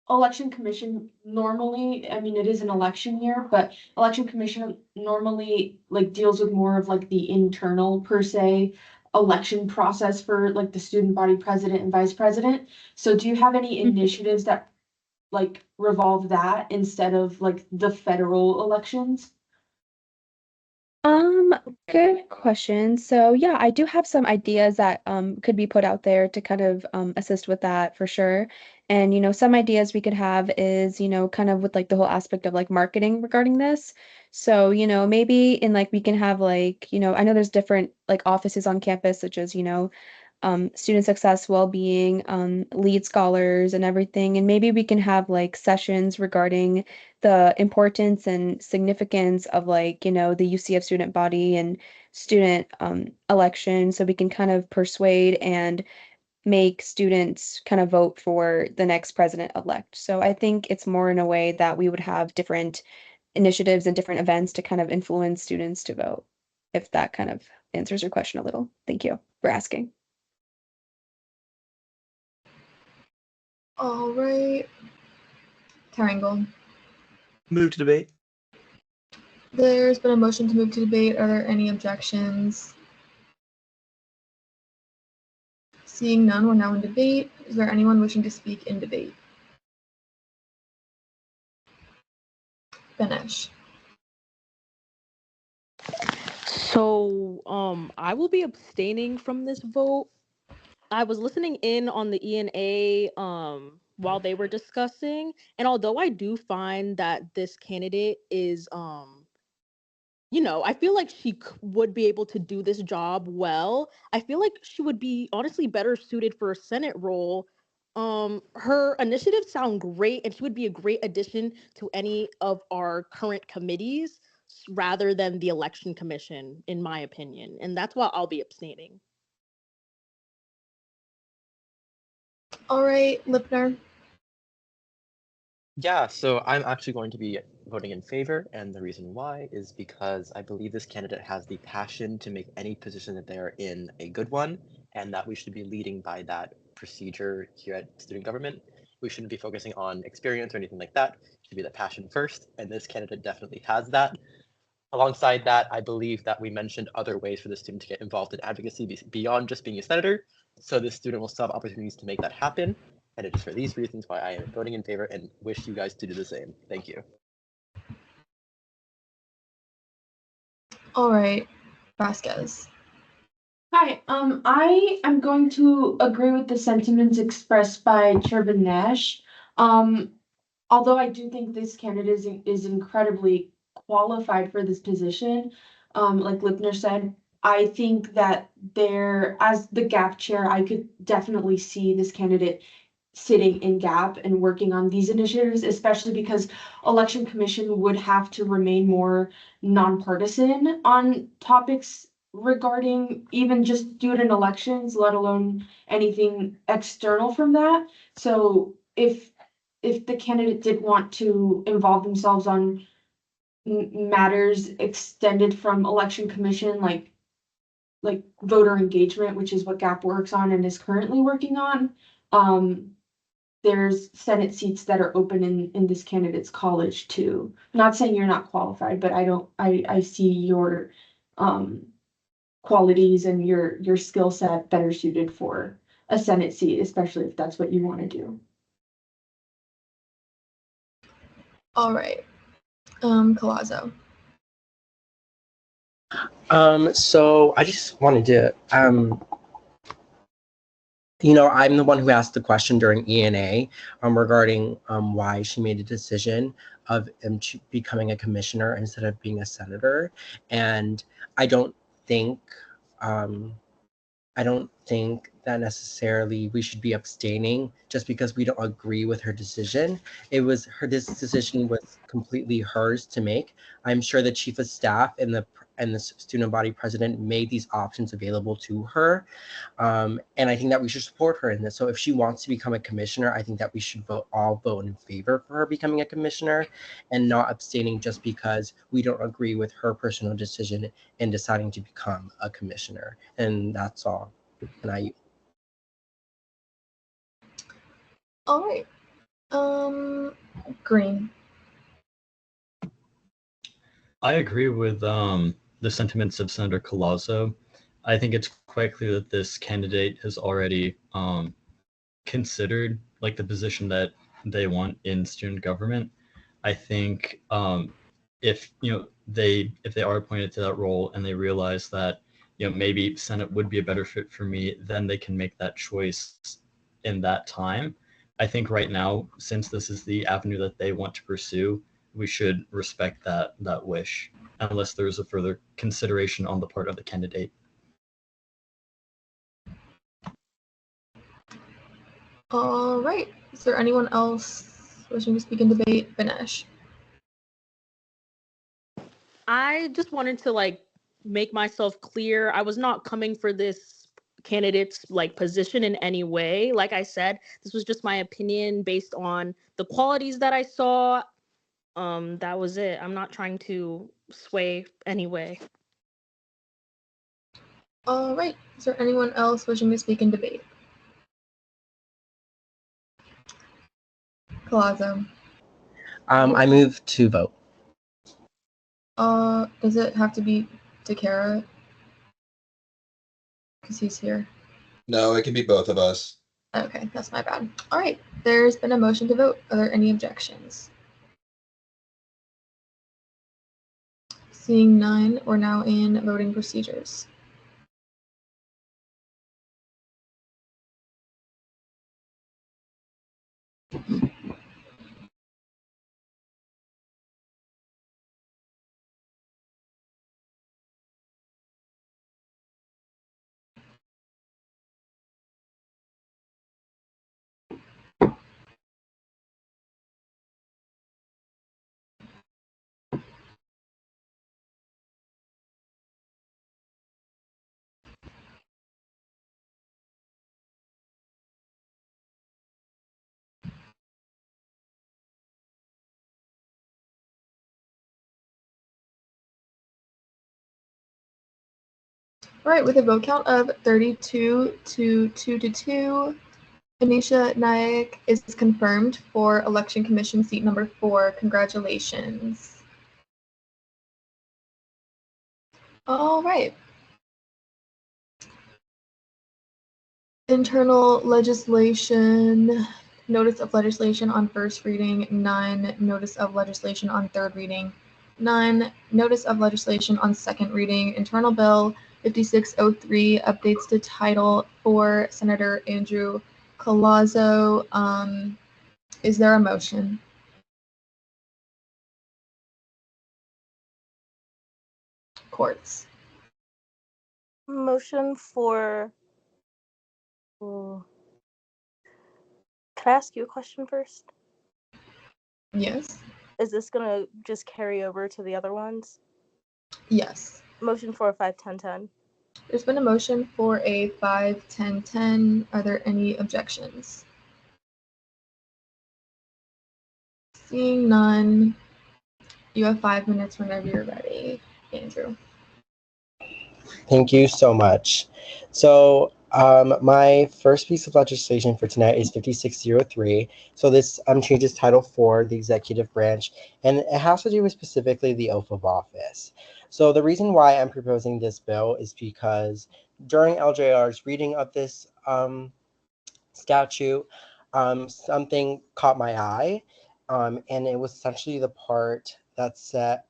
election commission normally, I mean, it is an election year, but election commission normally like deals with more of like the internal per se election process for like the student body president and vice president. So do you have any initiatives that like revolve that instead of like the federal elections? Good question. So yeah, I do have some ideas that could be put out there to kind of assist with that for sure. And some ideas we could have is, kind of with like the whole aspect of like marketing regarding this. So, maybe in like we can have like, I know there's different like offices on campus, such as, student success, well-being, lead scholars and everything. And maybe we can have like sessions regarding the importance and significance of like, the UCF student body and student election. So we can kind of persuade and make students kind of vote for the next president-elect. So I think it's more in a way that we would have different initiatives and different events to kind of influence students to vote, if that kind of answers your question a little. Thank you for asking. All right. Triangle. Move to debate. There's been a motion to move to debate. Are there any objections? Seeing none, we're now in debate. Is there anyone wishing to speak in debate? Ganesh. So, I will be abstaining from this vote. I was listening in on the ENA while they were discussing, and although I do find that this candidate is I feel like she would be able to do this job well. I feel like she would be honestly better suited for a Senate role. Her initiatives sound great, and she would be a great addition to any of our current committees rather than the election commission, in my opinion. And that's why I'll be abstaining. All right, Lipner. Yeah, so I'm actually going to be voting in favor, and the reason why is because I believe this candidate has the passion to make any position that they're in a good one, and that we should be leading by that procedure here at student government. We shouldn't be focusing on experience or anything like that. It should be the passion first, and this candidate definitely has that. Alongside that, I believe that we mentioned other ways for the student to get involved in advocacy beyond just being a senator. So this student will still have opportunities to make that happen. And it is for these reasons why I am voting in favor and wish you guys to do the same. Thank you. All right, Vasquez. Hi, I am going to agree with the sentiments expressed by Chairman Nash. Although I do think this candidate is incredibly qualified for this position, like Lipner said, I think that as the GAP chair, I could definitely see this candidate sitting in GAP and working on these initiatives, especially because Election Commission would have to remain more nonpartisan on topics regarding even just student elections, let alone anything external from that. So if the candidate did want to involve themselves on matters extended from Election Commission, like voter engagement, which is what GAP works on and is currently working on, there's Senate seats that are open in this candidate's college too. Not saying you're not qualified, but I see your qualities and your skill set better suited for a Senate seat, especially if that's what you want to do. All right, Collazo. So I just wanted to, I'm the one who asked the question during ENA regarding why she made a decision of becoming a commissioner instead of being a senator. And I don't think that necessarily we should be abstaining just because we don't agree with her decision. This decision was completely hers to make. I'm sure the chief of staff and the student body president made these options available to her. And I think that we should support her in this. So if she wants to become a commissioner, I think that we should all vote in favor for her becoming a commissioner and not abstaining just because we don't agree with her personal decision in deciding to become a commissioner. And that's all. And All right, Green. I agree with the sentiments of Senator Collazo. I think it's quite clear that this candidate has already considered like the position that they want in student government. I think if they are appointed to that role and they realize that maybe Senate would be a better fit for me, then they can make that choice in that time. I think right now, since this is the avenue that they want to pursue, we should respect that wish, unless there's a further consideration on the part of the candidate. All right. Is there anyone else wishing to speak in debate? Vinesh. I just wanted to make myself clear. I was not coming for this candidate's position in any way. Like I said, this was just my opinion based on the qualities that I saw. That was it. I'm not trying to sway anyway. All right. Is there anyone else wishing to speak in debate? Collazo. I move to vote. Does it have to be DeCara? Because he's here. No, it can be both of us. Okay, that's my bad. All right. There's been a motion to vote. Are there any objections? Seeing none, we're now in voting procedures. All right, with a vote count of 32 to 2, Anisha Naik is confirmed for Election Commission seat number 4. Congratulations. All right. Internal legislation Notice of legislation on first reading, none. Notice of legislation on third reading, none. Notice of legislation on second reading. Internal Bill 5603, updates to Title IV, Senator Andrew Collazo. Is there a motion? Courts. Motion for. Can I ask you a question first? Yes. Is this gonna just carry over to the other ones? Yes. Motion for a 5-10-10. There's been a motion for a 5-10-10. Are there any objections? Seeing none, you have 5 minutes whenever you're ready, Andrew. Thank you so much. So my first piece of legislation for tonight is 5603. So this changes Title IV, the executive branch, and it has to do with specifically the oath of office. So the reason why I'm proposing this bill is because during LJR's reading of this statute, something caught my eye, and it was essentially the part that said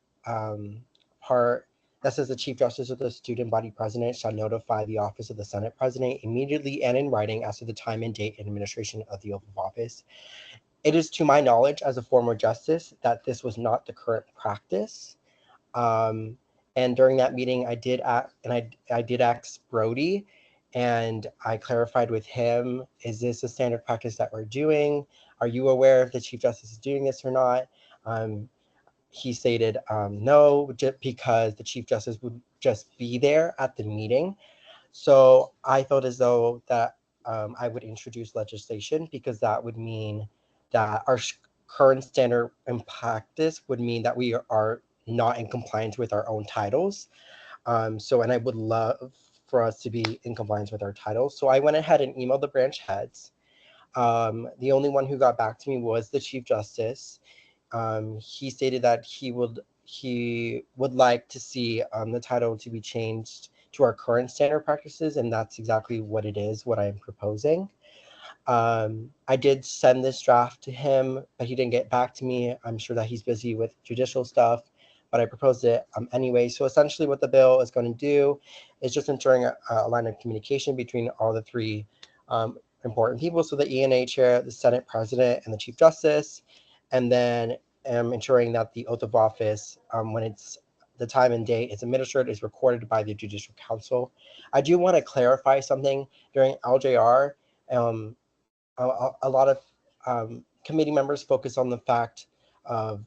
that says the Chief Justice of the Student Body President shall notify the office of the Senate President immediately and in writing as to the time and date and administration of the oath of office. It is to my knowledge as a former justice that this was not the current practice. And during that meeting, I did ask Brody, and I clarified with him, is this a standard practice that we're doing? Are you aware if the Chief Justice is doing this or not? He stated no, just because the Chief Justice would just be there at the meeting. So I felt as though that I would introduce legislation, because that would mean that our current standard in practice would mean that we are not in compliance with our own titles. And I would love for us to be in compliance with our titles. So I went ahead and emailed the branch heads. The only one who got back to me was the Chief Justice. He stated that he would like to see the title to be changed to our current standard practices, and that's exactly what it is, what I am proposing. I did send this draft to him, but he didn't get back to me. I'm sure that he's busy with judicial stuff, but I proposed it anyway. So essentially what the bill is going to do is just ensuring a line of communication between all the three important people. So the ENA chair, the Senate president, and the Chief Justice, and then ensuring that the oath of office, when it's the time and date is administered, is recorded by the Judicial Council. I do want to clarify something. During LJR, a lot of committee members focus on the fact of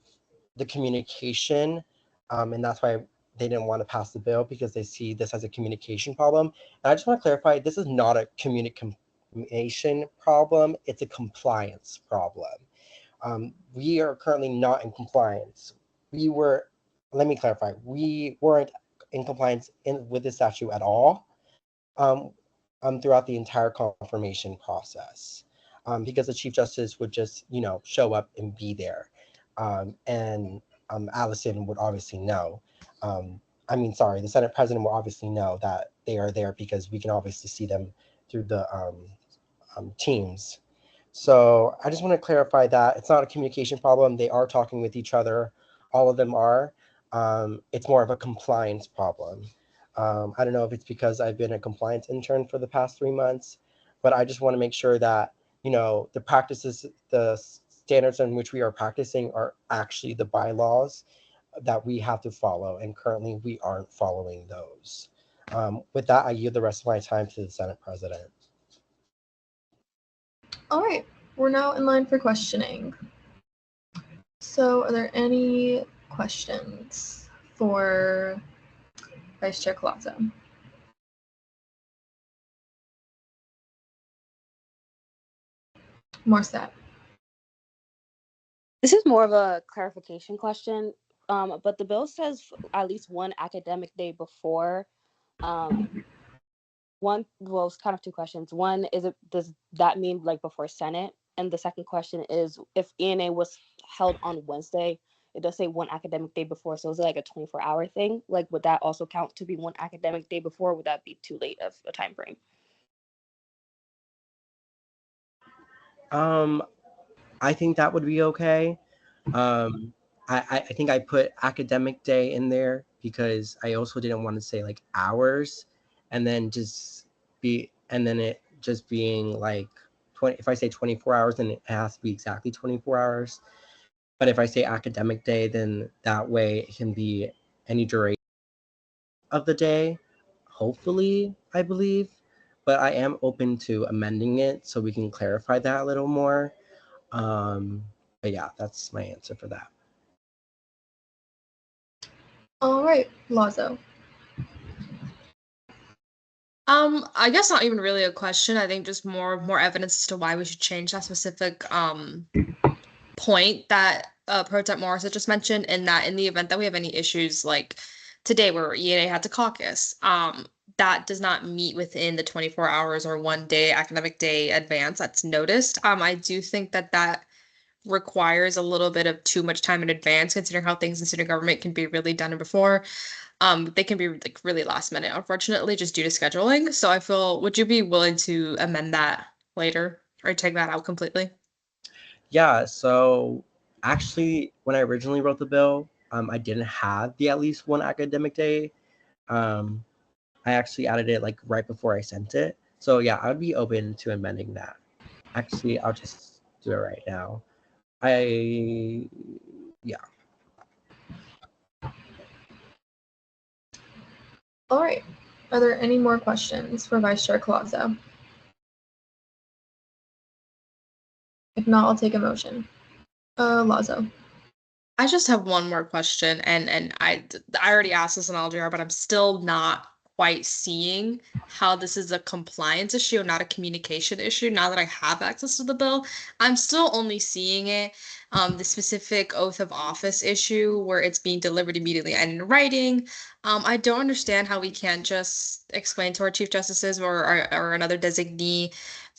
the communication, and that's why they didn't want to pass the bill, because they see this as a communication problem. And I just want to clarify, this is not a communication problem, it's a compliance problem. We are currently not in compliance. Let me clarify, we weren't in compliance with the statute at all throughout the entire confirmation process, because the Chief Justice would just, show up and be there. And Allison would obviously know. The Senate President will obviously know that they are there, because we can obviously see them through the Teams. So I just want to clarify that it's not a communication problem. They are talking with each other. All of them are. It's more of a compliance problem. I don't know if it's because I've been a compliance intern for the past 3 months, but I just want to make sure that, the practices, the standards in which we are practicing are actually the bylaws that we have to follow. And currently we aren't following those. With that, I yield the rest of my time to the Senate President. All right, we're now in line for questioning. So are there any questions for Vice Chair Collazo? Morissette. This is more of a clarification question, but the bill says at least one academic day before. It's kind of two questions. One, does that mean like before Senate? And the second question is, if ENA was held on Wednesday, it does say one academic day before, so is it like a 24-hour thing? Like, would that also count to be one academic day before? Would that be too late of a time frame? I think that would be okay. I think I put academic day in there because I also didn't want to say like hours and then it just being like 20. If I say 24 hours, then it has to be exactly 24 hours. But if I say academic day, then that way it can be any duration of the day, hopefully, I believe. But I am open to amending it so we can clarify that a little more. But yeah, that's my answer for that. All right, Lazo. I guess not even really a question. I think just more evidence as to why we should change that specific point that Pro Temp Morris had just mentioned, and that in the event that we have any issues like today where ENA had to caucus, that does not meet within the 24 hours or 1 day academic day advance that's noticed. I do think that requires a little bit of too much time in advance, considering how things in student government can be really done before. They can be like really last minute, unfortunately, just due to scheduling. So I feel, would you be willing to amend that later or take that out completely? Yeah, so actually, when I originally wrote the bill, I didn't have the at least one academic day. I actually added it like right before I sent it. So yeah, I would be open to amending that. Actually, I'll just do it right now. Yeah. All right. Are there any more questions for Vice Chair Collazo? If not, I'll take a motion. Lazo. I just have one more question, and I already asked this in LGR, but I'm still not quite seeing how this is a compliance issue, not a communication issue. Now that I have access to the bill, I'm still only seeing it, the specific oath of office issue where it's being delivered immediately and in writing. I don't understand how we can't just explain to our chief justices or another designee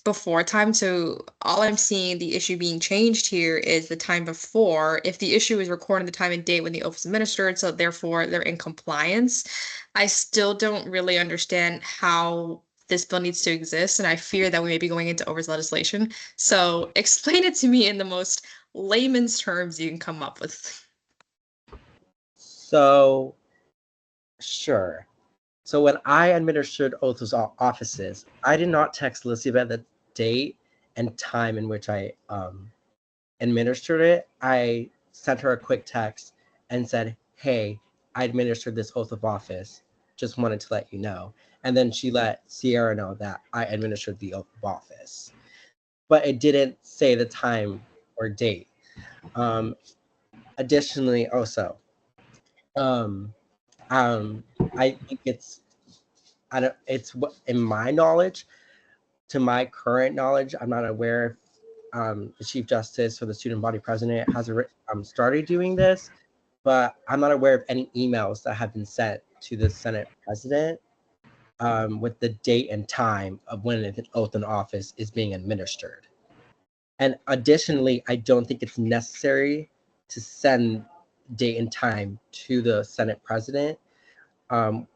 before time. So all I'm seeing the issue being changed here is the time before. If the issue is recording the time and date when the oath is administered, so therefore they're in compliance, I still don't really understand how this bill needs to exist, and I fear that we may be going into overs legislation. So explain it to me in the most layman's terms you can come up with. So, sure. So when I administered oaths of offices, I did not text Elizabeth the date and time in which I administered it. I sent her a quick text and said, hey, I administered this oath of office. Just wanted to let you know. And then she let Sierra know that I administered the oath of office. But it didn't say the time or date. Additionally, also, I think it's what in my knowledge, to my current knowledge, I'm not aware if the Chief Justice or the student body president has started doing this, but I'm not aware of any emails that have been sent to the Senate president with the date and time of when an oath in office is being administered. And additionally, I don't think it's necessary to send date and time to the Senate president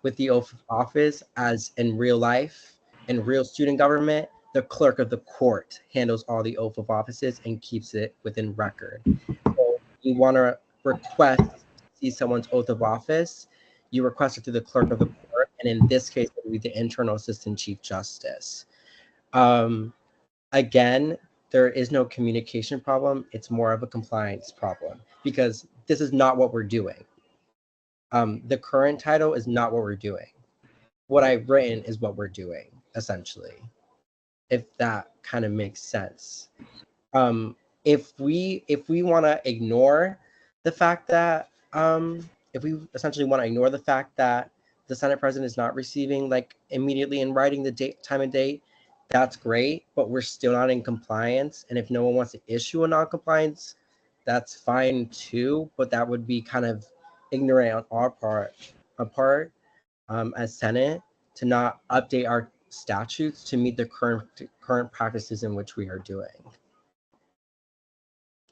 with the oath of office, as in real life, in real student government, the clerk of the court handles all the oath of offices and keeps it within record. So you want to request to see someone's oath of office, you request it to the clerk of the court, and in this case, it would be the internal assistant chief justice. Again, there is no communication problem. It's more of a compliance problem because this is not what we're doing. The current title is not what we're doing. What I've written is what we're doing, essentially, if that kind of makes sense. If we want to ignore the fact that if we essentially want to ignore the fact that the Senate president is not receiving like immediately in writing the date, time and date, that's great, but we're still not in compliance. And if no one wants to issue a non-compliance, that's fine too, but that would be kind of ignorant on our part as Senate to not update our statutes to meet the current practices in which we are doing.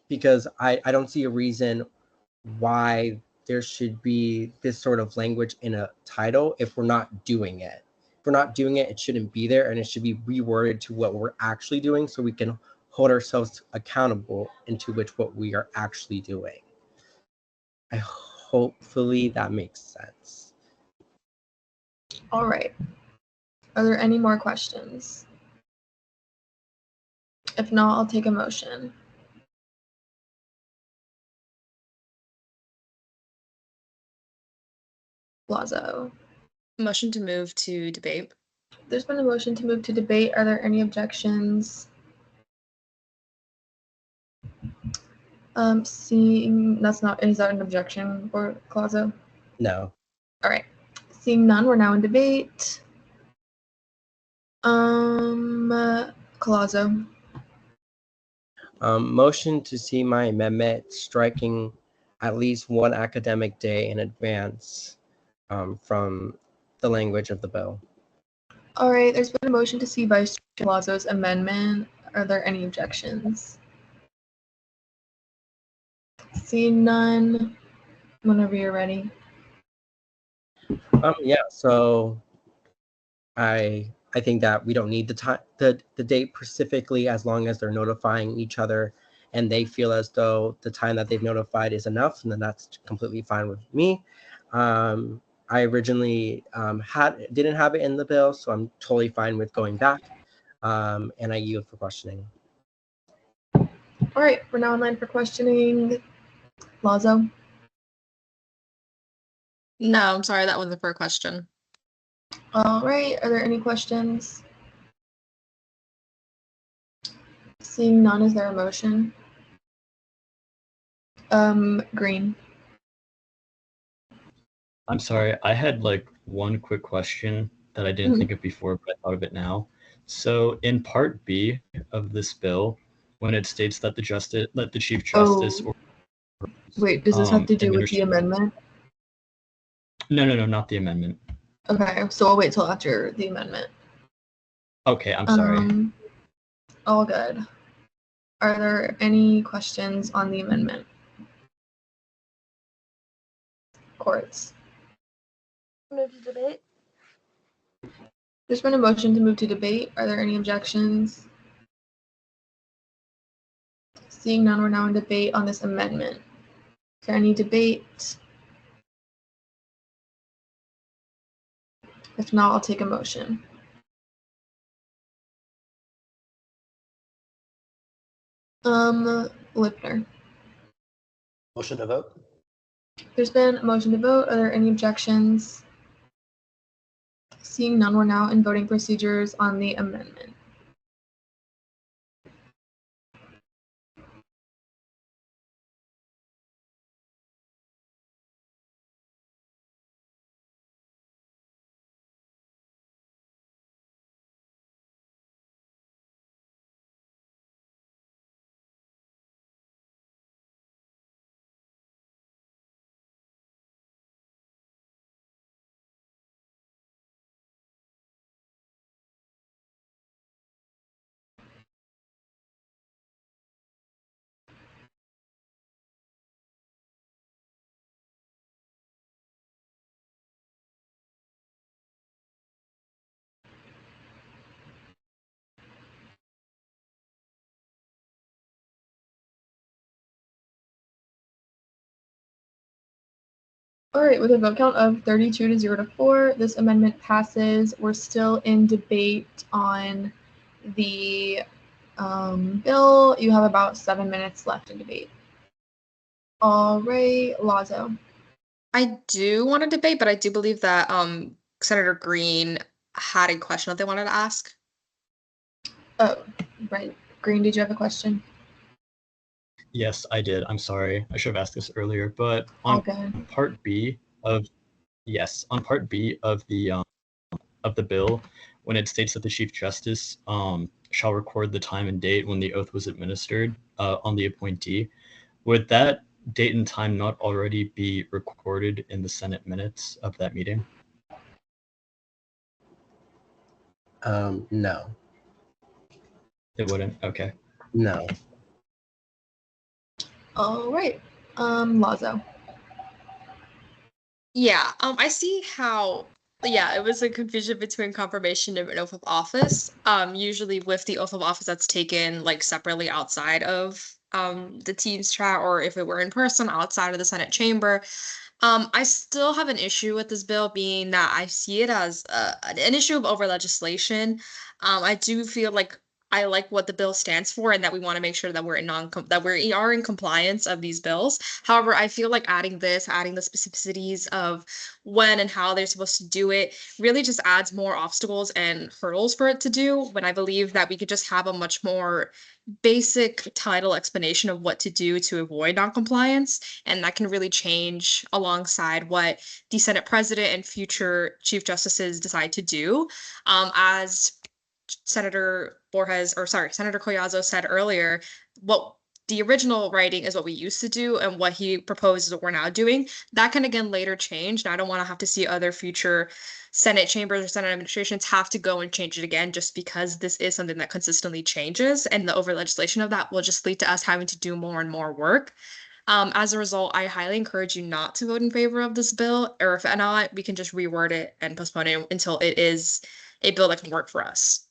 Because I don't see a reason why there should be this sort of language in a title if we're not doing it. If we're not doing it, it shouldn't be there, and it should be reworded to what we're actually doing so we can hold ourselves accountable into which what we are actually doing. Hopefully that makes sense. All right. Are there any more questions? If not, I'll take a motion. Lazo. Motion to move to debate. There's been a motion to move to debate. Are there any objections? Seeing is that an objection for Clauso? No. All right. Seeing none, we're now in debate. Clauso. Motion to see my amendment striking at least one academic day in advance from the language of the bill. All right, there's been a motion to see Vice Chair Lazo's amendment. Are there any objections? Seeing none, whenever you're ready. Yeah, so I think that we don't need the time the date specifically, as long as they're notifying each other and they feel as though the time that they've notified is enough, and then that's completely fine with me. I originally didn't have it in the bill, so I'm totally fine with going back. And I yield for questioning. All right, we're now in line for questioning. Lazo. No, I'm sorry, that wasn't for a question. All right, are there any questions? Seeing none, is there a motion? Green. I'm sorry, I had like one quick question that I didn't think of before, but I thought of it now. So in Part B of this bill, when it states that the Chief Justice Wait, does this have to do with the amendment? No, not the amendment. Okay, so I'll wait till after the amendment. Okay, I'm sorry. All good. Are there any questions on the amendment? Courts. Move to debate. There's been a motion to move to debate. Are there any objections? Seeing none, we're now in debate on this amendment. Is there any debate? If not, I'll take a motion. Lipner. Motion to vote. There's been a motion to vote. Are there any objections? Seeing none, we're now in voting procedures on the amendment. All right, with a vote count of 32 to 0 to 4, this amendment passes. We're still in debate on the bill. You have about 7 minutes left in debate. All right, Lazo. I do want to debate, but I do believe that Senator Green had a question that they wanted to ask. Oh, right. Green, did you have a question? Yes, I did. I'm sorry. I should have asked this earlier, but on Part B of the bill, when it states that the Chief Justice shall record the time and date when the oath was administered on the appointee, would that date and time not already be recorded in the Senate minutes of that meeting? No. It wouldn't? Okay. No. All right, Lazo. Yeah, I see how Yeah, it was a confusion between confirmation and oath of office. Usually with the oath of office that's taken like separately outside of the Teams chat, or if it were in person outside of the Senate chamber. I still have an issue with this bill, being that I see it as an issue of over legislation. I do feel like I like what the bill stands for, and that we want to make sure that we're in that we are in compliance of these bills. However, I feel like adding the specificities of when and how they're supposed to do it, really just adds more obstacles and hurdles for it to do. When I believe that we could just have a much more basic title explanation of what to do to avoid noncompliance, and that can really change alongside what the Senate president and future chief justices decide to do. As Senator Collazo said earlier, what the original writing is what we used to do, and what he proposed is what we're now doing. That can again later change, and I don't want to have to see other future Senate chambers or Senate administrations have to go and change it again, just because this is something that consistently changes, and the over legislation of that will just lead to us having to do more and more work. As a result, I highly encourage you not to vote in favor of this bill, or if not, we can just reword it and postpone it until it is a bill that can work for us.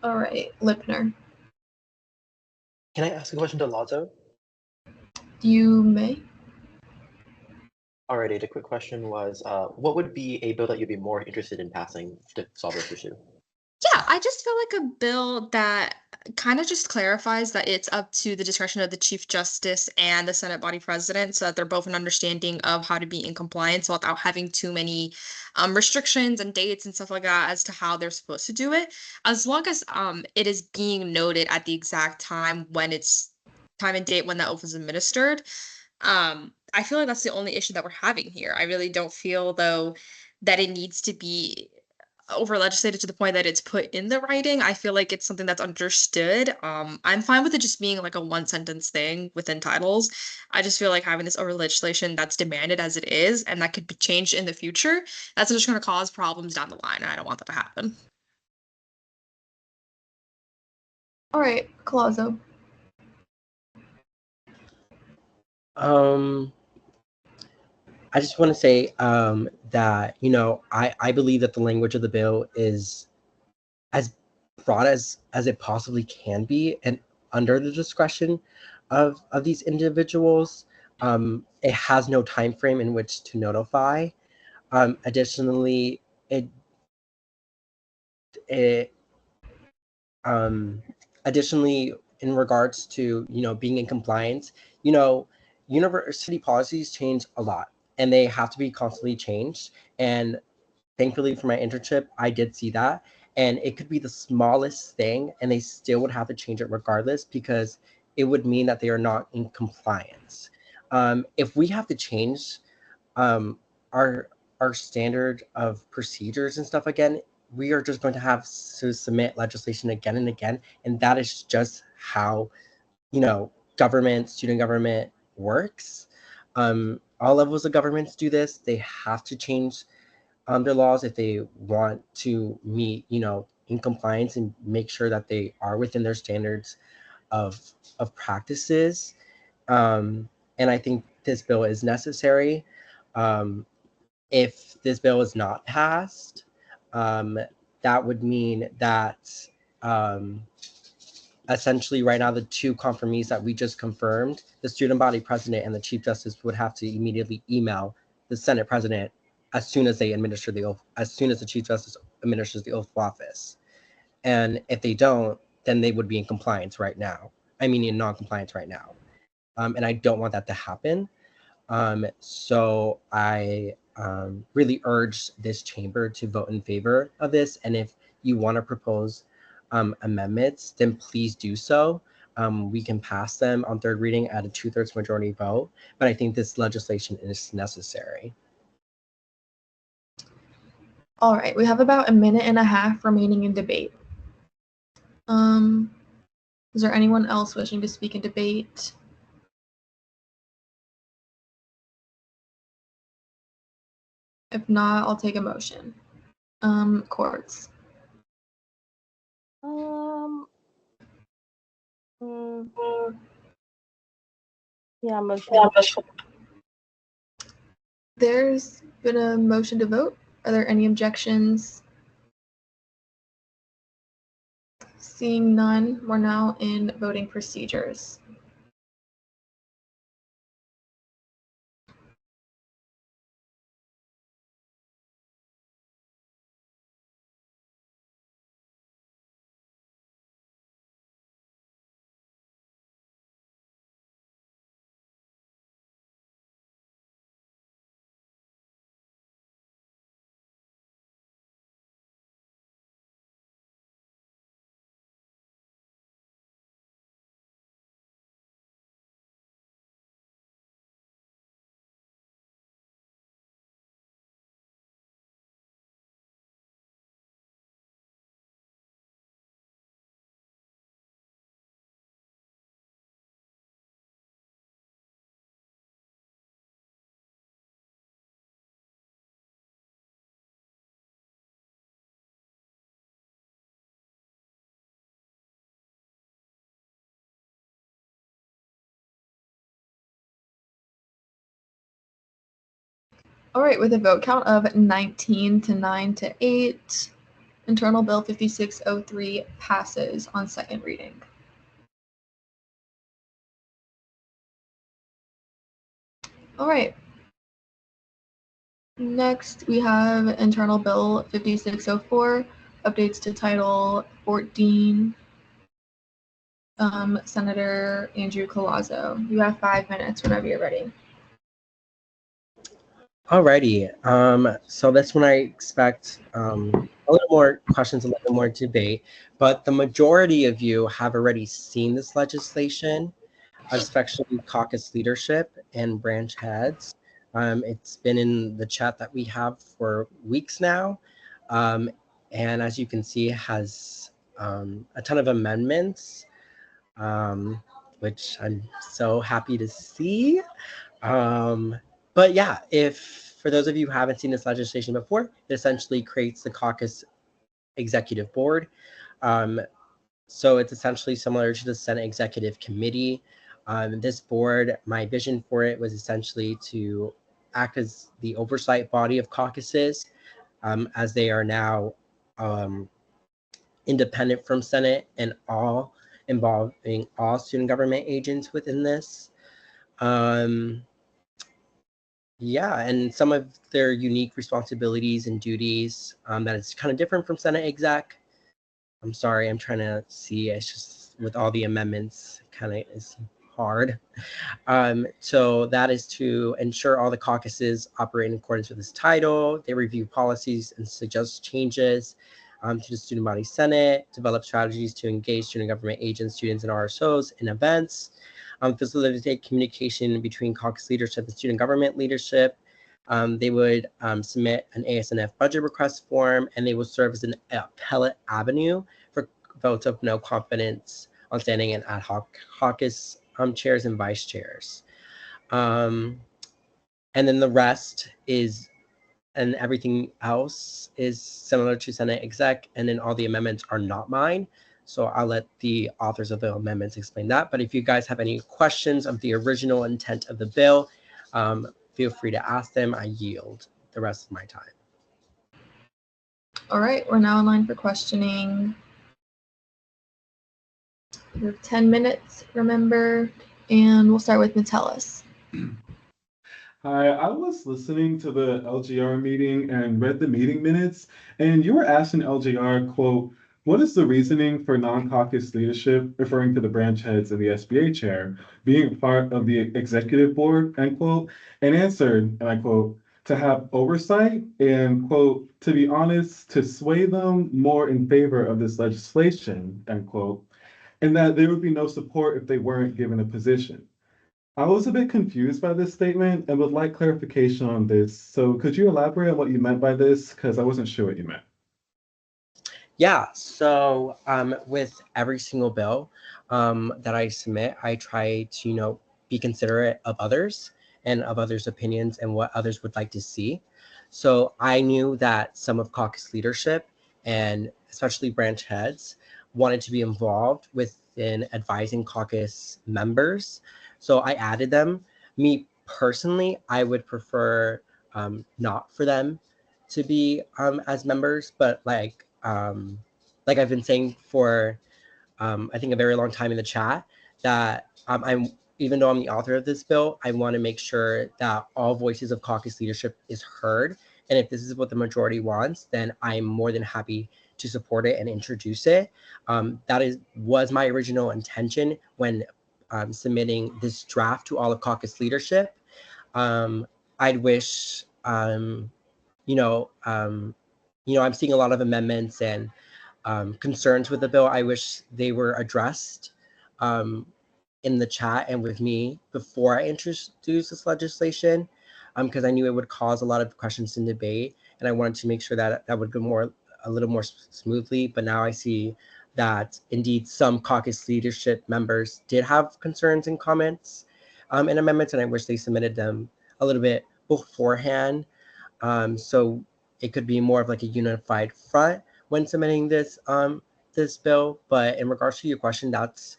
All right, Lipner. Can I ask a question to Lazo? You may. Alrighty, the quick question was, what would be a bill that you'd be more interested in passing to solve this issue? Yeah, I just feel like a bill that kind of just clarifies that it's up to the discretion of the Chief Justice and the Senate Body President, so that they're both an understanding of how to be in compliance without having too many restrictions and dates and stuff like that as to how they're supposed to do it. As long as it is being noted at the exact time when it's time and date when that oath is administered. I feel like that's the only issue that we're having here. I really don't feel, though, that it needs to be over legislated to the point that it's put in the writing. I feel like it's something that's understood. I'm fine with it just being like a one sentence thing within titles. I just feel like having this over legislation that's demanded as it is, and that could be changed in the future, that's just going to cause problems down the line, and I don't want that to happen. All right, Collazo. I just want to say that, I believe that the language of the bill is as broad as it possibly can be, and under the discretion of these individuals. It has no time frame in which to notify. Additionally, additionally, in regards to being in compliance, university policies change a lot, and they have to be constantly changed. And thankfully for my internship, I did see that, and it could be the smallest thing, and they still would have to change it regardless, because it would mean that they are not in compliance. If we have to change our standard of procedures and stuff again, we are just going to have to submit legislation again and again, and that is just how student government works. All levels of governments do this. They have to change their laws if they want to meet in compliance and make sure that they are within their standards of practices. And I think this bill is necessary. If this bill is not passed, that would mean that essentially right now the two confirmees that we just confirmed, the student body president and the chief justice, would have to immediately email the Senate president as soon as they administer the oath, as soon as the chief justice administers the oath of office. And if they don't, then they would be in compliance right now. I mean, in non-compliance right now. And I don't want that to happen. So I really urge this chamber to vote in favor of this. And if you want to propose amendments, then please do so. We can pass them on third reading at a 2/3 majority vote, but I think this legislation is necessary. All right, we have about a minute and a half remaining in debate. Is there anyone else wishing to speak in debate? If not, I'll take a motion. Courts. Yeah, motion. There's been a motion to vote. Are there any objections? Seeing none, we're now in voting procedures. All right, with a vote count of 19 to 9 to 8, Internal Bill 5603 passes on second reading. All right. Next, we have Internal Bill 5604, updates to Title 14. Senator Andrew Collazo. You have 5 minutes whenever you're ready. Alrighty, so that's when I expect a little more questions, a little more debate, but the majority of you have already seen this legislation, especially caucus leadership and branch heads. It's been in the chat that we have for weeks now, and as you can see, it has a ton of amendments, which I'm so happy to see. But yeah, if for those of you who haven't seen this legislation before, it essentially creates the caucus executive board. So it's essentially similar to the Senate Executive Committee. This board, my vision for it was essentially to act as the oversight body of caucuses, as they are now independent from Senate and all involving all student government agents within this. Yeah, and some of their unique responsibilities and duties that is kind of different from Senate exec. I'm sorry, I'm trying to see. It's just with all the amendments, kind of is hard. So that is to ensure all the caucuses operate in accordance with this title. They review policies and suggest changes to the student body Senate, develop strategies to engage student government agents, students, and RSOs in events. Facilitate communication between caucus leadership and student government leadership. They would submit an ASNF budget request form, and they will serve as an appellate avenue for votes of no confidence on standing and ad hoc caucus chairs and vice chairs. And then the rest is, and everything else is similar to Senate exec, and then all the amendments are not mine. So I'll let the authors of the amendments explain that. But if you guys have any questions of the original intent of the bill, feel free to ask them. I yield the rest of my time. All right, we're now in line for questioning. We have 10 minutes, remember, and we'll start with Metellus. Hi, I was listening to the LGR meeting and read the meeting minutes, and you were asking LGR, quote, what is the reasoning for non-caucus leadership, referring to the branch heads and the SBA chair, being part of the executive board, end quote, and answered, and I quote, to have oversight and, quote, to be honest, to sway them more in favor of this legislation, end quote, and that there would be no support if they weren't given a position. I was a bit confused by this statement and would like clarification on this. So could you elaborate on what you meant by this? Because I wasn't sure what you meant. Yeah, so with every single bill that I submit, I try to, be considerate of others and of others' opinions and what others would like to see. So I knew that some of caucus leadership and especially branch heads wanted to be involved within advising caucus members. So I added them. Me personally, I would prefer not for them to be as members, but like I've been saying for I think a very long time in the chat, that I'm, even though I'm the author of this bill, I want to make sure that all voices of caucus leadership is heard. And if this is what the majority wants, then I'm more than happy to support it and introduce it. That was my original intention when submitting this draft to all of caucus leadership. I'd wish, I'm seeing a lot of amendments and concerns with the bill. I wish they were addressed in the chat and with me before I introduced this legislation, because I knew it would cause a lot of questions and debate, and I wanted to make sure that that would go a little more smoothly. But now I see that indeed some caucus leadership members did have concerns and comments and amendments, and I wish they submitted them a little bit beforehand, so it could be more of like a unified front when submitting this this bill. But in regards to your question, that's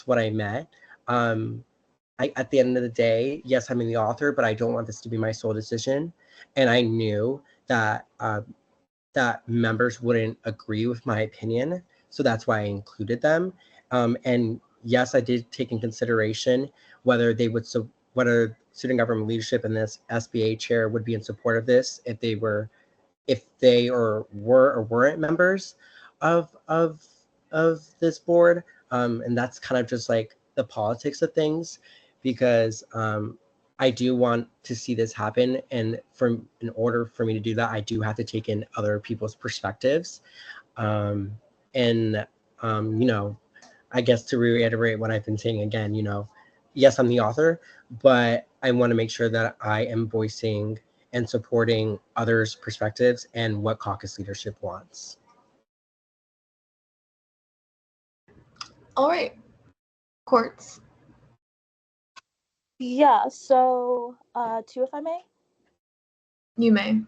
what I meant. At the end of the day, yes, I'm the author, but I don't want this to be my sole decision. And I knew that that members wouldn't agree with my opinion, so that's why I included them. And yes, I did take in consideration whether whether student government leadership and this SBA chair would be in support of this if they were or weren't members of this board. And that's kind of just like the politics of things, because I do want to see this happen, and in order for me to do that, I do have to take in other people's perspectives. I guess to reiterate what I've been saying again, yes, I'm the author, but I want to make sure that I am voicing and supporting others' perspectives and what caucus leadership wants. All right. Courts. Yeah, so two, if I may. You may.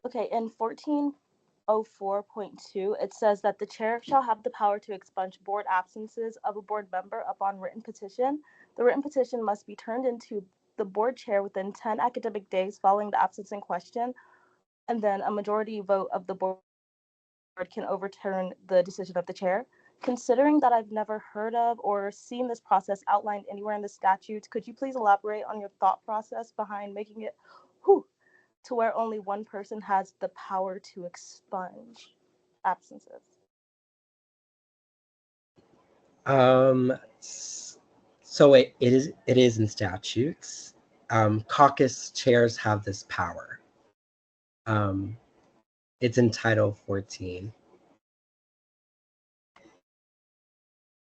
Okay, in 1404.2, it says that the chair shall have the power to expunge board absences of a board member upon written petition. The written petition must be turned into the board chair within 10 academic days following the absence in question, and then a majority vote of the board can overturn the decision of the chair. Considering that I've never heard of or seen this process outlined anywhere in the statutes, could you please elaborate on your thought process behind making it to where only one person has the power to expunge absences? So it is in statutes. Caucus chairs have this power. It's in Title 14.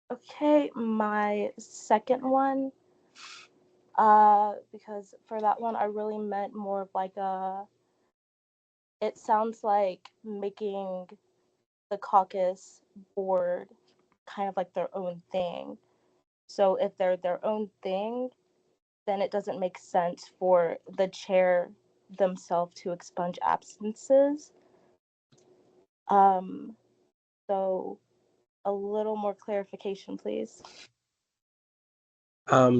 Okay, my second one, because for that one I really meant more of like it sounds like making the caucus board kind of like their own thing. So if they're their own thing, then it doesn't make sense for the chair themselves to expunge absences. So a little more clarification, please.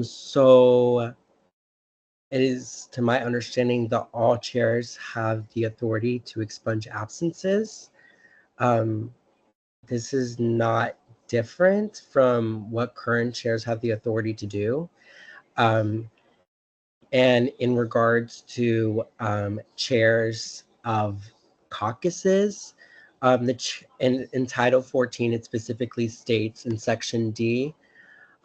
So it is, to my understanding, that all chairs have the authority to expunge absences. This is not different from what current chairs have the authority to do. And in regards to chairs of caucuses, in Title 14, it specifically states in Section D,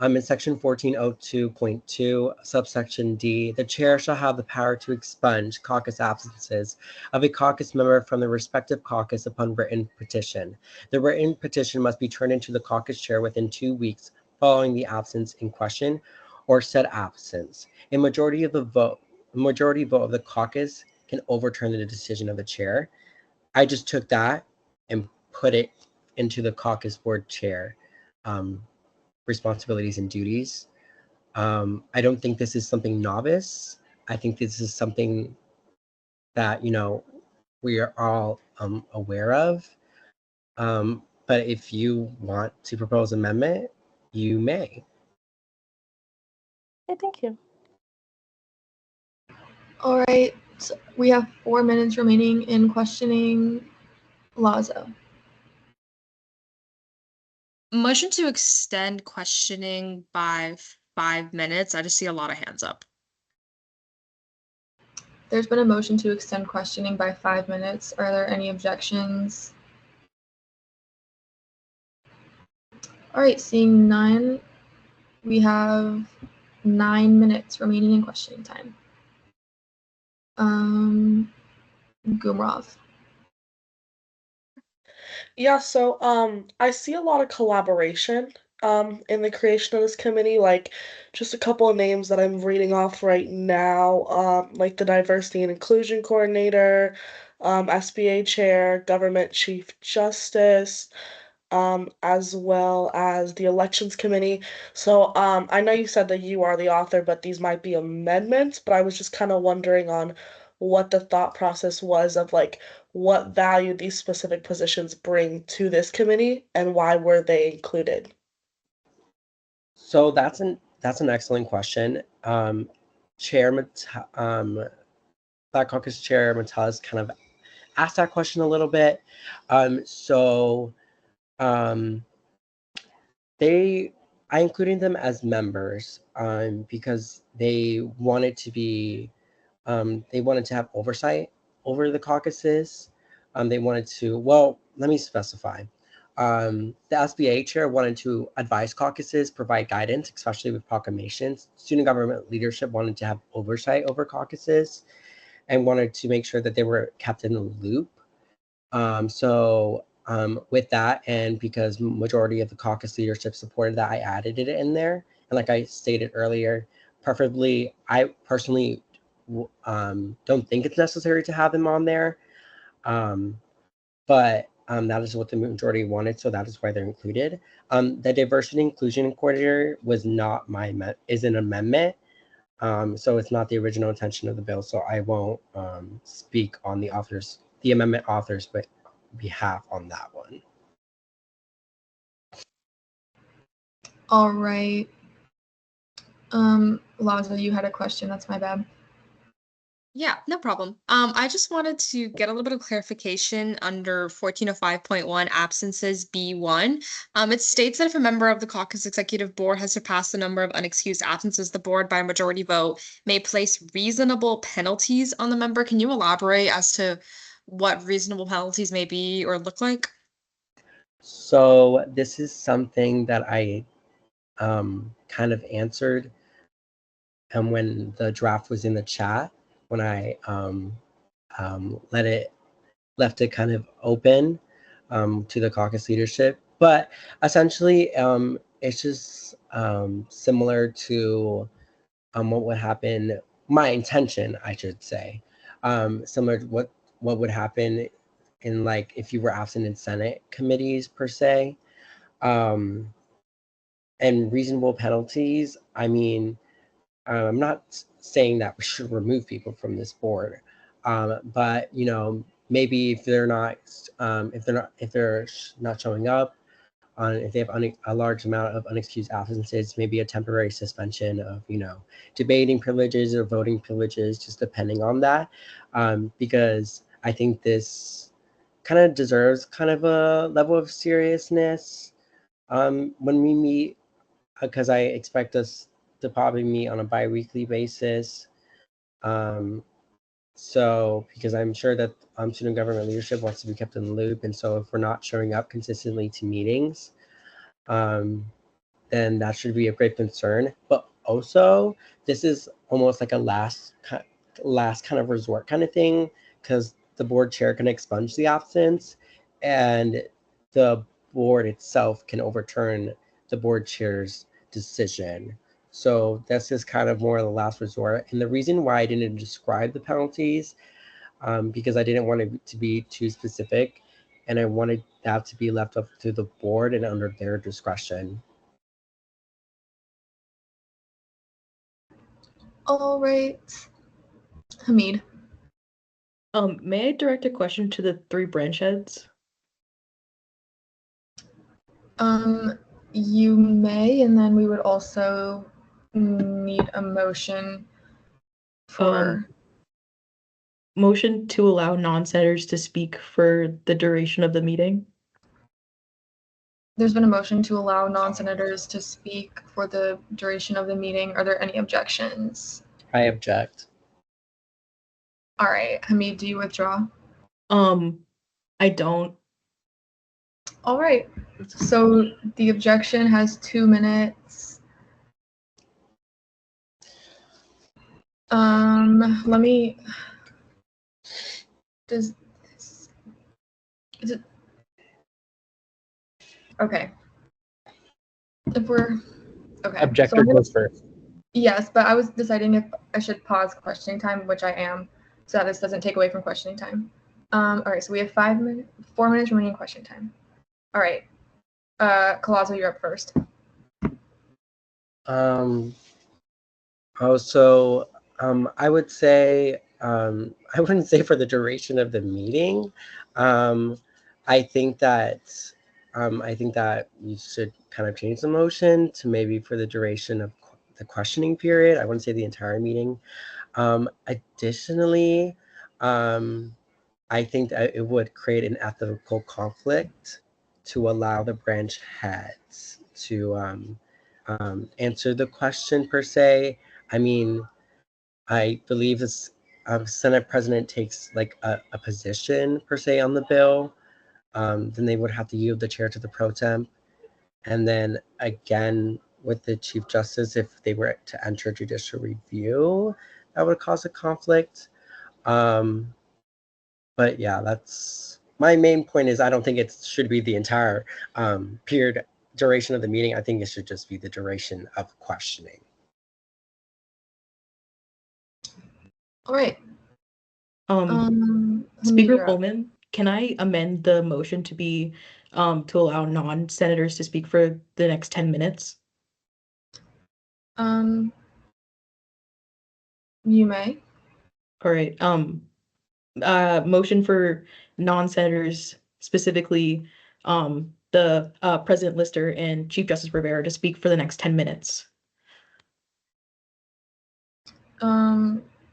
in Section 1402.2, subsection D, the chair shall have the power to expunge caucus absences of a caucus member from the respective caucus upon written petition. The written petition must be turned into the caucus chair within 2 weeks following the absence in question or said absence. A majority vote of the caucus can overturn the decision of the chair. I just took that and put it into the caucus board chair responsibilities and duties. I don't think this is something novice. I think this is something that, we are all aware of. But if you want to propose amendment, you may. Okay, thank you. All right, So we have 4 minutes remaining in questioning. Lazo. Motion to extend questioning by 5 minutes. I just see a lot of hands up. There's been a motion to extend questioning by 5 minutes. Are there any objections? All right, seeing none, we have 9 minutes remaining in questioning time. Gumrov. Yeah, so I see a lot of collaboration in the creation of this committee, like just a couple of names that I'm reading off right now, like the Diversity and Inclusion Coordinator, SBA Chair, Government Chief Justice, as well as the Elections Committee. So I know you said that you are the author, but these might be amendments, but I was just kind of wondering on what the thought process was of like what value these specific positions bring to this committee and why were they included? So that's an excellent question. Chair Black Caucus Chair Mataz kind of asked that question a little bit. I included them as members because they wanted to have oversight over the caucuses. They wanted to, well, let me specify. The SBA chair wanted to advise caucuses, provide guidance, especially with proclamations. Student government leadership wanted to have oversight over caucuses and wanted to make sure that they were kept in the loop. With that, and because majority of the caucus leadership supported that, I added it in there. And like I stated earlier, preferably, I personally don't think it's necessary to have them on there. But that is what the majority wanted, so that is why they're included. The Diversity and Inclusion Coordinator was not is an amendment. So it's not the original intention of the bill, so I won't speak on the amendment authors, but behalf on that one. All right. Lazo, you had a question. That's my bad. Yeah, no problem. I just wanted to get a little bit of clarification under 1405.1 absences B1. It states that if a member of the caucus executive board has surpassed the number of unexcused absences, the board by a majority vote may place reasonable penalties on the member. Can you elaborate as to what reasonable penalties may be or look like? So this is something that I kind of answered when the draft was in the chat, when I left it kind of open to the caucus leadership. But essentially, it's just similar to what would happen, my intention, I should say, similar to what would happen in like if you were absent in Senate committees per se. And reasonable penalties, I mean, I'm not saying that we should remove people from this board, but you know, maybe if they're not showing up, if they have a large amount of unexcused absences, maybe a temporary suspension of, you know, debating privileges or voting privileges, just depending on that, because I think this kind of deserves kind of a level of seriousness when we meet, because I expect us to probably meet on a bi-weekly basis. So because I'm sure that student government leadership wants to be kept in the loop, and so if we're not showing up consistently to meetings, then that should be a great concern. But also, this is almost like a last kind of resort kind of thing, because the board chair can expunge the absence, and the board itself can overturn the board chair's decision. So this is kind of more of the last resort. And the reason why I didn't describe the penalties, because I didn't want it to be too specific, and I wanted that to be left up to the board and under their discretion. All right. Hamid. May I direct a question to the 3 branch heads? You may, and then we would also need a motion for Motion to allow non-senators to speak for the duration of the meeting. There's been a motion to allow non-senators to speak for the duration of the meeting. Are there any objections? I object. All right, Hamid, do you withdraw? I don't. All right, so the objection has 2 minutes. Let me, is it, okay. If we're, okay. Objector so I'm gonna- goes first. Yes, but I was deciding if I should pause questioning time, which I am, so that this doesn't take away from questioning time. All right, so we have 4 minutes remaining question time. All right, Collazo, you're up first. I would say, I wouldn't say for the duration of the meeting. I think that you should kind of change the motion to maybe for the duration of the questioning period. I wouldn't say the entire meeting. Additionally, I think that it would create an ethical conflict to allow the branch heads to answer the question per se. I mean, I believe this Senate president takes like a position per se on the bill, then they would have to yield the chair to the pro temp. And then again, with the Chief Justice, if they were to enter judicial review, that would cause a conflict. But yeah, that's my main point is I don't think it should be the entire period duration of the meeting. I think it should just be the duration of questioning. All right. Speaker you're up. Pullman, can I amend the motion to be to allow non-senators to speak for the next 10 minutes? You may. All right. Motion for non-senators, specifically the President Lister and Chief Justice Rivera, to speak for the next 10 minutes.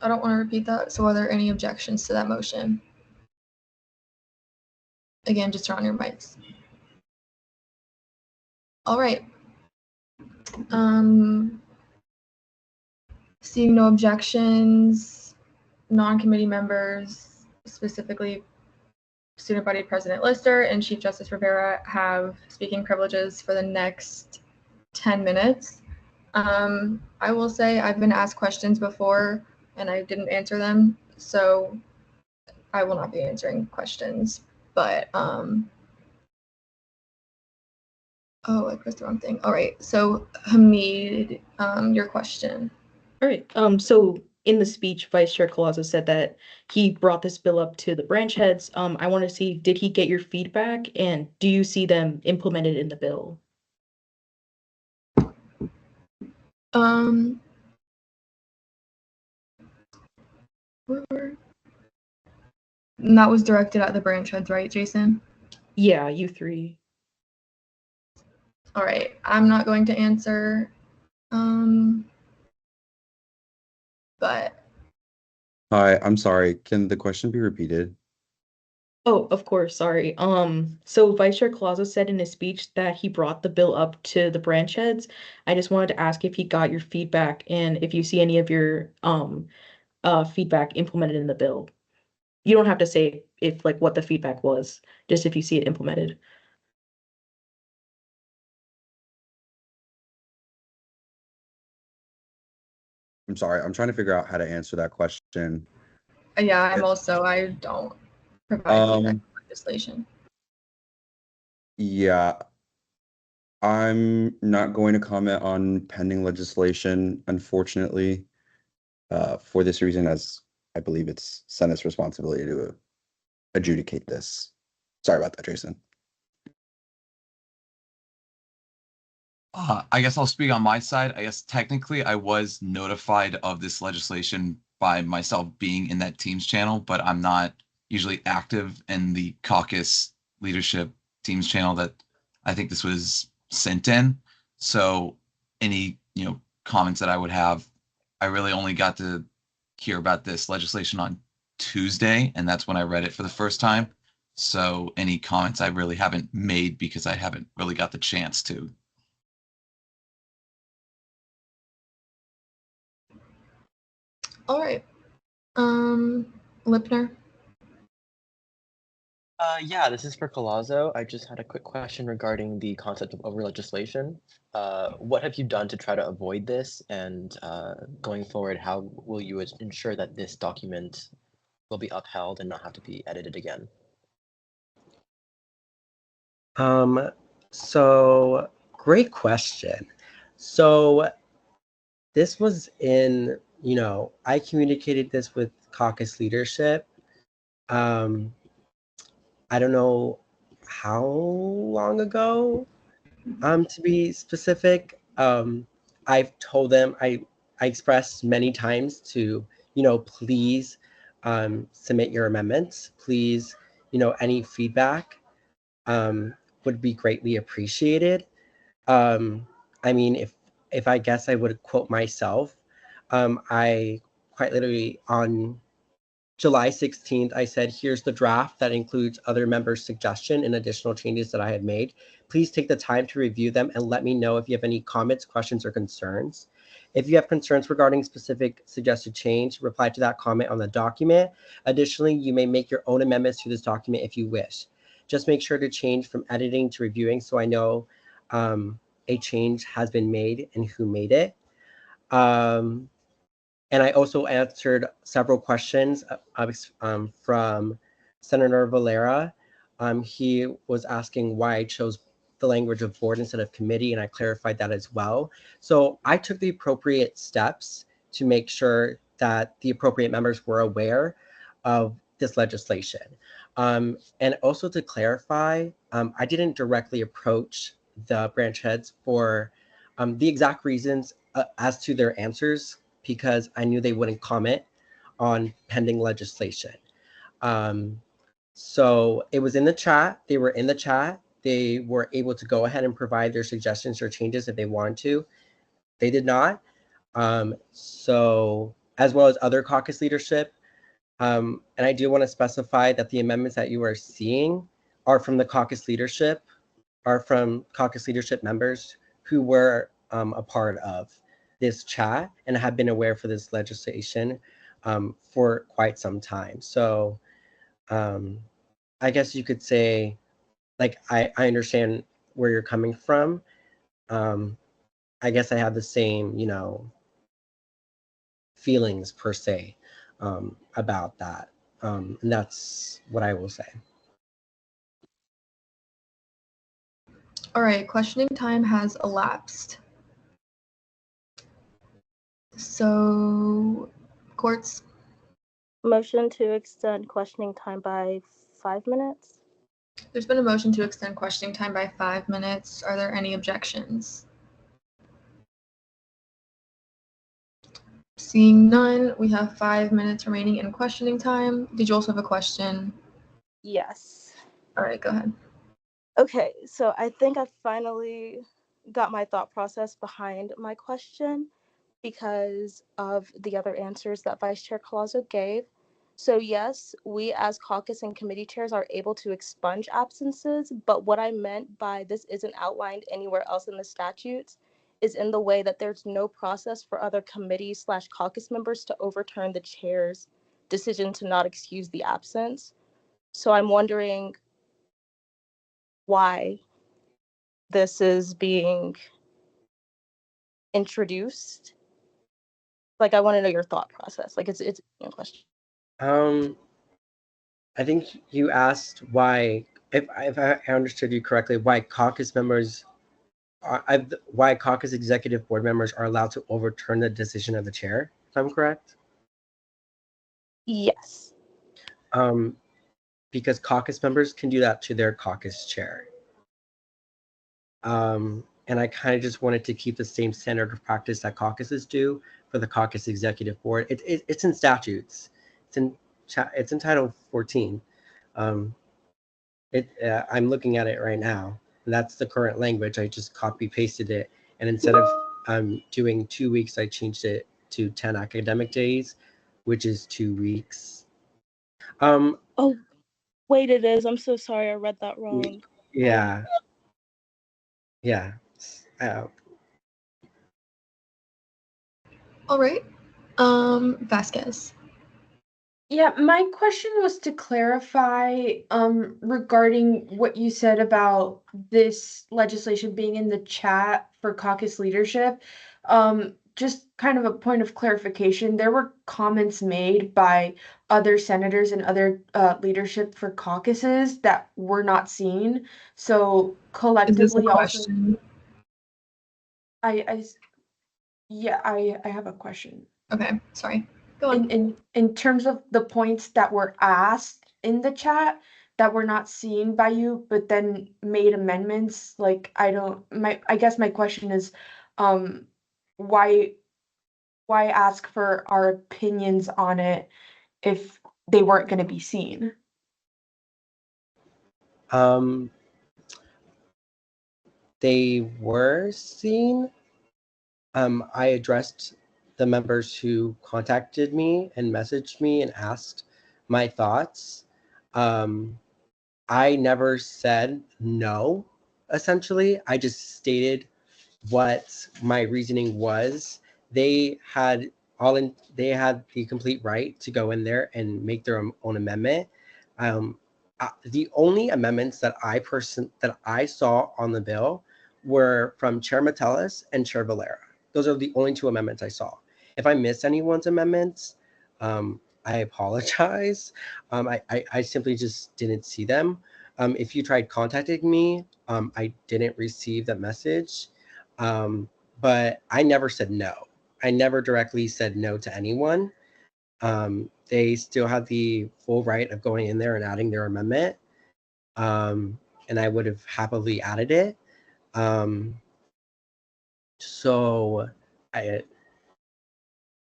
I don't want to repeat that. So are there any objections to that motion? Again, just turn on your mics. All right. Seeing no objections, non-committee members, specifically Student Body President Lister and Chief Justice Rivera, have speaking privileges for the next 10 minutes. I will say I've been asked questions before and I didn't answer them, so I will not be answering questions. But oh, I pressed the wrong thing. All right, so Hamid, your question. All right. So in the speech, Vice Chair Collazo said that he brought this bill up to the branch heads. I want to see, did he get your feedback, and do you see them implemented in the bill? And that was directed at the branch heads, right, Jason? Yeah, you three. All right, I'm not going to answer, but Hi, I'm sorry. Can the question be repeated? Oh, of course, sorry. So Vice Chair Collazo said in his speech that he brought the bill up to the branch heads. I just wanted to ask if he got your feedback and if you see any of your feedback implemented in the bill. You don't have to say if like what the feedback was, just if you see it implemented. I'm sorry. I'm trying to figure out how to answer that question. yeah, I don't provide feedback on legislation. Yeah. I'm not going to comment on pending legislation, unfortunately, for this reason, as I believe it's Senate's responsibility to adjudicate this. Sorry about that, Jason. I guess I'll speak on my side. I guess technically I was notified of this legislation by myself being in that Teams channel, but I'm not usually active in the caucus leadership Teams channel that I think this was sent in. So any, comments that I would have, I really only got to hear about this legislation on Tuesday, and that's when I read it for the first time. So any comments I really haven't made because I haven't really got the chance to. All right. Lipner. Yeah, this is for Collazo. I just had a quick question regarding the concept of over legislation. What have you done to try to avoid this? And going forward, how will you ensure that this document will be upheld and not have to be edited again? So great question. So this was in, I communicated this with caucus leadership. I don't know how long ago, to be specific. I've told them, I expressed many times to, please submit your amendments. Please, any feedback would be greatly appreciated. I mean, if I guess I would quote myself, I quite literally on July 16th, I said, here's the draft that includes other members' suggestion and additional changes that I had made. Please take the time to review them and let me know if you have any comments, questions, or concerns. If you have concerns regarding specific suggested change, reply to that comment on the document. Additionally, you may make your own amendments to this document if you wish. Just make sure to change from editing to reviewing so I know a change has been made and who made it. And I also answered several questions from Senator Valera. He was asking why I chose the language of board instead of committee, and I clarified that as well. So I took the appropriate steps to make sure that the appropriate members were aware of this legislation. And also to clarify, I didn't directly approach the branch heads for the exact reasons as to their answers, because I knew they wouldn't comment on pending legislation. So it was in the chat. They were in the chat. They were able to go ahead and provide their suggestions or changes if they wanted to. They did not. So as well as other caucus leadership. And I do want to specify that the amendments that you are seeing are from the caucus leadership, members who were a part of this chat and have been aware for this legislation for quite some time. So I guess you could say, like, I understand where you're coming from. I guess I have the same, feelings per se about that. And that's what I will say. All right, questioning time has elapsed. So, courts. Motion to extend questioning time by 5 minutes. There's been a motion to extend questioning time by 5 minutes. Are there any objections? Seeing none, we have 5 minutes remaining in questioning time. Did you also have a question? Yes. All right, go ahead. Okay, so I think I finally got my thought process behind my question because of the other answers that Vice Chair Collazo gave. So yes, we as caucus and committee chairs are able to expunge absences, but what I meant by this isn't outlined anywhere else in the statutes is in the way that there's no process for other committee/caucus members to overturn the chair's decision to not excuse the absence. So I'm wondering why this is being introduced. Like, I want to know your thought process. Like, it's a question. I think you asked why, if I understood you correctly, why caucus members why caucus executive board members are allowed to overturn the decision of the chair, if I'm correct? Yes. Because caucus members can do that to their caucus chair. And I kind of just wanted to keep the same standard of practice that caucuses do for the caucus executive board. It's in statutes. It's in Title 14. I'm looking at it right now, and that's the current language. I just copy pasted it, and instead of doing 2 weeks, I changed it to 10 academic days, which is 2 weeks Oh, wait, it is. I'm so sorry. I read that y- wrong. yeah, yeah. Uh, All right. Vasquez. Yeah, my question was to clarify regarding what you said about this legislation being in the chat for caucus leadership. Just kind of a point of clarification. There were comments made by other senators and other leadership for caucuses that were not seen. So Is this a collectively also question? yeah, I have a question. Okay, sorry. Go on. In terms of the points that were asked in the chat that were not seen by you, but then made amendments, like I guess my question is, um, why ask for our opinions on it if they weren't going to be seen? They were seen. I addressed the members who contacted me and messaged me and asked my thoughts. I never said no, essentially. I just stated what my reasoning was. They had they had the complete right to go in there and make their own amendment. The only amendments that I saw on the bill were from Chair Metellus and Chair Valera. Those are the only two amendments I saw. If I missed anyone's amendments, I apologize. I simply just didn't see them. If you tried contacting me, I didn't receive that message. But I never said no. I never directly said no to anyone. They still have the full right of going in there and adding their amendment. And I would have happily added it. So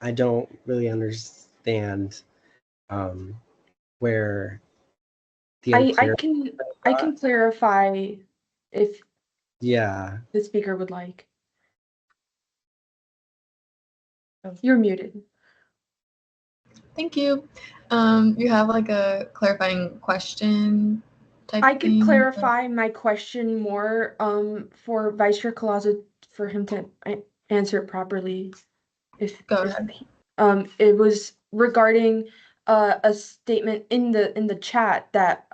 I don't really understand where the unclear. I can clarify if Yeah. the speaker would like. You're muted. Thank you. You have like a clarifying question type I could thing? clarify my question more for Vice Chair Colazo for him to answer it properly. Go ahead. It was regarding a statement in the chat that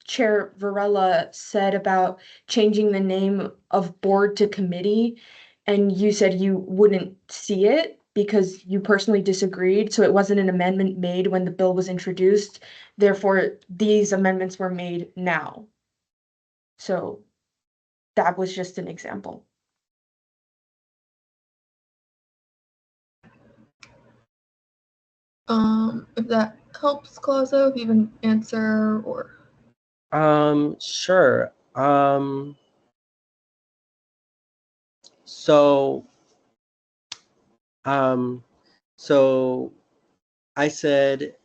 Chair Varela said about changing the name of board to committee, and you said you wouldn't see it because you personally disagreed, so it wasn't an amendment made when the bill was introduced. Therefore, these amendments were made now. So that was just an example. If that helps, Colazo, if you can answer or. Sure. So I said,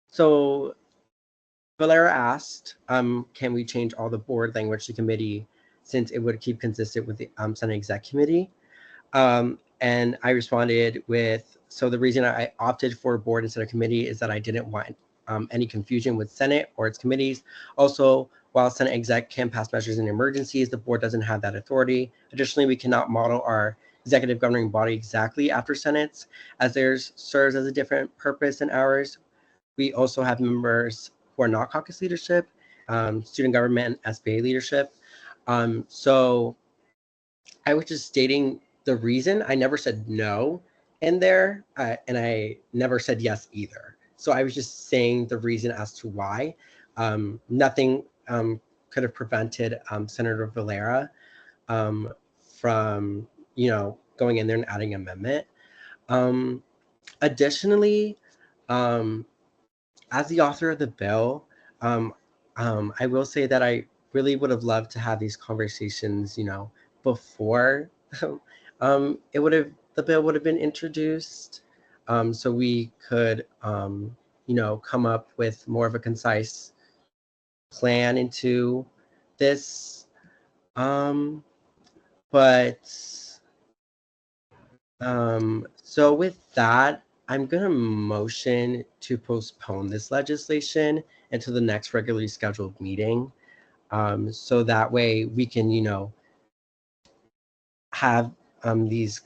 so Valera asked, can we change all the board language to committee since it would keep consistent with the Senate Exec Committee? And I responded with, so the reason I opted for board instead of committee is that I didn't want any confusion with Senate or its committees. Also, while Senate Exec can pass measures in emergencies, the board doesn't have that authority. Additionally, we cannot model our executive governing body exactly after Senate's, as theirs serves as a different purpose than ours. We also have members who are not caucus leadership, student government, and SBA leadership. So I was just stating the reason. I never said no in there, and I never said yes either. So I was just saying the reason as to why. Nothing could have prevented Senator Valera from, going in there and adding an amendment. Additionally, as the author of the bill, I will say that I really would have loved to have these conversations, before the bill would have been introduced, so we could, come up with more of a concise plan into this. But so with that, I'm gonna motion to postpone this legislation until the next regularly scheduled meeting. So that way we can, have these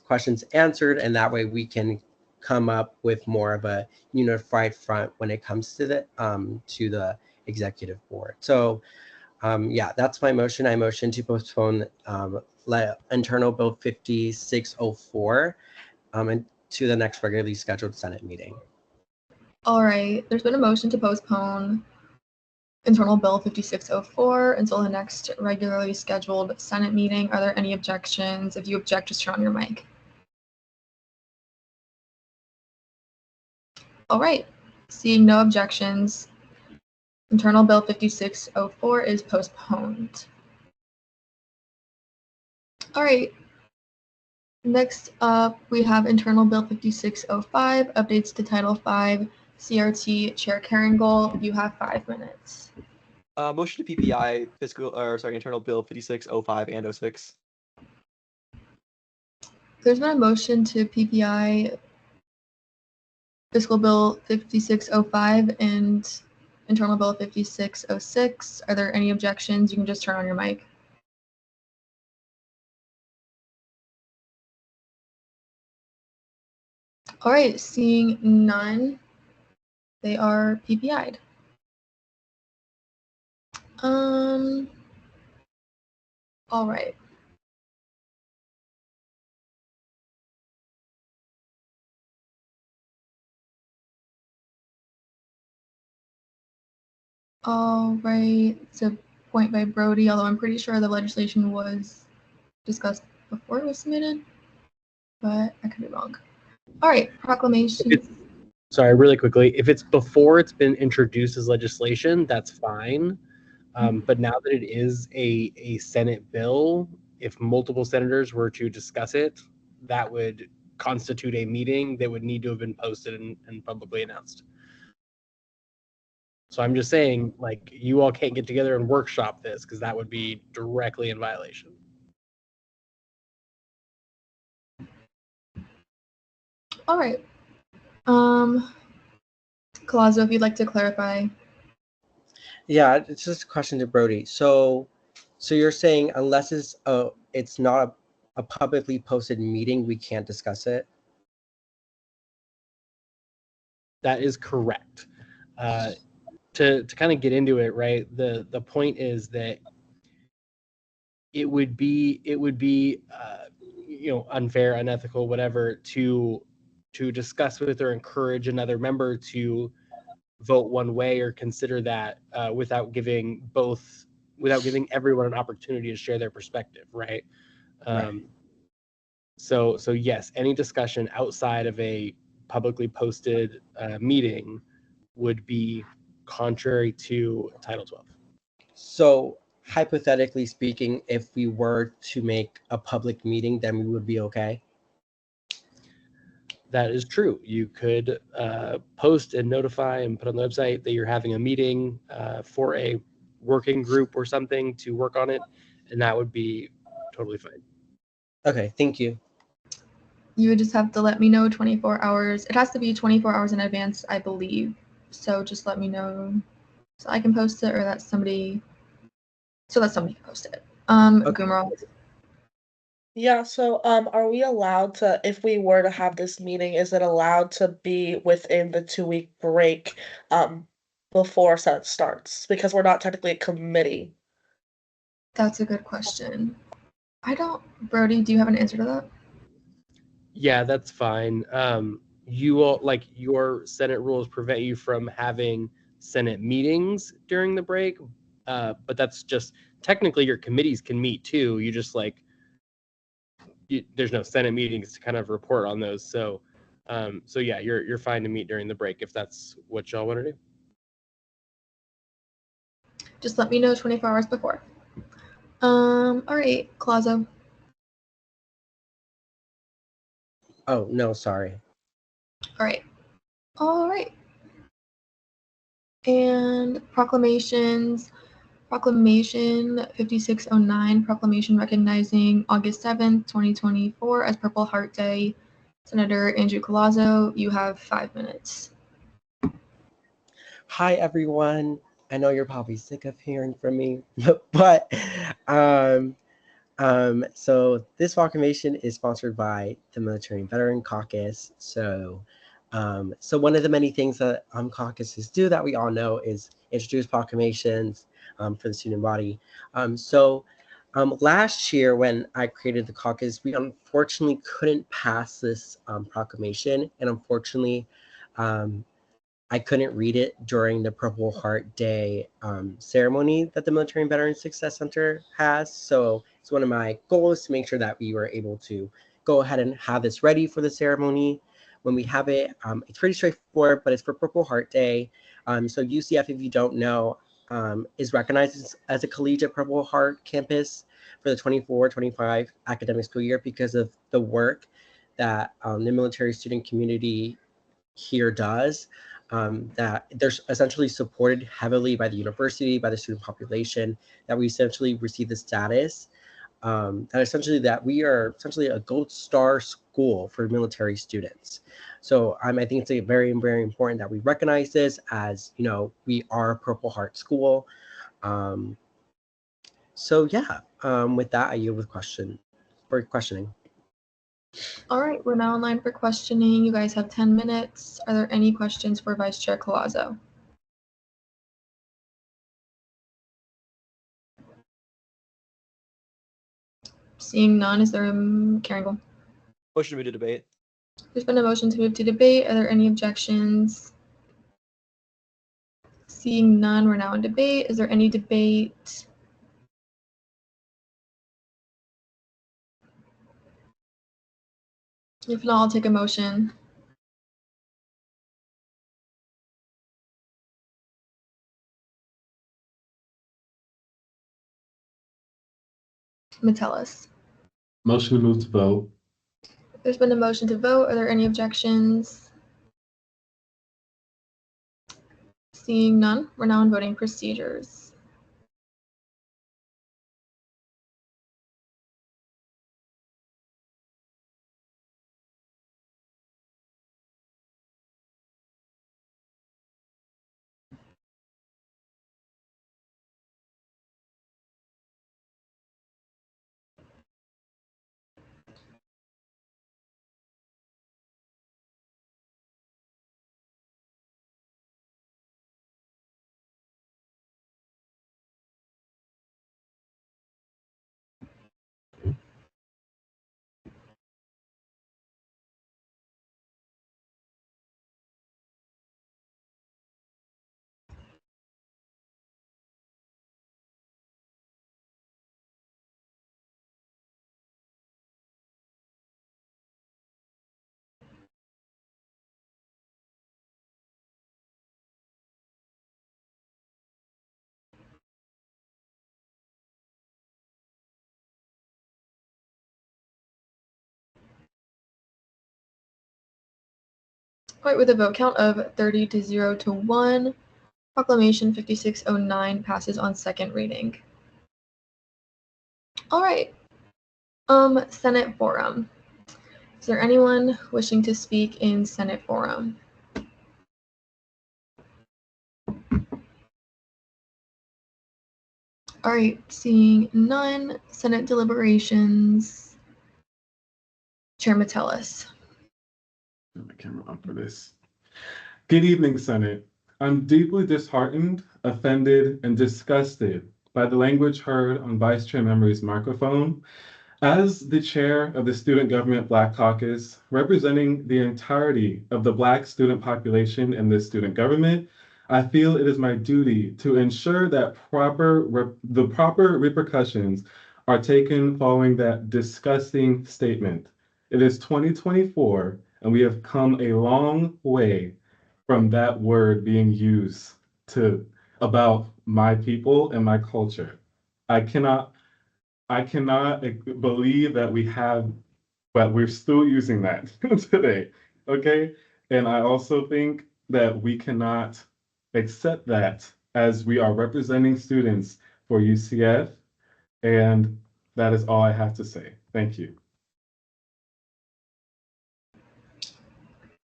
questions answered, and that way we can come up with more of a unified front when it comes to the executive board. So yeah, that's my motion. I motion to postpone internal bill 5604 and to the next regularly scheduled Senate meeting. All right, there's been a motion to postpone internal bill 5604 until the next regularly scheduled Senate meeting. Are there any objections? If you object, just turn on your mic. All right, seeing no objections, internal bill 5604 is postponed. All right, next up we have internal bill 5605, updates to Title V, CRT. Chair Caringle, you have 5 minutes. Motion to PPI internal bill 5605 and 06. There's been a motion to PPI fiscal bill 5605 and internal bill 5606. Are there any objections? You can just turn on your mic. All right, seeing none, they are PPI'd. All right. All right, it's a point by Brody, although I'm pretty sure the legislation was discussed before it was submitted, but I could be wrong. All right, proclamation. Sorry, really quickly. If it's before it's been introduced as legislation, that's fine. But now that it is a Senate bill, if multiple senators were to discuss it, that would constitute a meeting that would need to have been posted and publicly announced. So I'm just saying, like, you all can't get together and workshop this because that would be directly in violation. All right. Colazo, if you'd like to clarify. Yeah, it's just a question to Brody. So you're saying unless it's not a publicly posted meeting, we can't discuss it? That is correct. To kind of get into it, right? The point is that it would be unfair, unethical, whatever, to discuss with or encourage another member to vote one way or consider that without giving everyone an opportunity to share their perspective, right? Right. So yes, any discussion outside of a publicly posted meeting would be contrary to Title 12. So hypothetically speaking, if we were to make a public meeting, then we would be okay? That is true. You could post and notify and put on the website that you're having a meeting for a working group or something to work on it, and that would be totally fine. Okay, thank you. You would just have to let me know 24 hours. It has to be 24 hours in advance, I believe. So just let me know so I can post it, or that somebody can post it. Okay. Gumarol. Yeah, so are we allowed to, if we were to have this meeting, is it allowed to be within the 2-week break before Senate starts? Because we're not technically a committee. That's a good question. Brody, do you have an answer to that? Yeah, that's fine. You all, like, your Senate rules prevent you from having Senate meetings during the break, but that's just technically your committees can meet too. You just there's no Senate meetings to kind of report on those. So yeah, you're fine to meet during the break if that's what y'all want to do. Just let me know 24 hours before. All right, Colazo. Oh, no, sorry. All right. And proclamations. Proclamation 5609, proclamation recognizing August 7th, 2024 as Purple Heart Day. Senator Andrew Collazo, you have 5 minutes. Hi, everyone. I know you're probably sick of hearing from me, but so this proclamation is sponsored by the Military and Veteran Caucus. So one of the many things that caucuses do that we all know is introduce proclamations for the student body. Last year when I created the caucus, we unfortunately couldn't pass this proclamation, and unfortunately, I couldn't read it during the Purple Heart Day ceremony that the Military and Veterans Success Center has. So it's one of my goals to make sure that we were able to go ahead and have this ready for the ceremony. When we have it, it's pretty straightforward, but it's for Purple Heart Day. So UCF, if you don't know, is recognized as a collegiate Purple Heart campus for the 24-25 academic school year because of the work that the military student community here does. That they're essentially supported heavily by the university, by the student population, that we essentially receive the status that we are essentially a gold star school for military students. So I think it's very, very important that we recognize this as, we are a Purple Heart school. So yeah, with that, I yield with questioning. All right, we're now online for questioning. You guys have 10 minutes. Are there any questions for Vice Chair Collazo? Seeing none, is there Karen? Motion to move to debate. There's been a motion to move to debate. Are there any objections? Seeing none, we're now in debate. Is there any debate? If not, I'll take a motion. Metellus. Motion to move to vote. There's been a motion to vote. Are there any objections? Seeing none, we're now in voting procedures. All right, with a vote count of 30 to 0 to 1, Proclamation 5609 passes on second reading. All right, Senate Forum. Is there anyone wishing to speak in Senate Forum? All right, seeing none, Senate deliberations. Chair Metellus. Turn my camera on for this. Good evening, Senate. I'm deeply disheartened, offended, and disgusted by the language heard on Vice Chair Memory's microphone. As the chair of the Student Government Black Caucus, representing the entirety of the Black student population in this student government, I feel it is my duty to ensure that the proper repercussions are taken following that disgusting statement. It is 2024, and we have come a long way from that word being used about my people and my culture. I cannot believe that we're still using that today. Okay. And I also think that we cannot accept that as we are representing students for UCF. And that is all I have to say. Thank you.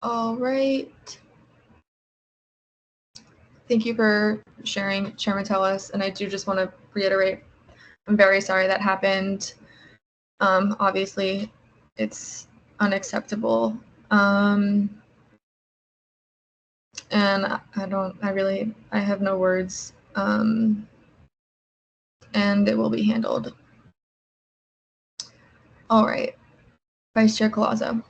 All right. Thank you for sharing, Chairman Tellis. And I do just want to reiterate, I'm very sorry that happened. Obviously, it's unacceptable. And I have no words. And it will be handled. All right. Vice Chair Collazo.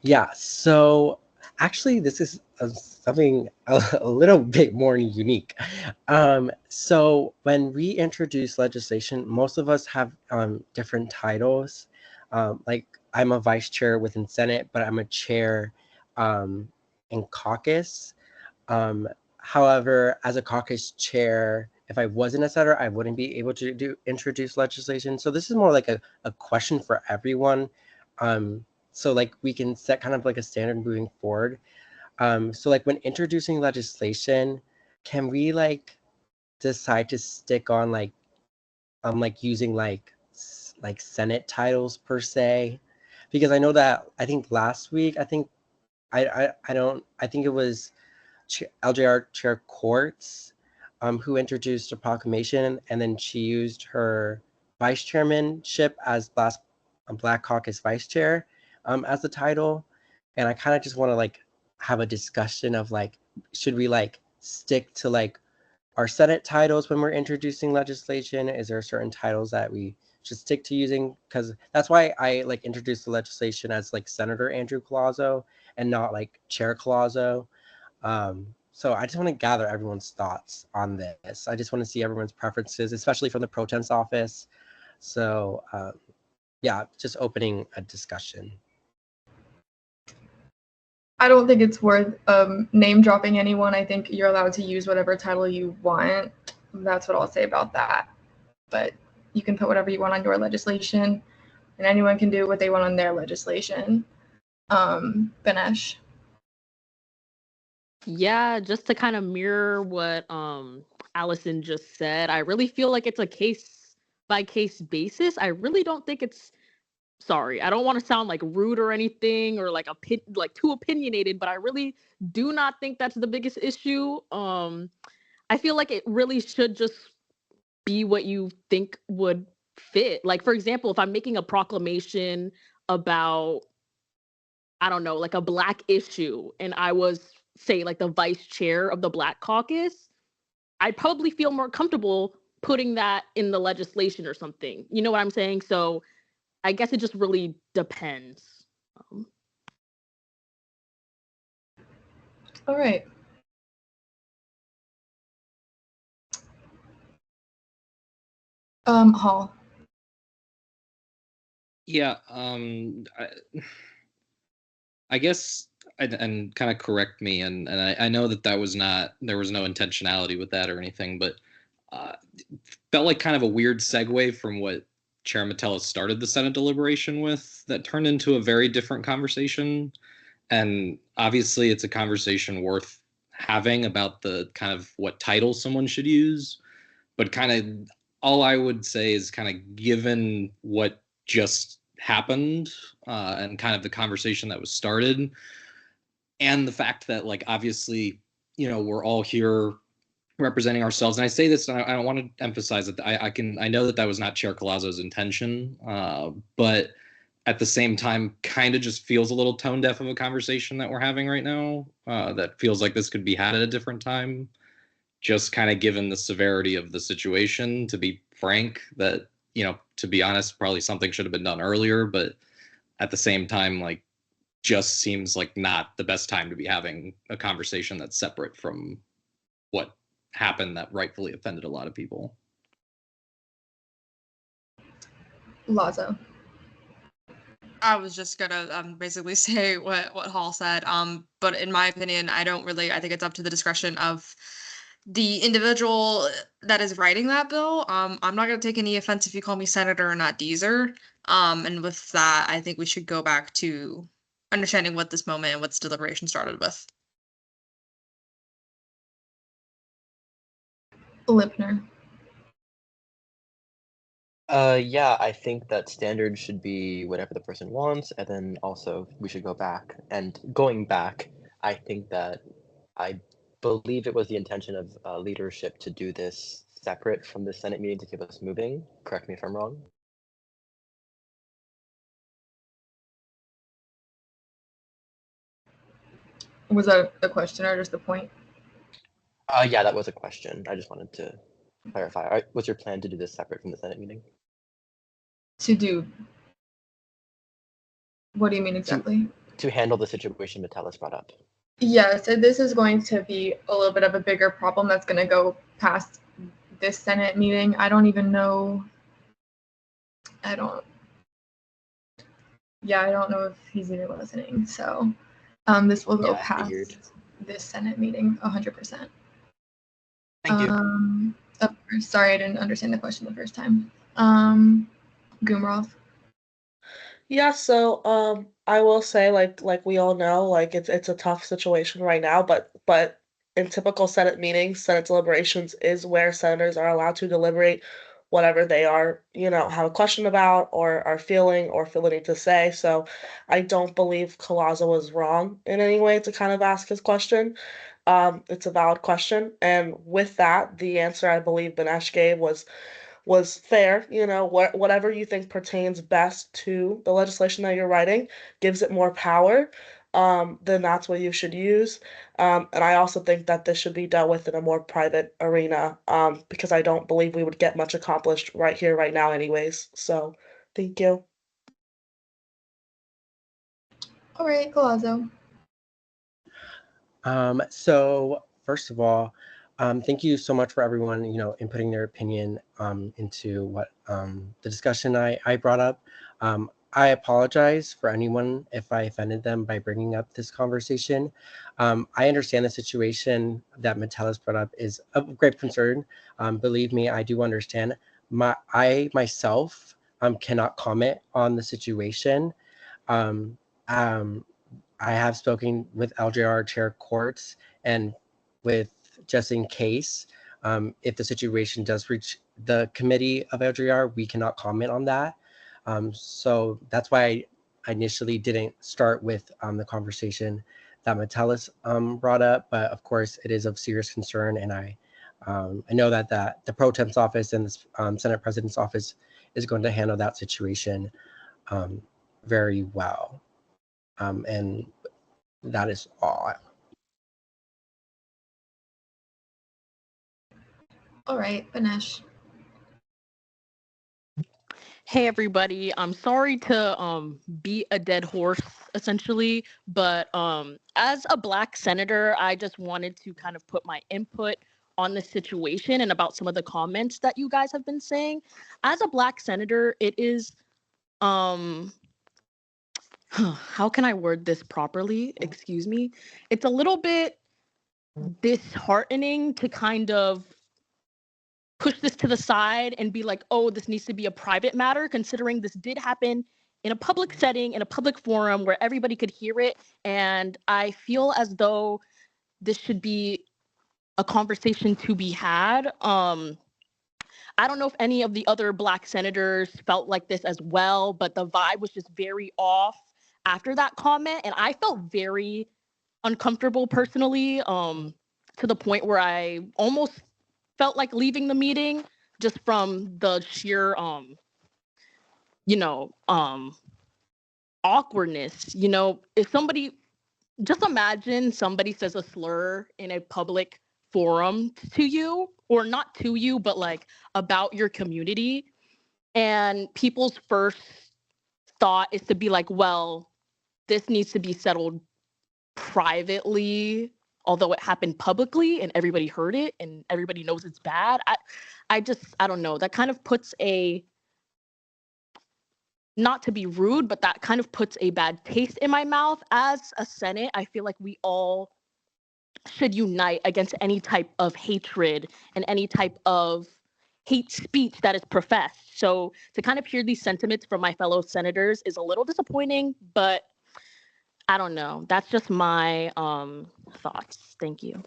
Yeah, so actually this is something a little bit more unique. So when we introduce legislation, most of us have different titles. Like I'm a vice chair within Senate, but I'm a chair in caucus. However, as a caucus chair, if I wasn't a senator, I wouldn't be able to introduce legislation. So this is more like a question for everyone. So like we can set kind of like a standard moving forward. So like when introducing legislation, can we like decide to stick on like using like Senate titles per se? Because I know that I think last week I think it was LJR Chair Quartz who introduced a proclamation, and then she used her vice chairmanship as Black Caucus vice chair as the title. And I kind of just want to like have a discussion of like, should we like stick to like our Senate titles when we're introducing legislation? Is there certain titles that we should stick to using? Because that's why I like introduced the legislation as like Senator Andrew Collazo and not like Chair Collazo. So I just want to gather everyone's thoughts on this. I just want to see everyone's preferences, especially from the pro temp's office. So yeah, just opening a discussion. I don't think it's worth name dropping anyone. I think you're allowed to use whatever title you want. That's what I'll say about that. But you can put whatever you want on your legislation, and anyone can do what they want on their legislation. Benesh. Yeah, just to kind of mirror what Allison just said, I really feel like it's a case by case basis. I really don't think it's sorry. I don't want to sound like rude or anything or like too opinionated, but I really do not think that's the biggest issue. I feel like it really should just be what you think would fit. Like for example, if I'm making a proclamation about I don't know, like a Black issue, and I was, say, like the vice chair of the Black Caucus, I'd probably feel more comfortable putting that in the legislation or something. You know what I'm saying? So I guess it just really depends. All right. Hall. Yeah, I guess, and kind of correct me, and I know that there was no intentionality with that or anything, but felt like kind of a weird segue from what Chair Metellus started the Senate deliberation with that turned into a very different conversation. And obviously it's a conversation worth having about the kind of what title someone should use, but kind of all I would say is kind of given what just happened and kind of the conversation that was started and the fact that like obviously we're all here representing ourselves, and I say this and I don't want to emphasize that I know that was not Chair Collazo's intention, but at the same time kind of just feels a little tone deaf of a conversation that we're having right now, that feels like this could be had at a different time, just kind of given the severity of the situation. To be frank, that to be honest, probably something should have been done earlier, but at the same time, like, just seems like not the best time to be having a conversation that's separate from what happened that rightfully offended a lot of people. Lazo. I was just gonna basically say what Hall said. But in my opinion, I think it's up to the discretion of the individual that is writing that bill. I'm not gonna take any offense if you call me senator or not Deezer. And with that, I think we should go back to understanding what this moment and what this deliberation started with. Lipner. Yeah, I think that standards should be whatever the person wants, and then also we should go back. And going back, I think that I believe it was the intention of leadership to do this separate from the Senate meeting to keep us moving. Correct me if I'm wrong. Was that a question or just a point? Yeah, that was a question. I just wanted to clarify. What's your plan to do this separate from the Senate meeting? To do. What do you mean exactly? To handle the situation Metellus brought up. Yeah, so this is going to be a little bit of a bigger problem that's going to go past this Senate meeting. I don't even know. I don't know if he's even listening. So this will go Yeah, I figured. past this Senate meeting 100%. Thank you. Sorry, I didn't understand the question the first time. Gumrov. Yeah, so I will say like we all know, like it's a tough situation right now, but in typical Senate meetings, Senate deliberations is where senators are allowed to deliberate whatever they are, have a question about or are feeling or feel the need to say. So I don't believe Collazo was wrong in any way to kind of ask his question. It's a valid question, and with that, the answer I believe Benesh gave was fair. Whatever you think pertains best to the legislation that you're writing gives it more power, then that's what you should use. And I also think that this should be dealt with in a more private arena, because I don't believe we would get much accomplished right here, right now anyways. So thank you. All right, Collazo. So first of all, thank you so much for everyone, inputting their opinion into what the discussion I brought up. I apologize for anyone if I offended them by bringing up this conversation. I understand the situation that Metellus brought up is of great concern. Believe me, I do understand. I myself cannot comment on the situation. I have spoken with LJR Chair Courts and with just in case, if the situation does reach the committee of LJR, we cannot comment on that. So that's why I initially didn't start with the conversation that Metellus brought up, but of course it is of serious concern, and I know that the Pro Temp's office and the Senate President's office is going to handle that situation very well. And that is all. All right, Banesh. Hey everybody, I'm sorry to beat a dead horse essentially, but as a Black senator, I just wanted to kind of put my input on the situation and about some of the comments that you guys have been saying. As a Black senator, it is how can I word this properly? Excuse me. It's a little bit disheartening to kind of push this to the side and be like, oh, this needs to be a private matter, considering this did happen in a public setting, in a public forum where everybody could hear it. And I feel as though this should be a conversation to be had. I don't know if any of the other Black senators felt like this as well, but the vibe was just very off after that comment. And I felt very uncomfortable personally, to the point where I almost felt like leaving the meeting just from the sheer awkwardness. If somebody, just imagine somebody says a slur in a public forum to you, or not to you, but like about your community, and people's first thought is to be like, well, this needs to be settled privately, although it happened publicly and everybody heard it and everybody knows it's bad. I don't know, that kind of puts not to be rude, but that kind of puts a bad taste in my mouth. As a Senate, I feel like we all should unite against any type of hatred and any type of hate speech that is professed. So to kind of hear these sentiments from my fellow senators is a little disappointing, but I don't know. That's just my thoughts. Thank you.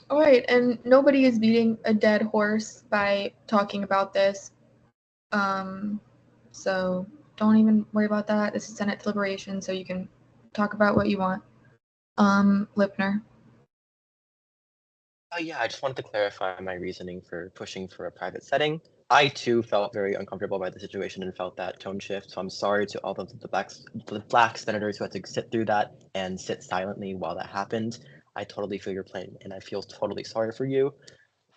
All right, and nobody is beating a dead horse by talking about this. So don't even worry about that. This is Senate deliberation, so you can talk about what you want. Lipner. Oh yeah, I just wanted to clarify my reasoning for pushing for a private setting. I too felt very uncomfortable by the situation and felt that tone shift. So I'm sorry to all of the black senators who had to sit through that and sit silently while that happened. I totally feel your pain and I feel totally sorry for you.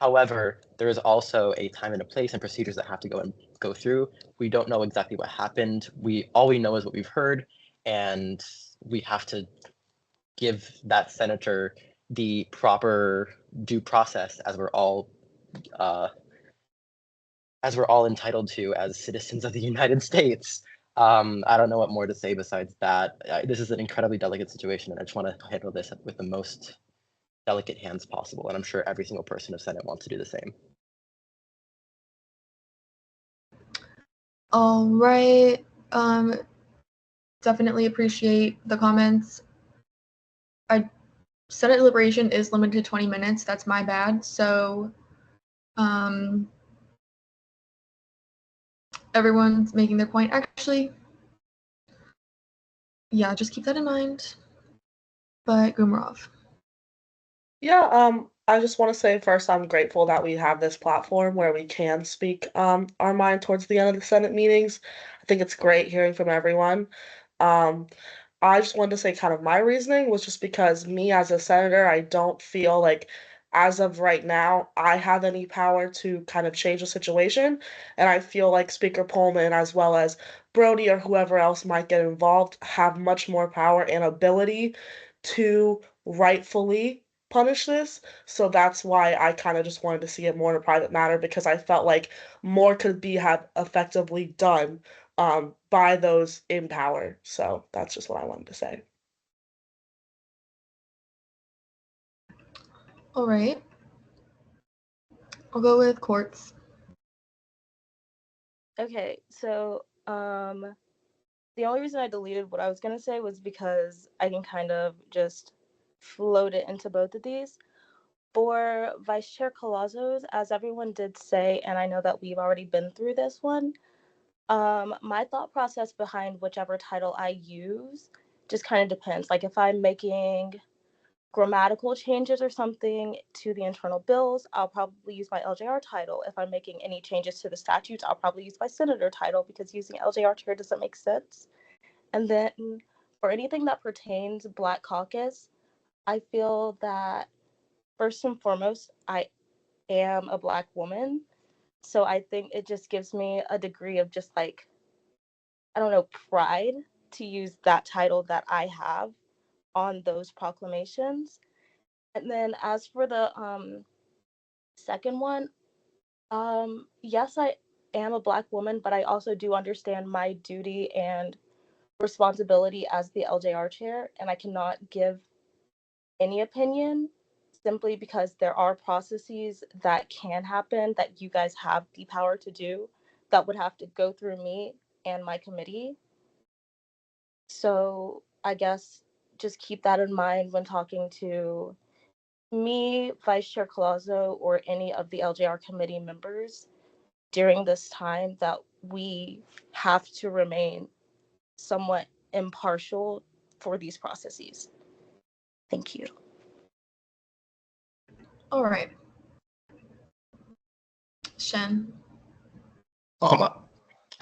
However, there is also a time and a place and procedures that have to go through. We don't know exactly what happened. All we know is what we've heard, and we have to give that senator the proper due process uh, as we're all entitled to as citizens of the United States. I don't know what more to say besides that. This is an incredibly delicate situation, and I just want to handle this with the most delicate hands possible. And I'm sure every single person of Senate wants to do the same. All right. Definitely appreciate the comments. Senate deliberation is limited to 20 minutes. That's my bad. So, everyone's making their point. Actually, yeah, just keep that in mind. But Gumarov. Yeah, I just want to say first, I'm grateful that we have this platform where we can speak our mind towards the end of the Senate meetings. I think it's great hearing from everyone. Um, I just wanted to say kind of my reasoning was just because me as a senator, I don't feel like as of right now, I have any power to kind of change the situation. And I feel like Speaker Pullman, as well as Brody or whoever else might get involved, have much more power and ability to rightfully punish this. So that's why I kind of just wanted to see it more in a private matter because I felt like more could be had effectively done by those in power. So that's just what I wanted to say. All right. I'll go with courts. Okay, so the only reason I deleted what I was gonna say was because I can kind of just float it into both of these. For Vice Chair Colazzo's, as everyone did say, and I know that we've already been through this one, my thought process behind whichever title I use just kind of depends. Like if I'm making grammatical changes or something to the internal bills, I'll probably use my LJR title. If I'm making any changes to the statutes, I'll probably use my senator title because using LJR chair doesn't make sense. And then for anything that pertains Black Caucus, I feel that first and foremost, I am a Black woman. So I think it just gives me a degree of just like, I don't know, pride to use that title that I have on those proclamations. And then as for the second one, yes, I am a Black woman, but I also do understand my duty and responsibility as the LJR chair, and I cannot give any opinion simply because there are processes that can happen that you guys have the power to do that would have to go through me and my committee. So I guess just keep that in mind when talking to me, Vice Chair Colazzo, or any of the LJR committee members during this time that we have to remain somewhat impartial for these processes. Thank you. All right. Shen. I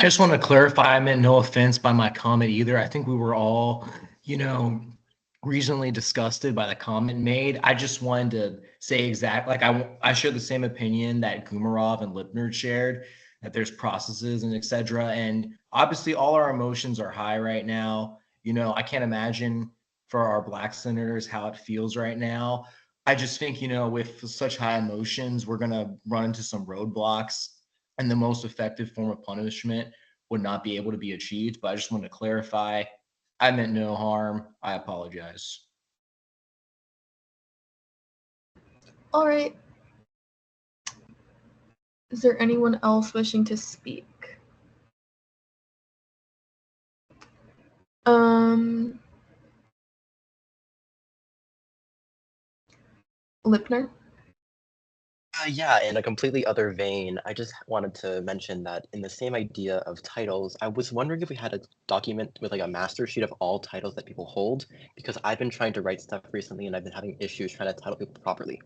just want to clarify, I meant no offense by my comment either. I think we were all, reasonably disgusted by the comment made. I just wanted to say exactly, I share the same opinion that Gumarov and Lipner shared, that there's processes and et cetera. And obviously all our emotions are high right now. I can't imagine for our Black senators how it feels right now. I just think, with such high emotions, we're going to run into some roadblocks, and the most effective form of punishment would not be able to be achieved. But I just want to clarify, I meant no harm. I apologize. All right. Is there anyone else wishing to speak? Lipner? Yeah, in a completely other vein, I just wanted to mention that in the same idea of titles, I was wondering if we had a document with like a master sheet of all titles that people hold, because I've been trying to write stuff recently and I've been having issues trying to title people properly.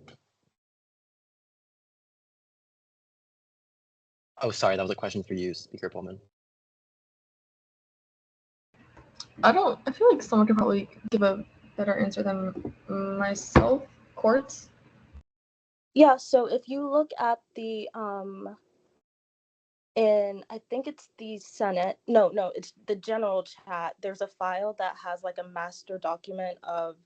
Oh, sorry, that was a question for you, Speaker Pullman. I feel like someone could probably give a better answer than myself. Courts? Yeah, so if you look at the I think it's the Senate. No, it's the general chat. There's a file that has like a master document of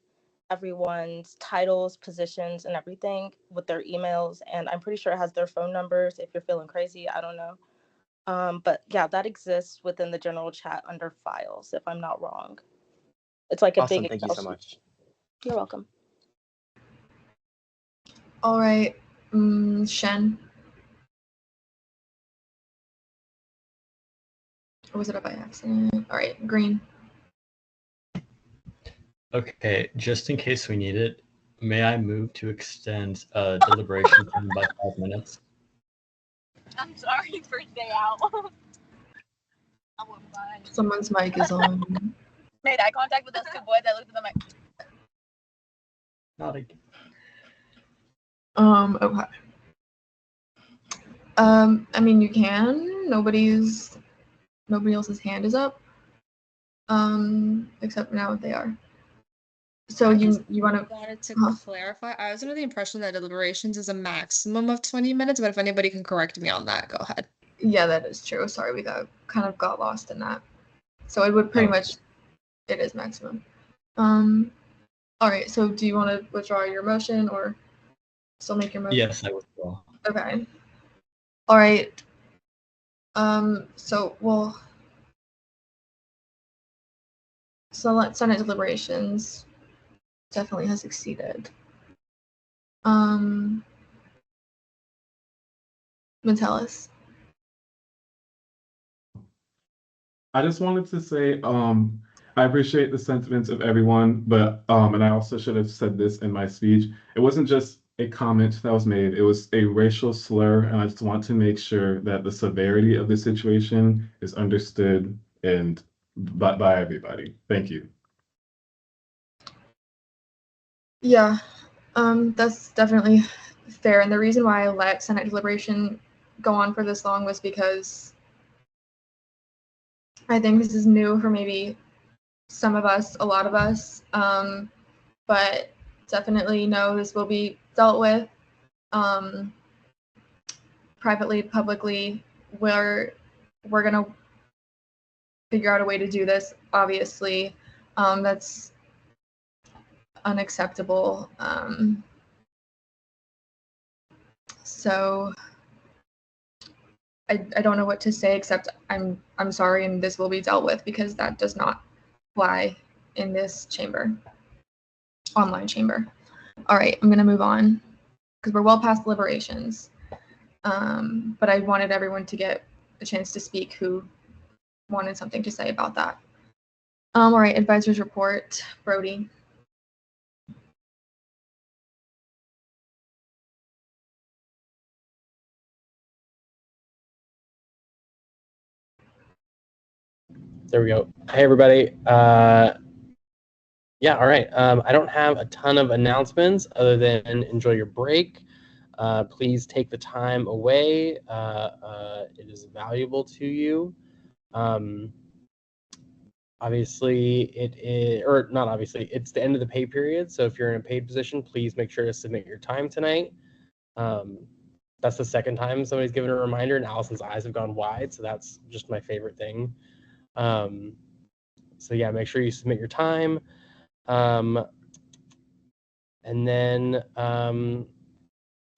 everyone's titles, positions, and everything with their emails. And I'm pretty sure it has their phone numbers if you're feeling crazy. I don't know. But yeah, that exists within the general chat under files, if I'm not wrong. It's like a Awesome, big thank you Excel so sheet. much. You're welcome. All right, Shen. Or was it by accident? All right, Green. Okay, just in case we need it, may I move to extend deliberation time by 5 minutes? I'm sorry for day out. I wouldn't mind. Someone's mic is on. Made eye contact with those two boys that looked at the mic. Not again. Okay. I mean, you can. Nobody else's hand is up. Except now they are. So you want to? Wanted to clarify. I was under the impression that deliberations is a maximum of 20 minutes, but if anybody can correct me on that, go ahead. Yeah, that is true. Sorry, we kind of got lost in that. So it would pretty much, it is maximum. All right. So do you want to withdraw your motion or still make your motion? Yes, I withdraw. Okay. All right. So Senate deliberations definitely has exceeded. Metellus. I just wanted to say, I appreciate the sentiments of everyone, but and I also should have said this in my speech. It wasn't just a comment that was made, it was a racial slur, and I just want to make sure that the severity of the situation is understood and by everybody. Thank you. Yeah, that's definitely fair. And the reason why I let Senate deliberation go on for this long was because I think this is new for maybe some of us, a lot of us, but definitely know this will be dealt with privately, publicly. We're gonna figure out a way to do this. Obviously, that's unacceptable. So I don't know what to say except I'm sorry, and this will be dealt with because that does not fly in this chamber, online chamber. All right, I'm gonna move on because we're well past deliberations. But I wanted everyone to get a chance to speak who wanted something to say about that. All right, advisors report, Brody. There we go. Hey, everybody. Yeah, all right. I don't have a ton of announcements other than enjoy your break. Please take the time away. It is valuable to you. Obviously, it is, or not obviously, it's the end of the pay period. So if you're in a paid position, please make sure to submit your time tonight. That's the second time somebody's given a reminder, and Allison's eyes have gone wide. So that's just my favorite thing. So yeah, make sure you submit your time. And then,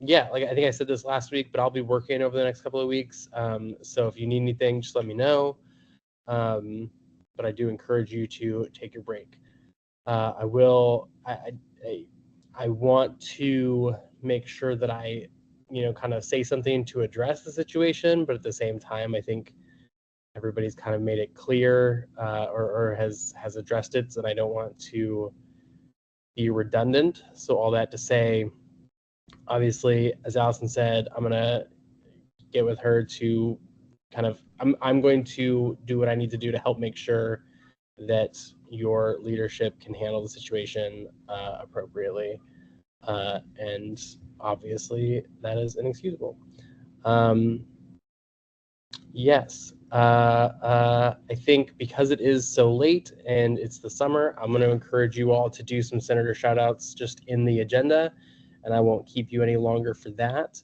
yeah, like I think I said this last week, but I'll be working over the next couple of weeks. So if you need anything, just let me know. But I do encourage you to take your break. I want to make sure that I, kind of say something to address the situation, but at the same time, I think everybody's kind of made it clear or has addressed it, and I don't want to be redundant. So all that to say, Obviously, as Allison said, I'm gonna get with her to kind of I'm going to do what I need to do to help make sure that your leadership can handle the situation appropriately, and obviously that is inexcusable. Yes, I think because it is so late and it's the summer, I'm going to encourage you all to do some senator shout-outs just in the agenda, and I won't keep you any longer for that.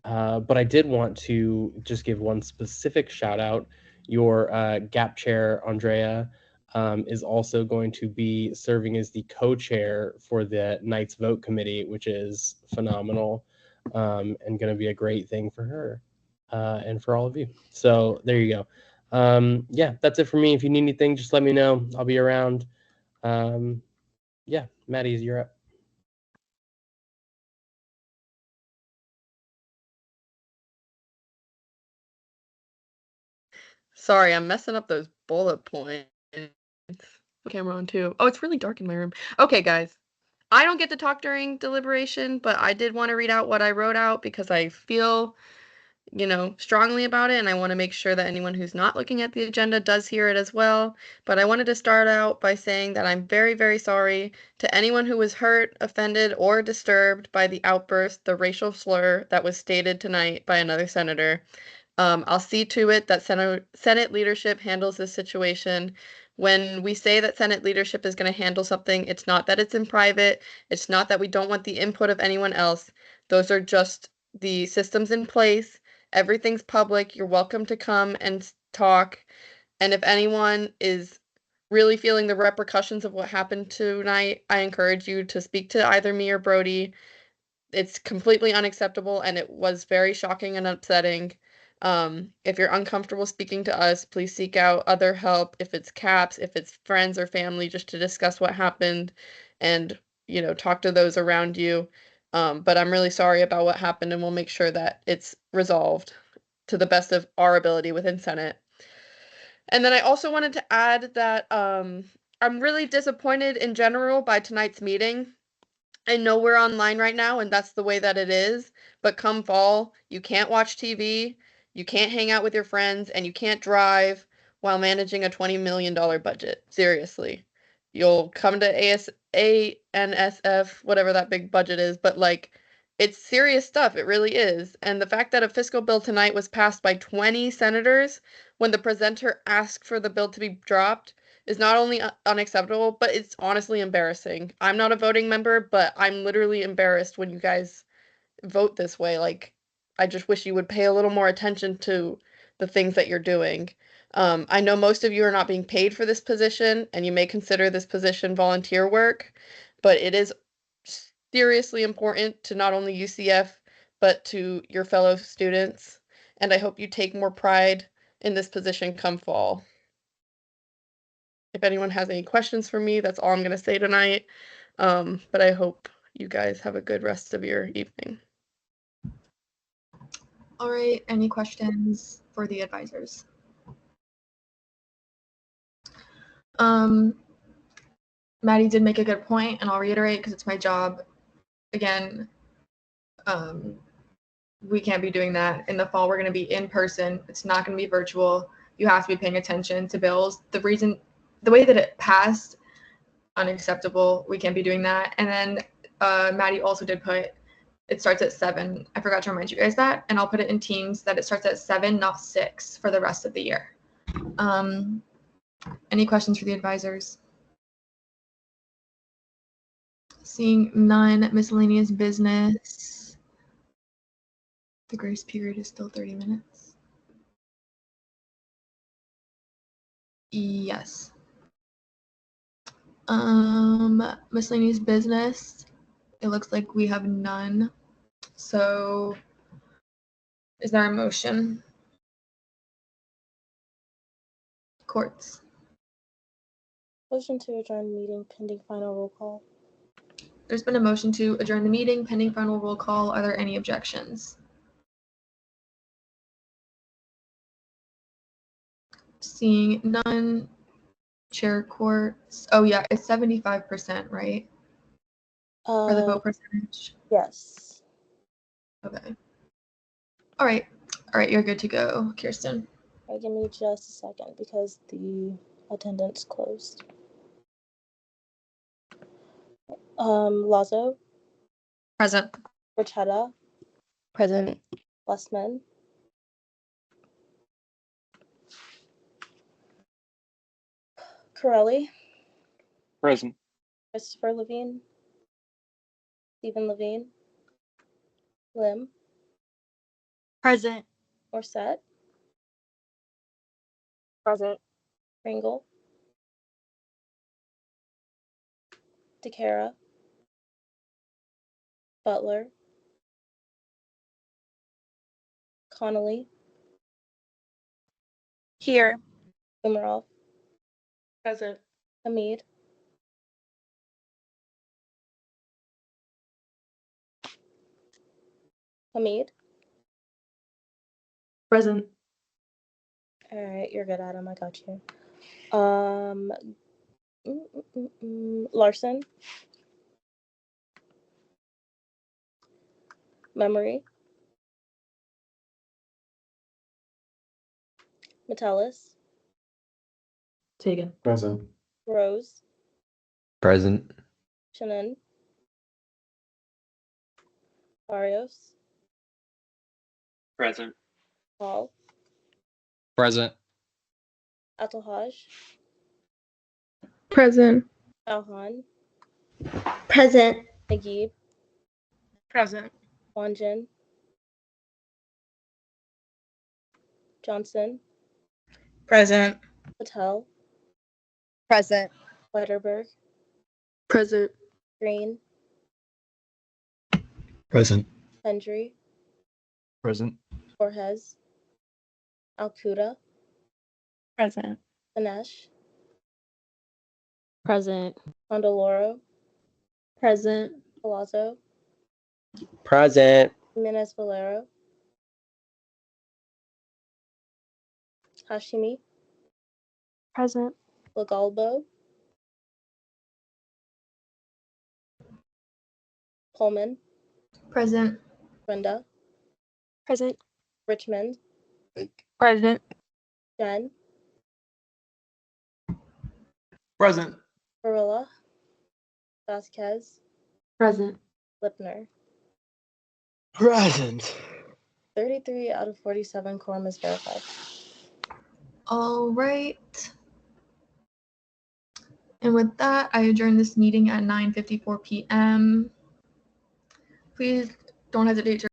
But I did want to just give one specific shout out. Your GAP chair, Andrea, is also going to be serving as the co-chair for the Knights Vote Committee, which is phenomenal, and going to be a great thing for her and for all of you. So there you go. Yeah, that's it for me. If you need anything, just let me know. I'll be around. Yeah, Maddie, you're up. Sorry, I'm messing up those bullet points. Camera on too. Oh, it's really dark in my room. Okay, guys. I don't get to talk during deliberation, but I did want to read out what I wrote out because I feel, strongly about it, and I want to make sure that anyone who's not looking at the agenda does hear it as well. But I wanted to start out by saying that I'm very, very sorry to anyone who was hurt, offended, or disturbed by the outburst, the racial slur that was stated tonight by another senator. I'll see to it that Senate leadership handles this situation. When we say that Senate leadership is going to handle something, it's not that it's in private. It's not that we don't want the input of anyone else. Those are just the systems in place. Everything's public. You're welcome to come and talk. And if anyone is really feeling the repercussions of what happened tonight, I encourage you to speak to either me or Brody. It's completely unacceptable, and it was very shocking and upsetting. If you're uncomfortable speaking to us, please seek out other help, if it's CAPS, if it's friends or family, just to discuss what happened and, talk to those around you. But I'm really sorry about what happened, and we'll make sure that it's resolved to the best of our ability within Senate. And then I also wanted to add that I'm really disappointed in general by tonight's meeting. I know we're online right now, and that's the way that it is, but come fall, you can't watch TV, you can't hang out with your friends, and you can't drive while managing a $20 million budget. Seriously. You'll come to ANSF, whatever that big budget is, but it's serious stuff. It really is. And the fact that a fiscal bill tonight was passed by 20 senators when the presenter asked for the bill to be dropped is not only unacceptable, but it's honestly embarrassing. I'm not a voting member, but I'm literally embarrassed when you guys vote this way. I just wish you would pay a little more attention to the things that you're doing. I know most of you are not being paid for this position, and you may consider this position volunteer work, but it is seriously important to not only UCF, but to your fellow students. And I hope you take more pride in this position come fall. If anyone has any questions for me, that's all I'm going to say tonight. But I hope you guys have a good rest of your evening. All right, any questions for the advisors? Maddie did make a good point, and I'll reiterate because it's my job. Again, we can't be doing that. In the fall, we're going to be in person. It's not going to be virtual. You have to be paying attention to bills. The way that it passed, unacceptable. We can't be doing that. And then Maddie also did put, it starts at 7. I forgot to remind you guys that. And I'll put it in Teams that it starts at 7, not 6 for the rest of the year. Any questions for the advisors? Seeing none. Miscellaneous business. The grace period is still 30 minutes. Yes. Miscellaneous business. It looks like we have none. So is there a motion? Courts. Motion to adjourn meeting pending final roll call. There's been a motion to adjourn the meeting pending final roll call. Are there any objections? Seeing none. Chair Courts. Oh yeah, it's 75%, right? For the vote percentage? Yes. Okay. All right. All right, you're good to go, Kirsten. All right, give me just a second because the attendance closed. Lazo, Present. Rachetta, Present. Westman, Corelli, Present. Christopher Levine, Stephen Levine, Lim, Present. Morset, Present. Pringle, DeCara, Butler, Connolly, Here. Umarov, Present. Hamid, Hamid. Present. All right, you're good, Adam. I got you. Larson, Memory, Metellus, Taken. Present. Rose, Present. Shannon, Barrios, Present. Paul, Present. Atalhaj, Present. Alhan, Present. Nagib, Present. Wanjin, Johnson, Present. Patel, Present. Wetterberg, Present. Green, Present. Hendry, Present. Borges, Alcuda, Present. Ganesh, Present. Condoloro, Present. Palazzo, Present. Jimenez Valero, Hashimi, Present. Lagalbo, Pullman, Present. Brenda, Present. Richmond, Present. Jen, Present. Barilla, Vasquez, Present. Lipner. Present. 33 out of 47 quorum is verified. All right. And with that, I adjourn this meeting at 9:54 p.m. Please don't hesitate to